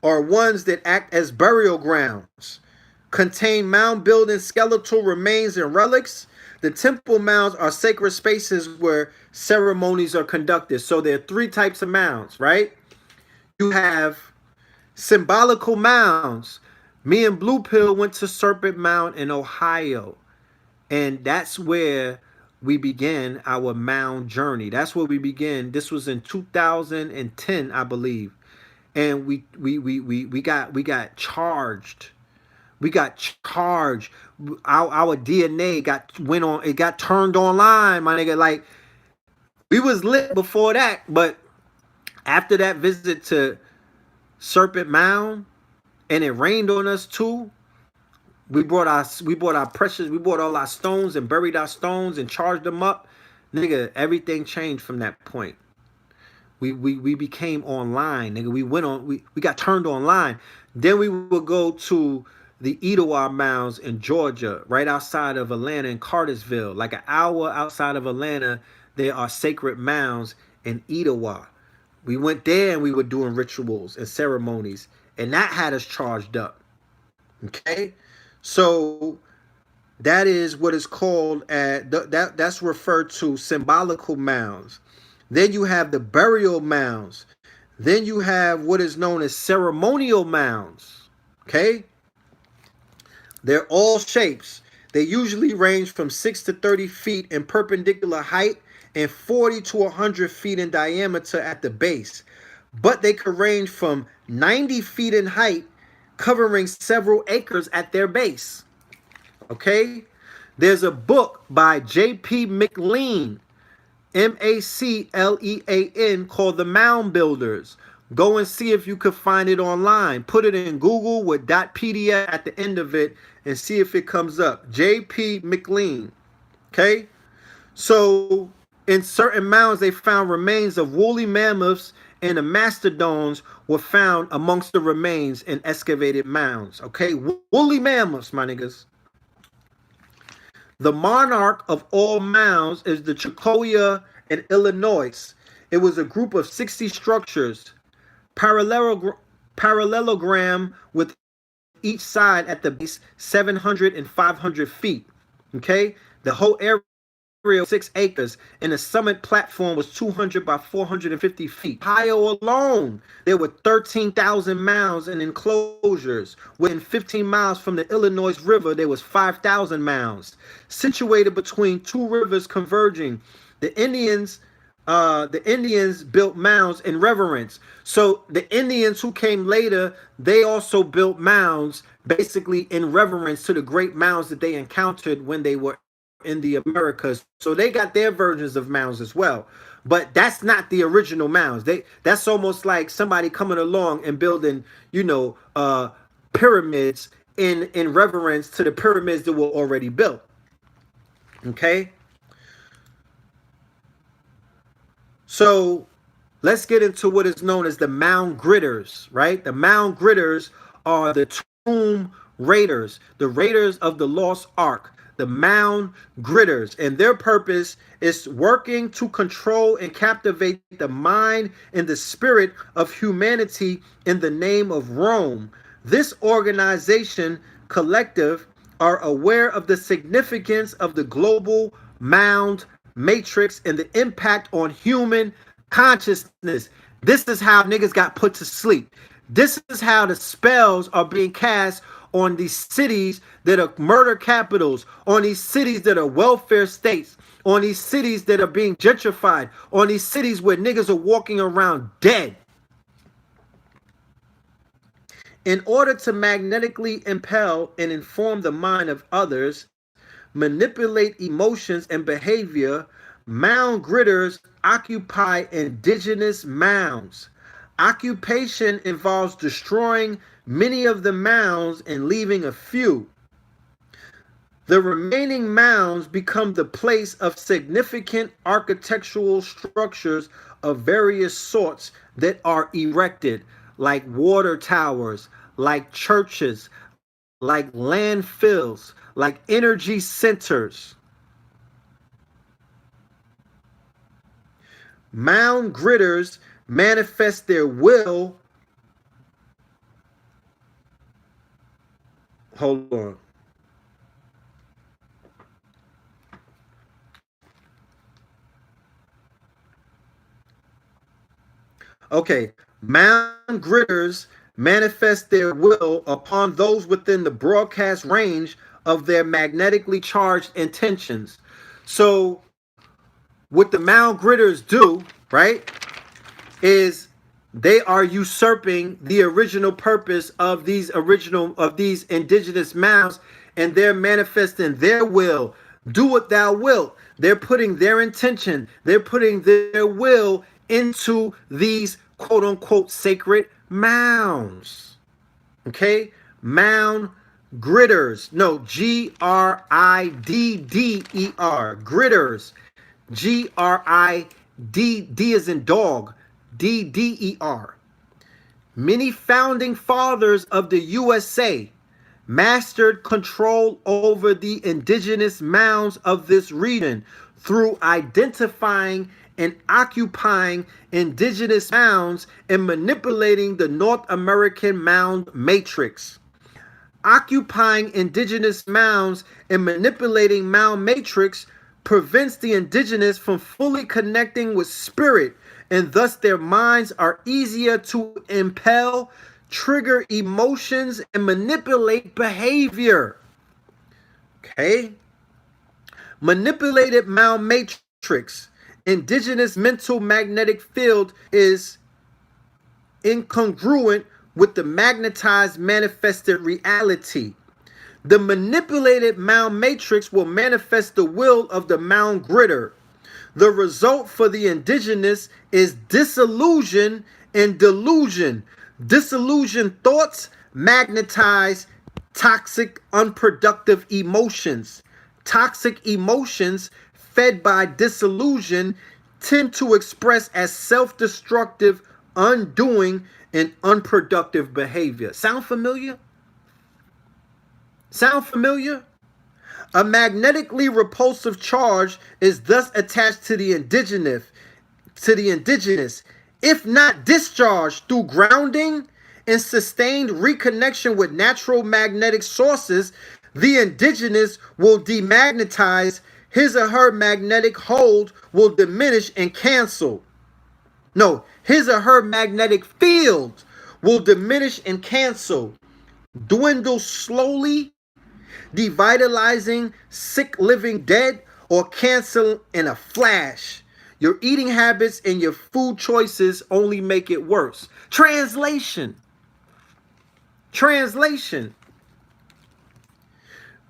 ones that act as burial grounds, contain mound building skeletal remains and relics. The temple mounds are sacred spaces where ceremonies are conducted. So there are three types of mounds, right? You have symbolical mounds. Me and Blue Pill went to Serpent Mound in Ohio, and that's where we began our mound journey. That's where we began. This was in 2010, I believe, and we got charged. We got charged. Our DNA got turned online, my nigga. Like, we was lit before that, but after that visit to Serpent Mound, and it rained on us too, We brought all our stones and buried our stones and charged them up. Nigga, everything changed from that point. We became online, nigga. We got turned online. Then we would go to the Etowah Mounds in Georgia, right outside of Atlanta in Cartersville. Like an hour outside of Atlanta, there are sacred mounds in Etowah. We went there and we were doing rituals and ceremonies, and that had us charged up. Okay? So that is what is called that's referred to symbolical mounds. Then you have the burial mounds. Then you have what is known as ceremonial mounds. Okay? They're all shapes. They usually range from 6 to 30 feet in perpendicular height and 40 to 100 feet in diameter at the base. But they could range from 90 feet in height, covering several acres at their base. Okay? There's a book by J.P. McLean, MacLean, called The Mound Builders. Go and see if you could find it online. Put it in Google with .pdf at the end of it and see if it comes up. J.P. McLean. Okay? So in certain mounds, they found remains of woolly mammoths, and the mastodons were found amongst the remains in excavated mounds. Okay? Woolly mammoths, my niggas. The monarch of all mounds is the Chocolate in Illinois. It was a group of 60 structures, parallelogram with each side at the base 700 and 500 feet. Okay? The whole area was 6 acres, and the summit platform was 200 by 450 feet. Ohio alone, there were 13,000 mounds and enclosures. Within 15 miles from the Illinois River, there was 5,000 mounds. Situated between two rivers converging, the Indians built mounds in reverence. So the Indians who came later, they also built mounds basically in reverence to the great mounds that they encountered when they were in the Americas. So they got their versions of mounds as well. But that's not the original mounds. That's almost like somebody coming along and building, pyramids in reverence to the pyramids that were already built. Okay? So let's get into what is known as the mound gritters, right? The mound gritters are the tomb raiders, the raiders of the lost ark, the mound gritters, and their purpose is working to control and captivate the mind and the spirit of humanity in the name of Rome. This organization collective are aware of the significance of the global mound matrix and the impact on human consciousness. This is how niggas got put to sleep. This is how the spells are being cast on these cities that are murder capitals, on these cities that are welfare states, on these cities that are being gentrified, on these cities where niggas are walking around dead. In order to magnetically impel and inform the mind of others, manipulate emotions and behavior, mound gritters occupy indigenous mounds. Occupation involves destroying many of the mounds and leaving a few. The remaining mounds become the place of significant architectural structures of various sorts that are erected, like water towers, like churches, like landfills, like energy centers. Mound gritters manifest their will. Hold on. Okay. Mound gritters manifest their will upon those within the broadcast range of their magnetically charged intentions. So what the mound gritters do, right, is they are usurping the original purpose of these indigenous mounds, and they're manifesting their will. Do what thou wilt. They're putting their intention, they're putting their will into these quote unquote sacred mounds. Okay? Mound Gridders. No, Gridder. Gridders. Gridd as in dog. Dder. Many founding fathers of the USA mastered control over the indigenous mounds of this region through identifying and occupying indigenous mounds and manipulating the North American mound matrix. Occupying indigenous mounds and manipulating mound matrix prevents the indigenous from fully connecting with spirit, and thus their minds are easier to impel, trigger emotions, and manipulate behavior. Okay? Manipulated mound matrix. Indigenous mental magnetic field is incongruent with the magnetized manifested reality. The manipulated mound matrix will manifest the will of the mound gridder. The result for the indigenous is disillusion and delusion. Disillusioned thoughts magnetize toxic, unproductive emotions. Toxic emotions fed by disillusion tend to express as self-destructive, undoing, and unproductive behavior. Sound familiar? Sound familiar? A magnetically repulsive charge is thus attached to the indigenous. If not discharged through grounding and sustained reconnection with natural magnetic sources, the indigenous will demagnetize. His or her magnetic hold will diminish and cancel. No, his or her magnetic field will diminish and cancel, dwindle slowly, devitalizing sick living dead, or cancel in a flash. Your eating habits and your food choices only make it worse. Translation.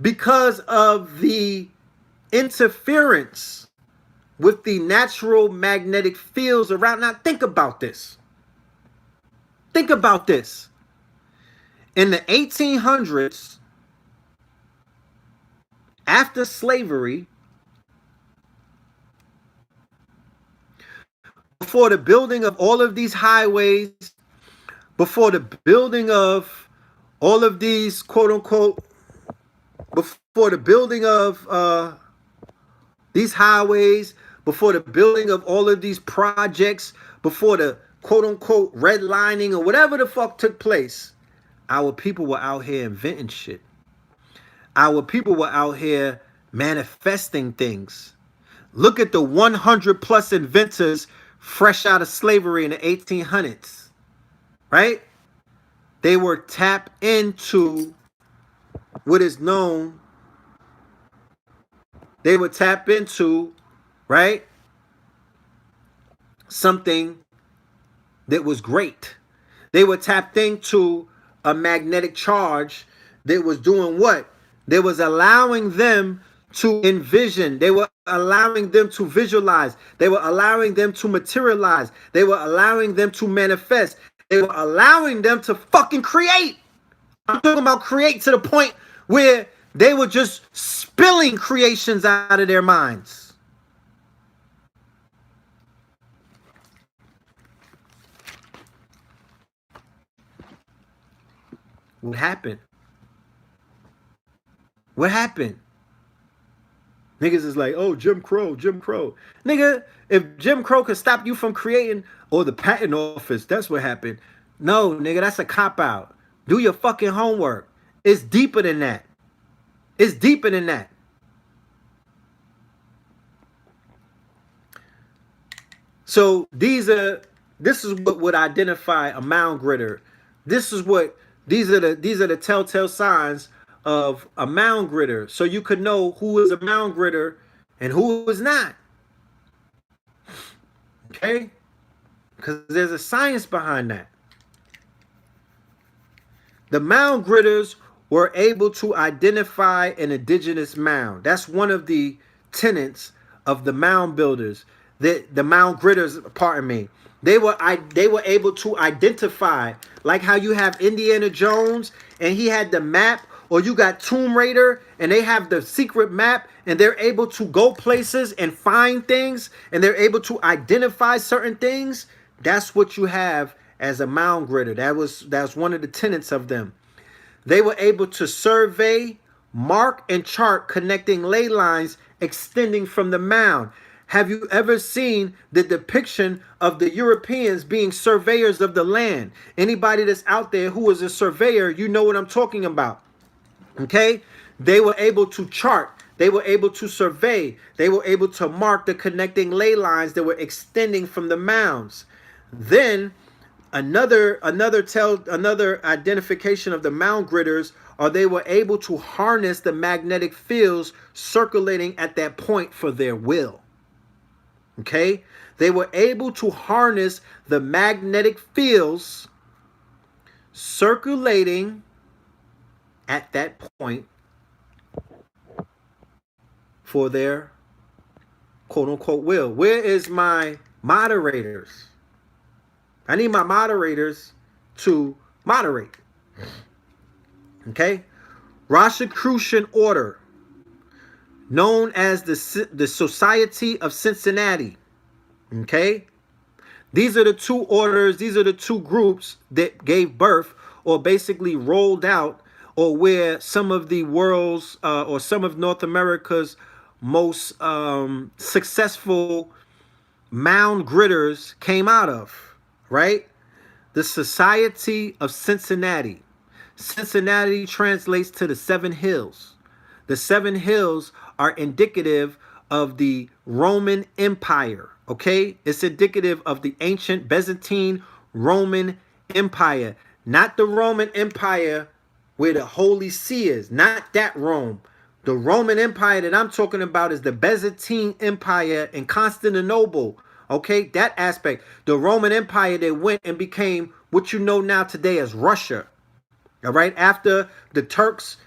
Because of the interference with the natural magnetic fields around. Now think about this. In the 1800s, after slavery, before the building of all of these highways, before the building of all of these quote unquote, before the building of these highways, before the building of all of these projects, before the quote unquote redlining or whatever the fuck took place, our people were out here inventing shit. Our people were out here manifesting things. Look at the 100 plus inventors fresh out of slavery in the 1800s, right? They were tapped into what is known. They would tap into, right, something that was great. They were tapped into a magnetic charge that was doing what? They was allowing them to envision. They were allowing them to visualize. They were allowing them to materialize. They were allowing them to manifest. They were allowing them to fucking create. I'm talking about create to the point where they were just spilling creations out of their minds. What happened? What happened? Niggas is like, oh, Jim Crow. Nigga, if Jim Crow could stop you from creating, or the patent office, that's what happened. No, nigga, that's a cop-out. Do your fucking homework. It's deeper than that. So this is what would identify a mound gridder. These are the telltale signs of a mound gridder, so you could know who is a mound gridder and who is not. Okay? Because there's a science behind that. The mound gridders were able to identify an indigenous mound. That's one of the tenets of the mound builders. The mound gridders, pardon me. They were able to identify, like how you have Indiana Jones and he had the map or you got Tomb Raider and they have the secret map and they're able to go places and find things and they're able to identify certain things, that's what you have as a mound gritter. That's one of the tenets of them. They were able to survey, mark, and chart connecting ley lines extending from the mound. Have you ever seen the depiction of the Europeans being surveyors of the land? Anybody that's out there who is a surveyor, you know what I'm talking about. Okay? They were able to chart. They were able to survey. They were able to mark the connecting ley lines that were extending from the mounds. Then another identification of the mound gritters are they were able to harness the magnetic fields circulating at that point for their will. Okay? They were able to harness the magnetic fields circulating at that point for their quote-unquote will. Where is my moderators? I need my moderators to moderate. Okay? Rosicrucian order, known as the Society of Cincinnati. Okay? These are the two orders, these are the two groups that gave birth or basically rolled out, or where some of the world's or some of North America's most successful mound gritters came out of, right? The Society of Cincinnati. Cincinnati translates to the Seven Hills. The Seven Hills are indicative of the Roman Empire, okay? It's indicative of the ancient Byzantine Roman Empire, not the Roman Empire where the Holy See is, not that Rome. The Roman Empire that I'm talking about is the Byzantine Empire in Constantinople, okay? That aspect. The Roman Empire that went and became what you know now today as Russia, all right? After the Turks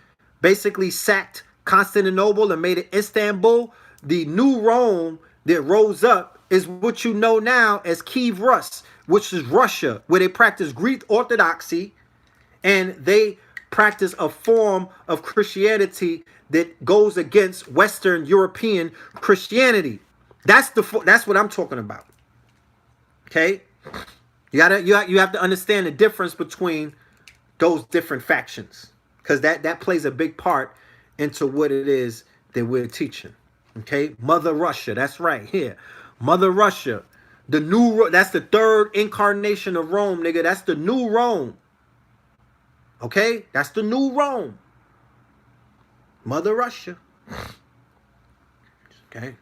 basically sacked Constantinople and made it Istanbul, the new Rome that rose up is what you know now as Kiev Rus, which is Russia, where they practice Greek Orthodoxy and they practice a form of Christianity that goes against Western European Christianity. That's what I'm talking about. Okay? You have to understand the difference between those different factions, because that plays a big part into what it is that we're teaching. Okay? Mother Russia, that's right here. Mother Russia. That's the third incarnation of Rome, nigga. That's the new Rome. Okay? That's the new Rome. Mother Russia. Okay?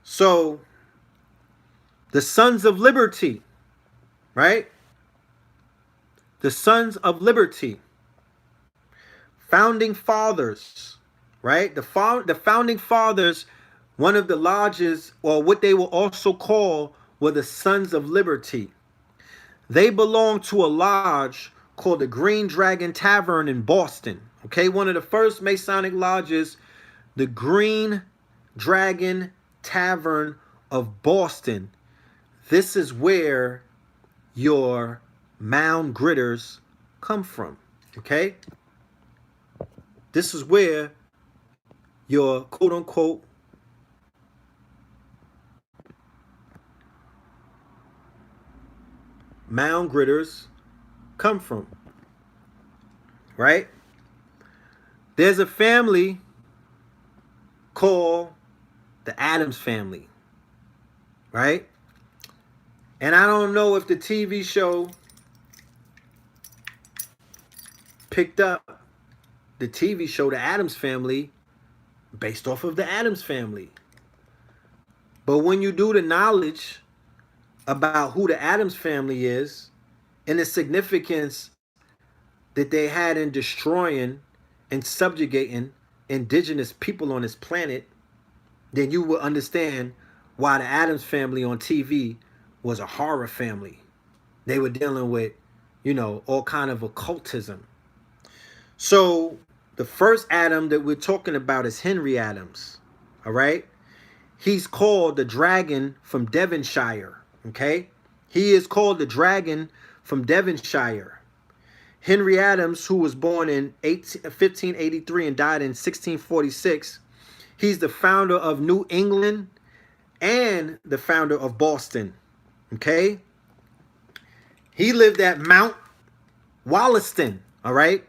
So, the Sons of Liberty, right? The Sons of Liberty. Founding Fathers, right? The Founding Fathers, one of the lodges, or what they will also call, were the Sons of Liberty. They belong to a lodge called the Green Dragon Tavern in Boston. Okay, one of the first Masonic lodges, the Green Dragon Tavern of Boston. This is where your mound gritters come from. Okay, this is where your quote-unquote mound gritters come from, right? There's a family called the Addams family, right? And I don't know if the TV show picked up the TV show The Addams Family based off of the Addams family. But when you do the knowledge about who the Addams family is and the significance that they had in destroying and subjugating indigenous people on this planet, then you will understand why the Addams family on TV was a horror family. They were dealing with, all kind of occultism. So the first Adam that we're talking about is Henry Adams, all right? He's called the Dragon from Devonshire, okay? He is called the Dragon from Devonshire. Henry Adams, who was born in 1583 and died in 1646, he's the founder of New England and the founder of Boston. Okay? He lived at Mount Wollaston, all right,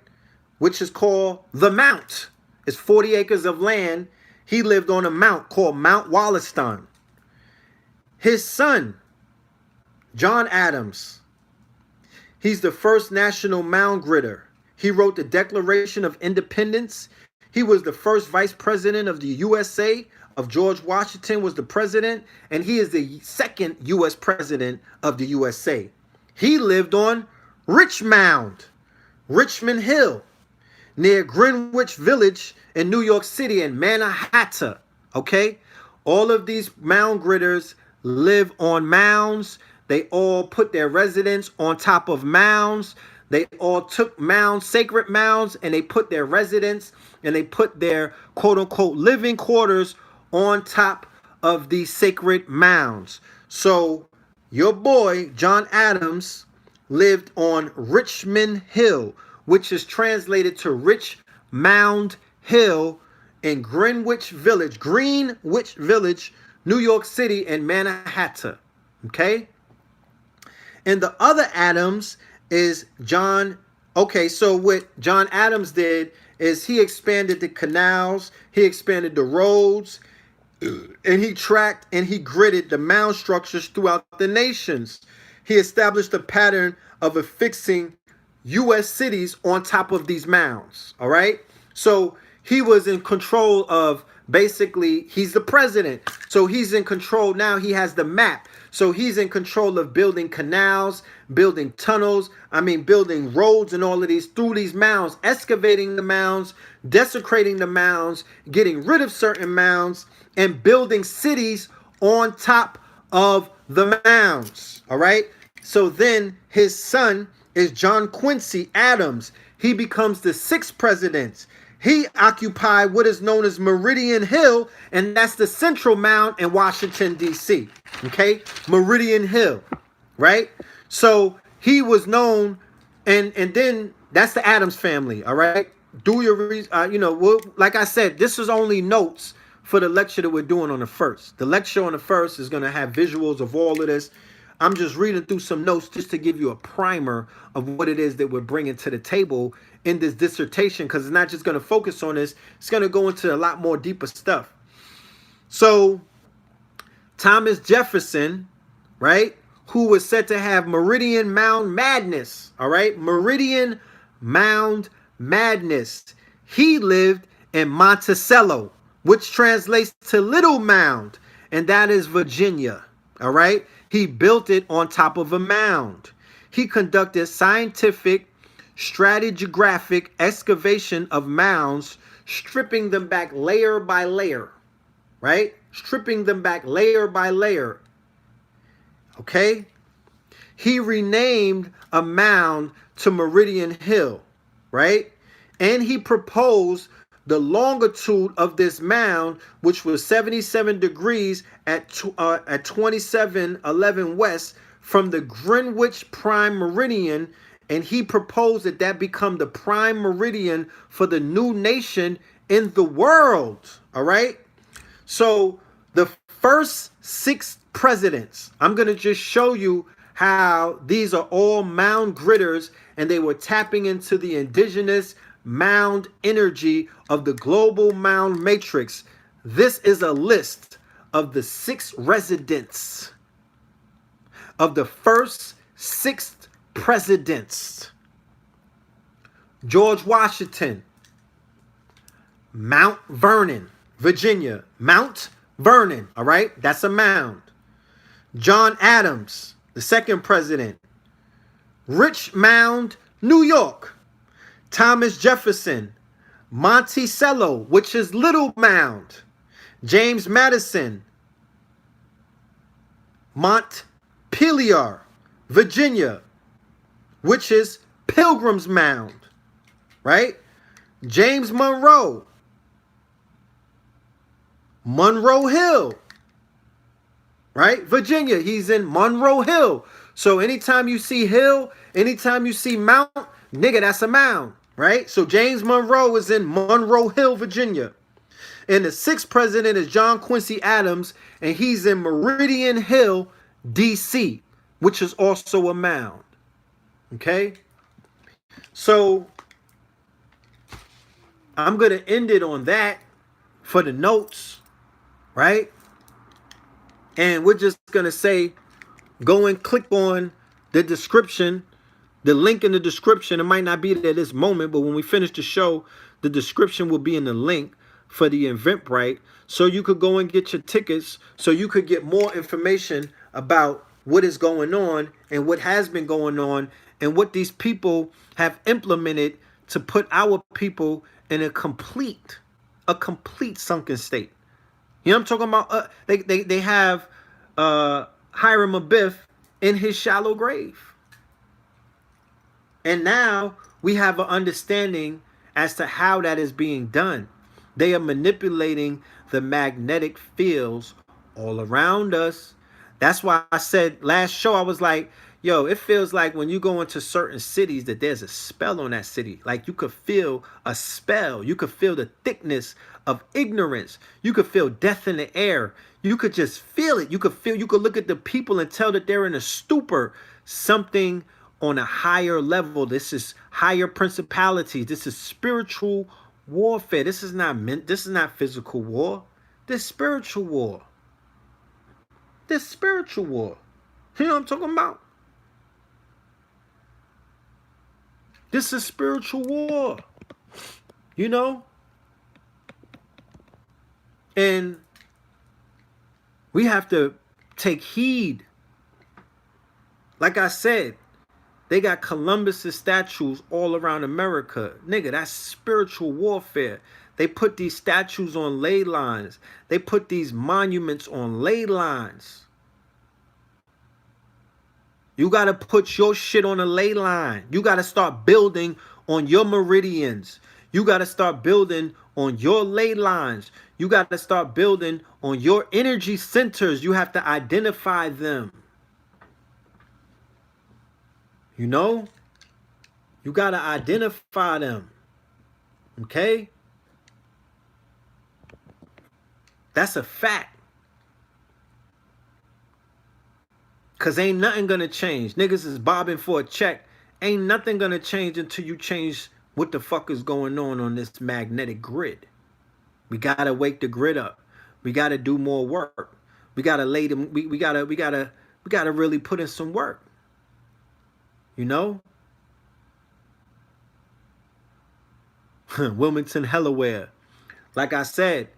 which is called the Mount. It's 40 acres of land. He lived on a mount called Mount Wollaston. His son, John Adams, he's the first national mound gritter. He wrote the Declaration of Independence. He was the first vice president of the USA. Of George Washington was the president, and he is the second U.S. president of the USA. He lived on Richmond Hill, near Greenwich Village in New York City and Manhattan. Okay? All of these mound gritters live on mounds. They all put their residence on top of mounds. They all took mounds, sacred mounds, and they put their residence and they put their quote-unquote living quarters on top of these sacred mounds. So your boy, John Adams, lived on Richmond Hill, which is translated to Rich Mound Hill in Greenwich Village, New York City and Manhattan. Okay? And the other Adams is John. Okay, so what John Adams did is he expanded the canals, he expanded the roads, and he tracked and he gridded the mound structures throughout the nations. He established a pattern of affixing U.S. cities on top of these mounds. All right. So he was in control of, basically, he's the president. So he's in control now. He has the map. So he's in control of building canals, building tunnels, building roads and all of these through these mounds, excavating the mounds, desecrating the mounds, getting rid of certain mounds, and building cities on top of the mounds. All right. So then his son is John Quincy Adams. He becomes the sixth president. He occupied what is known as Meridian Hill, and that's the central mound in Washington, D.C. Okay, Meridian Hill, right? So he was known, and then that's the Adams family. All right, do your like I said, this is only notes for the lecture that we're doing on the 1st. The lecture on the 1st is going to have visuals of all of this. I'm just reading through some notes just to give you a primer of what it is that we're bringing to the table in this dissertation, because it's not just going to focus on this. It's going to go into a lot more deeper stuff. So Thomas Jefferson, right, who was said to have Meridian Mound Madness, all right, Meridian Mound Madness. He lived in Monticello, which translates to Little Mound, and that is Virginia, all right. He built it on top of a mound. He conducted scientific, stratigraphic excavation of mounds, stripping them back layer by layer, right? Stripping them back layer by layer. Okay? He renamed a mound to Meridian Hill, right? And he proposed the longitude of this mound, which was 77 degrees at 2711 west from the Greenwich prime meridian, and he proposed that that become the prime meridian for the new nation in the world. All right. So the first 6 presidents, I'm going to just show you how these are all mound gritters, and they were tapping into the indigenous mound energy of the global mound matrix. This is a list of the 6 residents of the first 6 presidents. George Washington, Mount Vernon, Virginia. Mount Vernon, all right? That's a mound. John Adams, the 2nd president, Richmond, New York. Thomas Jefferson, Monticello, which is Little Mound. James Madison, Montpelier, Virginia, which is Pilgrim's Mound, right? James Monroe, Monroe Hill, right? Virginia, he's in Monroe Hill. So anytime you see hill, anytime you see mount, Nigga, that's a mound, right? So James Monroe is in Monroe Hill, Virginia. And the sixth president is John Quincy Adams, and he's in Meridian Hill, D.C., which is also a mound. Okay? So I'm going to end it on that for the notes, right? And we're just going to say, go and click on the description, the link in the description. It might not be there this moment, but when we finish the show, the description will be in the link for the Eventbrite, so you could go and get your tickets, so you could get more information about what is going on and what has been going on and what these people have implemented to put our people in a complete sunken state. You know what I'm talking about? They have Hiram Abiff in his shallow grave. And now we have an understanding as to how that is being done. They are manipulating the magnetic fields all around us. That's why I said last show, I was like, yo, it feels like when you go into certain cities that there's a spell on that city. Like you could feel a spell. You could feel the thickness of ignorance. You could feel death in the air. You could just feel it. You could look at the people and tell that they're in a stupor. Something on a higher level. This is higher principalities. This is spiritual warfare. This is not physical war. This is spiritual war. This is spiritual war. You know what I'm talking about? This is spiritual war. You know? And we have to take heed. Like I said, they got Columbus's statues all around America. Nigga, that's spiritual warfare. They put these statues on ley lines. They put these monuments on ley lines. You got to put your shit on a ley line. You got to start building on your meridians. You got to start building on your ley lines. You got to start building on your energy centers. You have to identify them. You know? You got to identify them. Okay? That's a fact. Because ain't nothing going to change. Niggas is bobbing for a check. Ain't nothing going to change until you change what the fuck is going on this magnetic grid. We got to wake the grid up. We got to do more work. We got to lay them. We got to really put in some work. You know? Wilmington, Delaware. Like I said,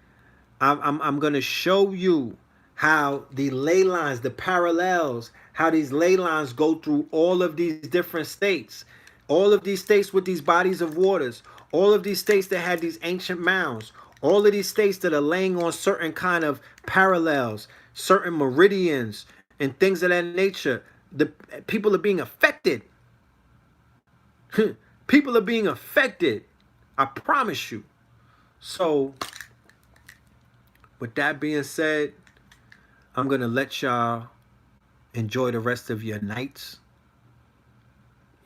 I'm going to show you how the ley lines, the parallels, how these ley lines go through all of these different states. All of these states with these bodies of waters. All of these states that had these ancient mounds. All of these states that are laying on certain kind of parallels, certain meridians, and things of that nature. The people are being affected. People are being affected. I promise you. So, with that being said, I'm going to let y'all enjoy the rest of your nights.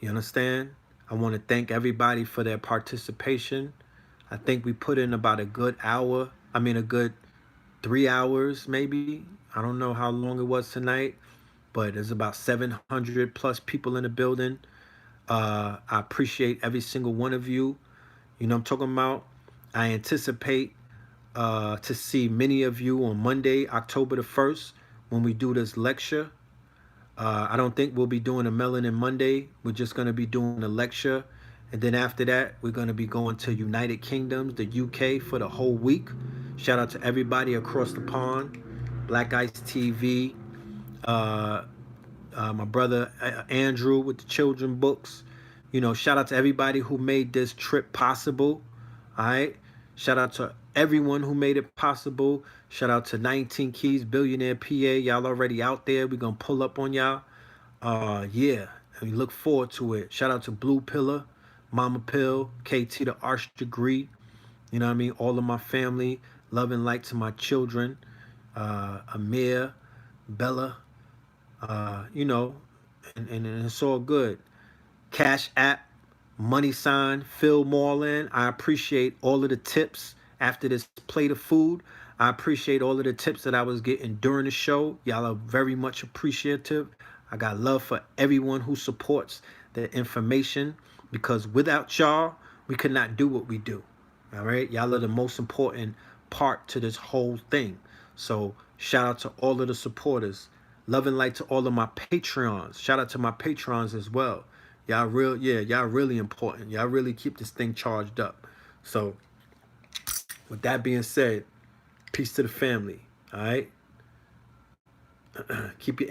You understand? I want to thank everybody for their participation. I think we put in about a good hour. I mean, a good 3 hours, maybe. I don't know how long it was tonight, but there's about 700 plus people in the building. I appreciate every single one of you. You know what I'm talking about? I anticipate to see many of you on Monday, October the 1st, when we do this lecture. I don't think we'll be doing a Melanin Monday. We're just going to be doing a lecture. And then after that, we're going to be going to United Kingdoms, the UK, for the whole week. Shout out to everybody across the pond. Black Ice TV. My brother Andrew with the children books. You know, shout out to everybody who made this trip possible. All right. Shout out to everyone who made it possible. Shout out to 19 Keys, Billionaire PA. Y'all already out there. We're going to pull up on y'all. Yeah. And we look forward to it. Shout out to Blue Pillar, Mama Pill, KT the Arch Degree. You know what I mean? All of my family. Love and light to my children. Amir, Bella. You know, and it's all good. Cash App, money sign PHILMORELAND. I appreciate all of the tips after this plate of food. I appreciate all of the tips that I was getting during the show. Y'all are very much appreciative. I got love for everyone who supports the information, because without y'all, we could not do what we do. All right, y'all are the most important part to this whole thing. So shout out to all of the supporters. Love and light to all of my Patreons. Shout out to my Patrons as well. Y'all y'all really important. Y'all really keep this thing charged up. So with that being said, peace to the family. All right. Keep your energy.